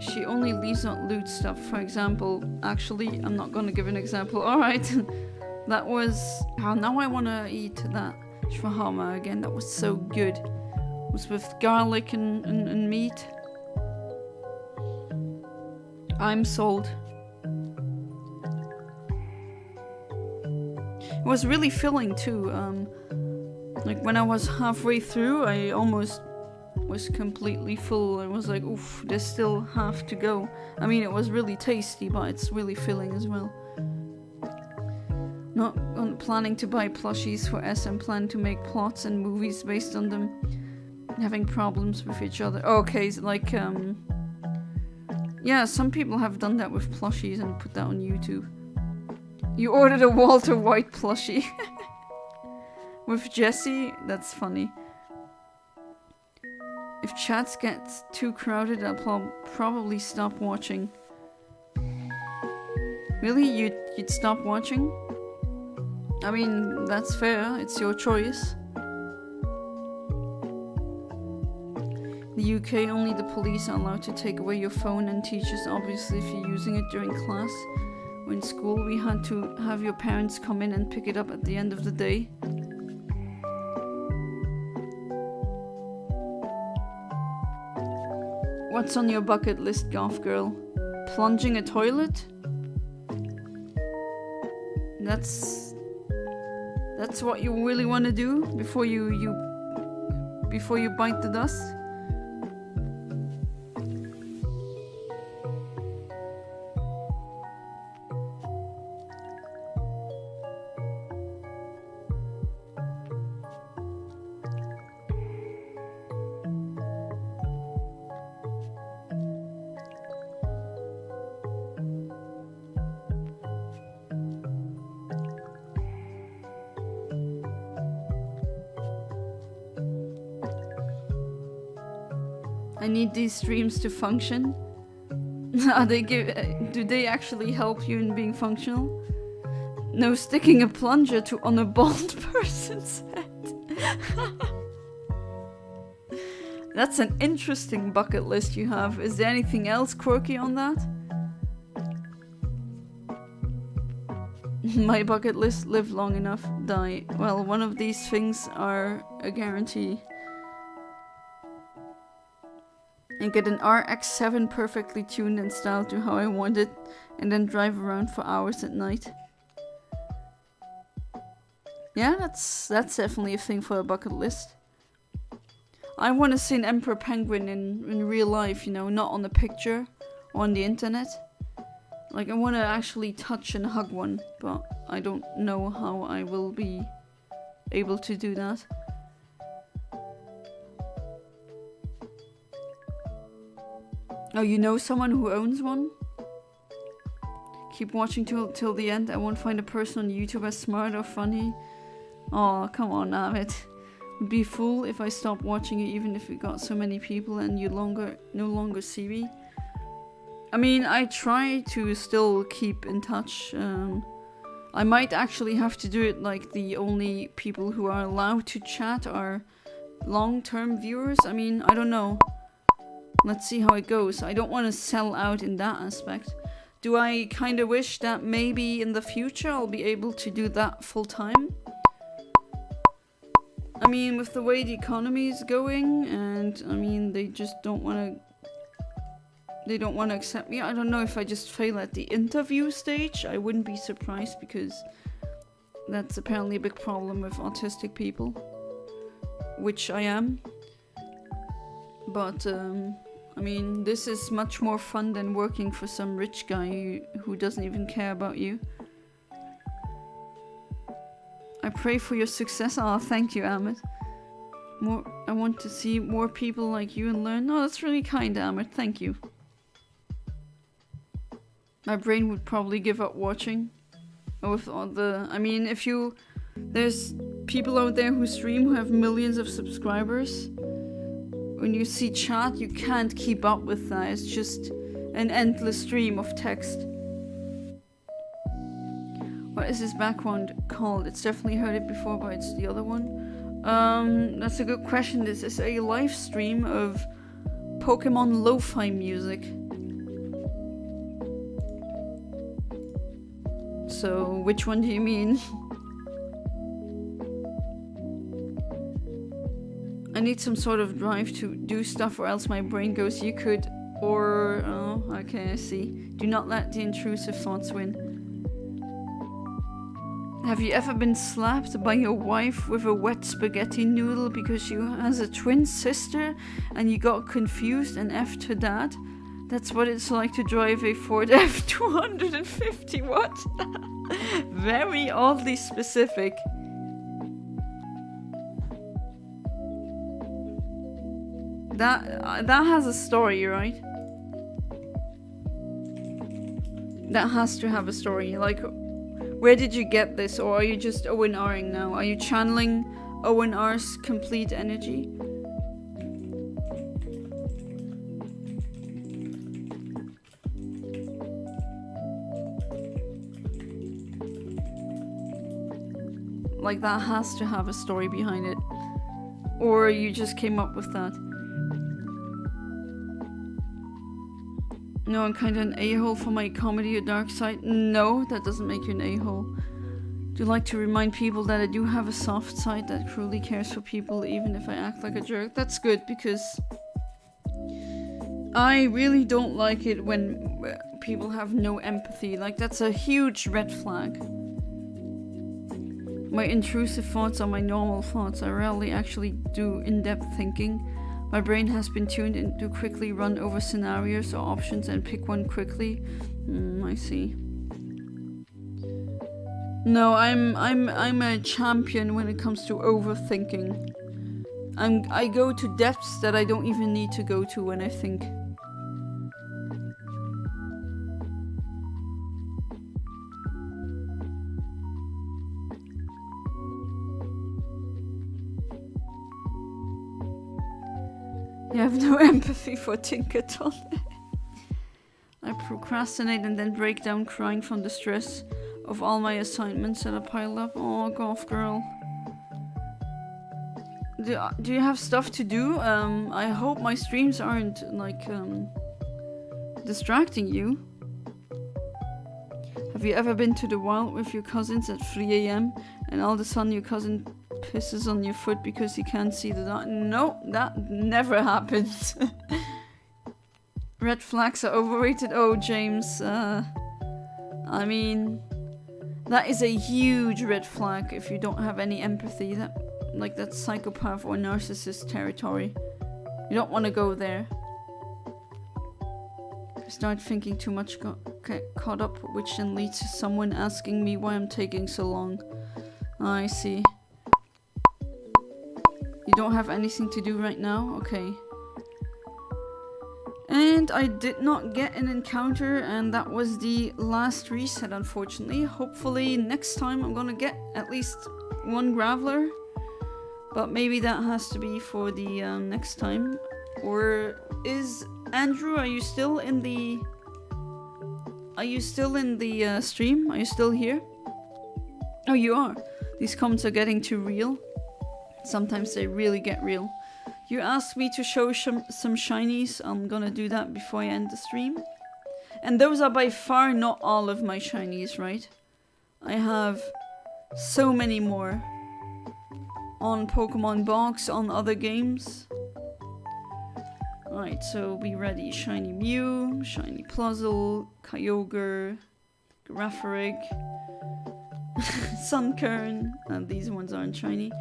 She only leaves out loot stuff. For example, actually, I'm not gonna give an example. Alright, that was... Oh, now I wanna eat that shawarma again. That was so good. It was with garlic and meat. I'm sold. It was really filling too. Like when I was halfway through, I almost was completely full. I was like, oof, there's still half to go. I mean, it was really tasty, but it's really filling as well. Not planning to buy plushies for SM, plan to make plots and movies based on them having problems with each other. Okay, like, yeah, some people have done that with plushies and put that on YouTube. You ordered a Walter White plushie. With Jesse? That's funny. If chats get too crowded, I'll probably stop watching. Really? You'd stop watching? I mean, that's fair. It's your choice. In the UK, only the police are allowed to take away your phone, and teachers, obviously, if you're using it during class. In school, we had to have your parents come in and pick it up at the end of the day. What's on your bucket list, Goth Girl? Plunging a toilet? That's what you really want to do before you bite the dust? I need these streams to function. Do they actually help you in being functional? No sticking a plunger on a bald person's head. That's an interesting bucket list you have. Is there anything else quirky on that? My bucket list: live long enough, die. Well, one of these things are a guarantee. And get an RX-7 perfectly tuned and styled to how I want it, and then drive around for hours at night. Yeah, that's definitely a thing for a bucket list. I want to see an emperor penguin in real life, you know, not on a picture or on the internet. Like, I want to actually touch and hug one, but I don't know how I will be able to do that. Oh, you know someone who owns one? Keep watching till the end. I won't find a person on YouTube as smart or funny. Oh, come on, Amit. Would be a fool if I stopped watching it, even if it got so many people and you no longer see me. I mean, I try to still keep in touch. I might actually have to do it like the only people who are allowed to chat are long-term viewers. I mean, I don't know. Let's see how it goes. I don't want to sell out in that aspect. Do I kind of wish that maybe in the future I'll be able to do that full time? I mean, with the way the economy is going, and I mean, they just don't want to accept me. I don't know if I just fail at the interview stage. I wouldn't be surprised, because that's apparently a big problem with autistic people, which I am. But I mean, this is much more fun than working for some rich guy who doesn't even care about you. I pray for your success. Oh, thank you, Amit. I want to see more people like you and learn. Oh, that's really kind, Amit. Thank you. My brain would probably give up watching. With all the... I mean, there's people out there who stream who have millions of subscribers. When you see chat, you can't keep up with that. It's just an endless stream of text. What is this background called? It's definitely heard it before, but it's the other one. That's a good question. This is a live stream of Pokémon lo-fi music. So, which one do you mean? I need some sort of drive to do stuff, or else my brain goes, you could, or... Oh, okay, I see. Do not let the intrusive thoughts win. Have you ever been slapped by your wife with a wet spaghetti noodle because she has a twin sister and you got confused and F'd her dad? That's what it's like to drive a Ford F250, what? Very oddly specific. That has a story, right? That has to have a story. Like, where did you get this, or are you just ONRing now? Are you channeling ONR's complete energy? Like, that has to have a story behind it. Or you just came up with that. No, I'm kind of an a-hole for my comedy or dark side. No, that doesn't make you an a-hole. Do like to remind people that I do have a soft side that truly cares for people, even if I act like a jerk. That's good, because I really don't like it when people have no empathy. Like, that's a huge red flag. My intrusive thoughts are my normal thoughts. I rarely actually do in-depth thinking. My brain has been tuned in to quickly run over scenarios or options and pick one quickly. I see. No, I'm a champion when it comes to overthinking. I go to depths that I don't even need to go to when I think. You have no empathy for Tinkerton. I procrastinate and then break down crying from the stress of all my assignments that are piled up. Oh, golf girl. Do you have stuff to do? I hope my streams aren't, like, distracting you. Have you ever been to the wild with your cousins at 3 AM and all of a sudden your cousin pisses on your foot because he can't see the dot? No, that never happened. Red flags are overrated. Oh, James, I mean, that is a huge red flag if you don't have any empathy. That's psychopath or narcissist territory. You don't want to go there. I start thinking too much, get caught up, which then leads to someone asking me why I'm taking so long. I see. You don't have anything to do right now? Okay. And I did not get an encounter, and that was the last reset, unfortunately. Hopefully next time I'm gonna get at least one Graveler. But maybe that has to be for the next time. Or is Andrew, are you still in the stream? Are you still here? Oh, you are. These comments are getting too real. Sometimes they really get real. You asked me to show some shinies. I'm gonna do that before I end the stream. And those are by far not all of my shinies, right? I have so many more. On Pokemon Box, on other games. Alright, so be ready. Shiny Mew, Shiny Pluzle, Kyogre, Girafarig, Sunkern. These ones aren't shiny.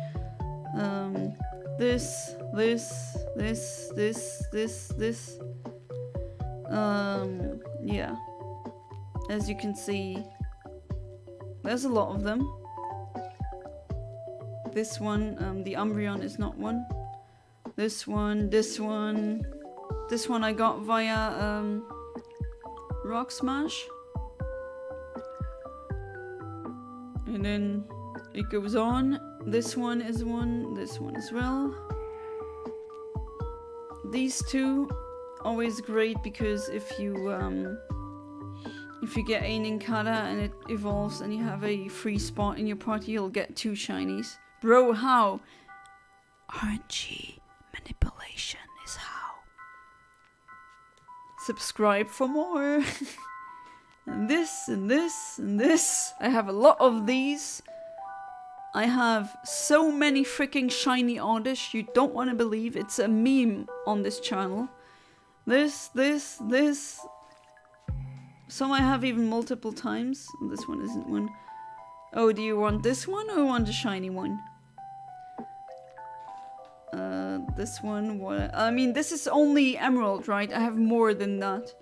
This. Yeah. As you can see, there's a lot of them. This one, the Umbreon is not one. This one I got via Rock Smash. And then it goes on. This one is one, this one as well. These two, always great because if you get a Nincada and it evolves and you have a free spot in your party, you'll get 2 shinies. Bro, how? RNG manipulation is how. Subscribe for more. And this, and this, and this. I have a lot of these. I have so many freaking shiny Oddish, you don't want to believe. It's a meme on this channel. This. Some I have even multiple times. This one isn't one. Oh, do you want this one or want the shiny one? This one, what? I mean, this is only Emerald, right? I have more than that.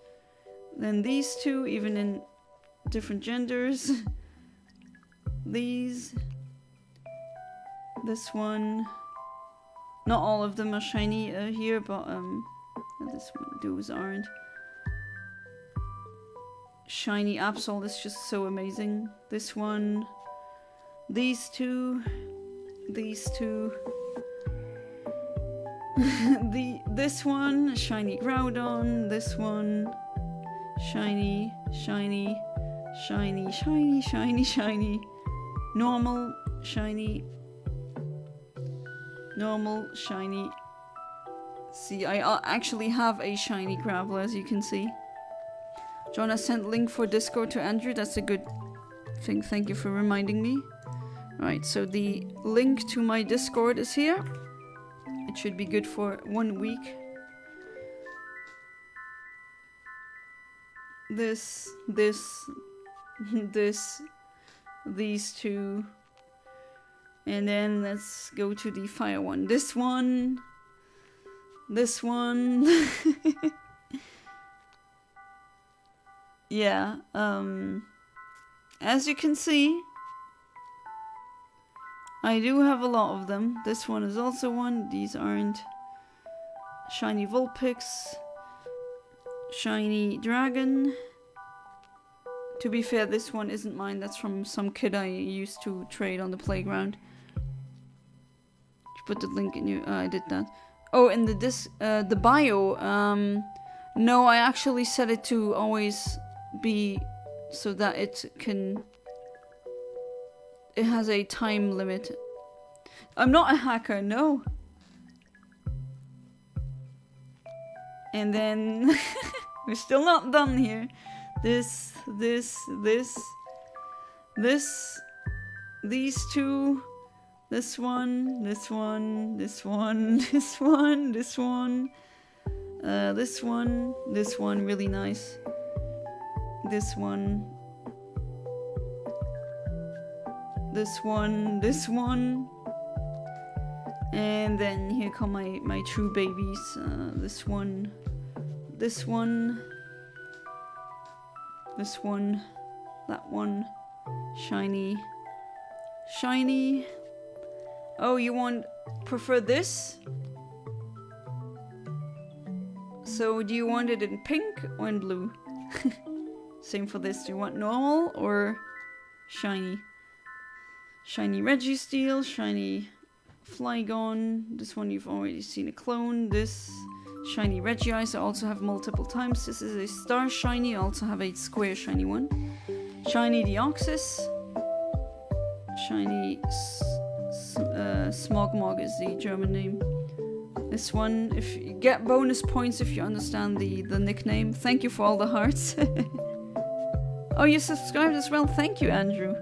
Then these two, even in different genders. These. This one. Not all of them are shiny here, but this one, those aren't. Shiny Absol is just so amazing. This one. These two. These two. This one, shiny Groudon. This one, shiny. Normal, shiny. Normal, shiny. See, I actually have a shiny Graveler, as you can see. Jonah sent link for Discord to Andrew. That's a good thing. Thank you for reminding me. Right, so the link to my Discord is here. It should be good for 1 week. this, these two. And then let's go to the fire one. This one. Yeah, as you can see, I do have a lot of them. This one is also one. These aren't. Shiny Vulpix. Shiny Dragon. To be fair, this one isn't mine. That's from some kid I used to trade on the playground. Put the link in you. I did that. Oh, and the bio. No, I actually set it to always be so that it has a time limit. I'm not a hacker, no. And then we're still not done here. This, these two, this one, really nice. This one, and then here come my true babies. This one, that one, shiny. Oh, you prefer this? So do you want it in pink or in blue? Same for this. Do you want normal or shiny? Shiny Registeel, shiny Flygon. This one you've already seen a clone. This shiny Regice I also have multiple times. This is a star shiny. I also have a square shiny one. Shiny Deoxys. Shiny Smogmog is the German name. This one, if you get bonus points if you understand the nickname. Thank you for all the hearts. Oh, you subscribed as well. Thank you, Andrew.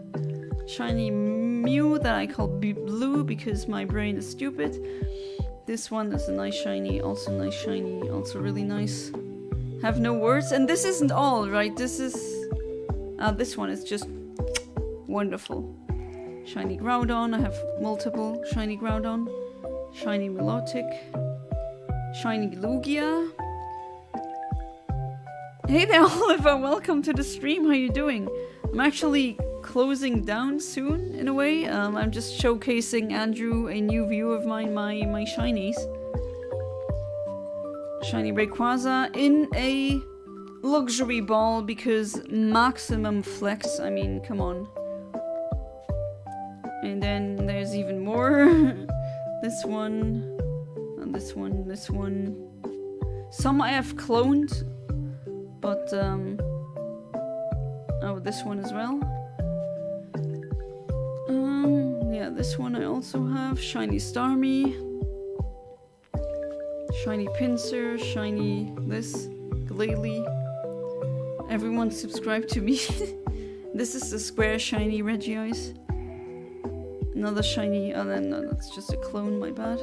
Shiny Mew that I call Blue because my brain is stupid. This one is a nice shiny, also really nice. Have no words. And this isn't all, right? This one is just wonderful. Shiny Groudon. I have multiple shiny Groudon. Shiny Milotic. Shiny Lugia. Hey there, Oliver. Welcome to the stream. How you doing? I'm actually closing down soon, in a way. I'm just showcasing Andrew a new view of my shinies. Shiny Rayquaza in a luxury ball because maximum flex. I mean, come on. And then there's even more. This one, and this one. Some I have cloned, but oh, this one as well. Yeah, this one I also have. Shiny Starmie. Shiny Pinsir. Shiny this. Glalie. Everyone subscribe to me. This is the square shiny Regice. Another shiny. Oh, no, that's just a clone, my bad.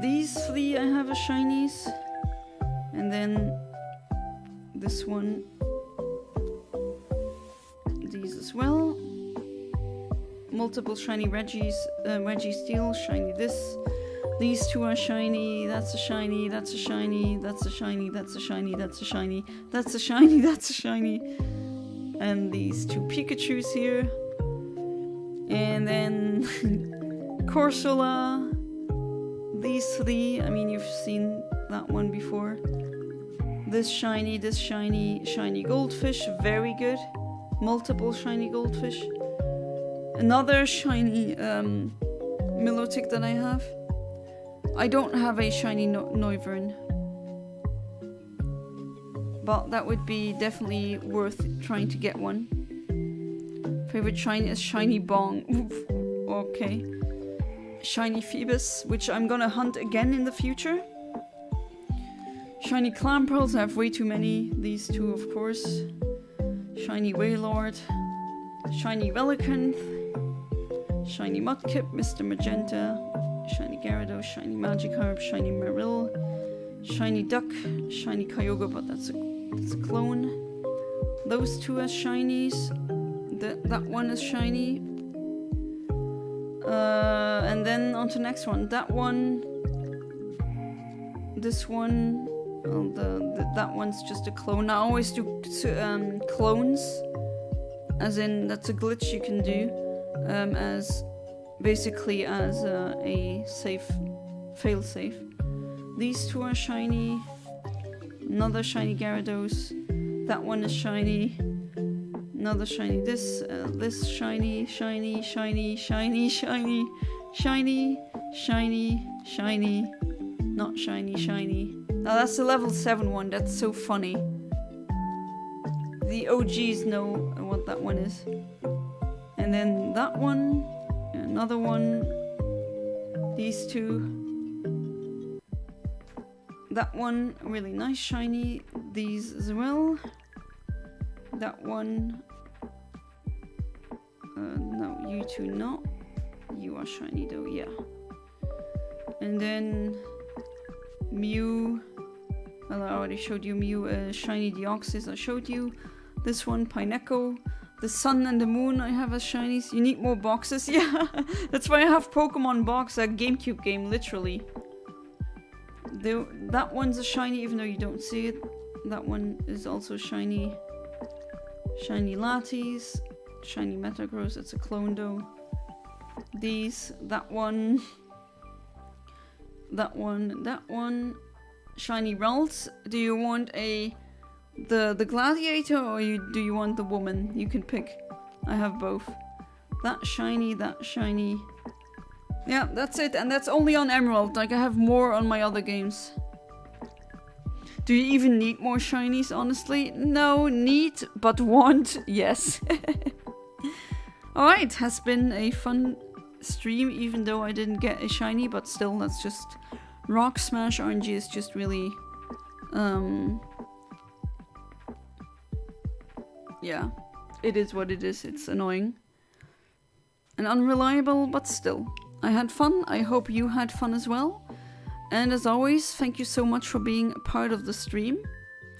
These three I have as shinies. And then this one. These as well. Multiple shiny Registeel, shiny this. These two are shiny, that's a shiny, that's a shiny, that's a shiny, that's a shiny, that's a shiny, that's a shiny, that's a shiny. And these two Pikachus here. And then Corsola. These three, I mean, you've seen that one before. This shiny, shiny Goldfish, very good. Multiple shiny Goldfish. Another shiny Milotic that I have. I don't have a shiny Noivern. But that would be definitely worth trying to get one. Favorite shiny is Shiny Bong. Okay. Shiny Phoebus, which I'm gonna hunt again in the future. Shiny Clamperls, I have way too many. These two, of course. Shiny Wailord. Shiny Relicanth. Shiny Mudkip, Mr. Magenta. Shiny Gyarados, Shiny Magikarp, Shiny Marill. Shiny Duck, Shiny Kyogre, but that's a It's a clone. Those two are shinies. That one is shiny. And then on to the next one. That one. This one. Well, that one's just a clone. I always do clones. As in, that's a glitch you can do. As basically as a safe, fail safe. These two are shiny. Another shiny Gyarados. That one is shiny. Another shiny. This shiny, shiny, shiny, shiny, shiny, shiny, shiny, shiny, not shiny, shiny. Now that's the level 7 one. That's so funny. The OGs know what that one is. And then that one, another one, these two. That one, really nice shiny. These as well. That one. No, you two not. You are shiny though, yeah. And then Mew. Well, I already showed you Mew. Shiny Deoxys, I showed you. This one, Pineco. The sun and the moon I have as shinies. You need more boxes, yeah. That's why I have Pokemon Box, a GameCube game, literally. That one's a shiny, even though you don't see it. That one is also shiny. Shiny Lattes. Shiny Metagross, it's a clone though. These, that one. That one, that one. Shiny Ralts. Do you want the gladiator or do you want the woman? You can pick. I have both. That shiny, that shiny. Yeah, that's it, and that's only on Emerald. Like, I have more on my other games. Do you even need more shinies, honestly? No, need, but want, yes. Alright, has been a fun stream, even though I didn't get a shiny, but still, that's just... Rock Smash RNG is just really... yeah, it is what it is. It's annoying. And unreliable, but still. I had fun. I hope you had fun as well. And as always, thank you so much for being a part of the stream.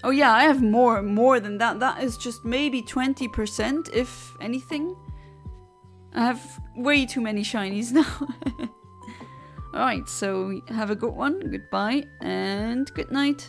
Oh yeah, I have more than that. That is just maybe 20%, if anything. I have way too many shinies now. Alright, so have a good one. Goodbye and good night.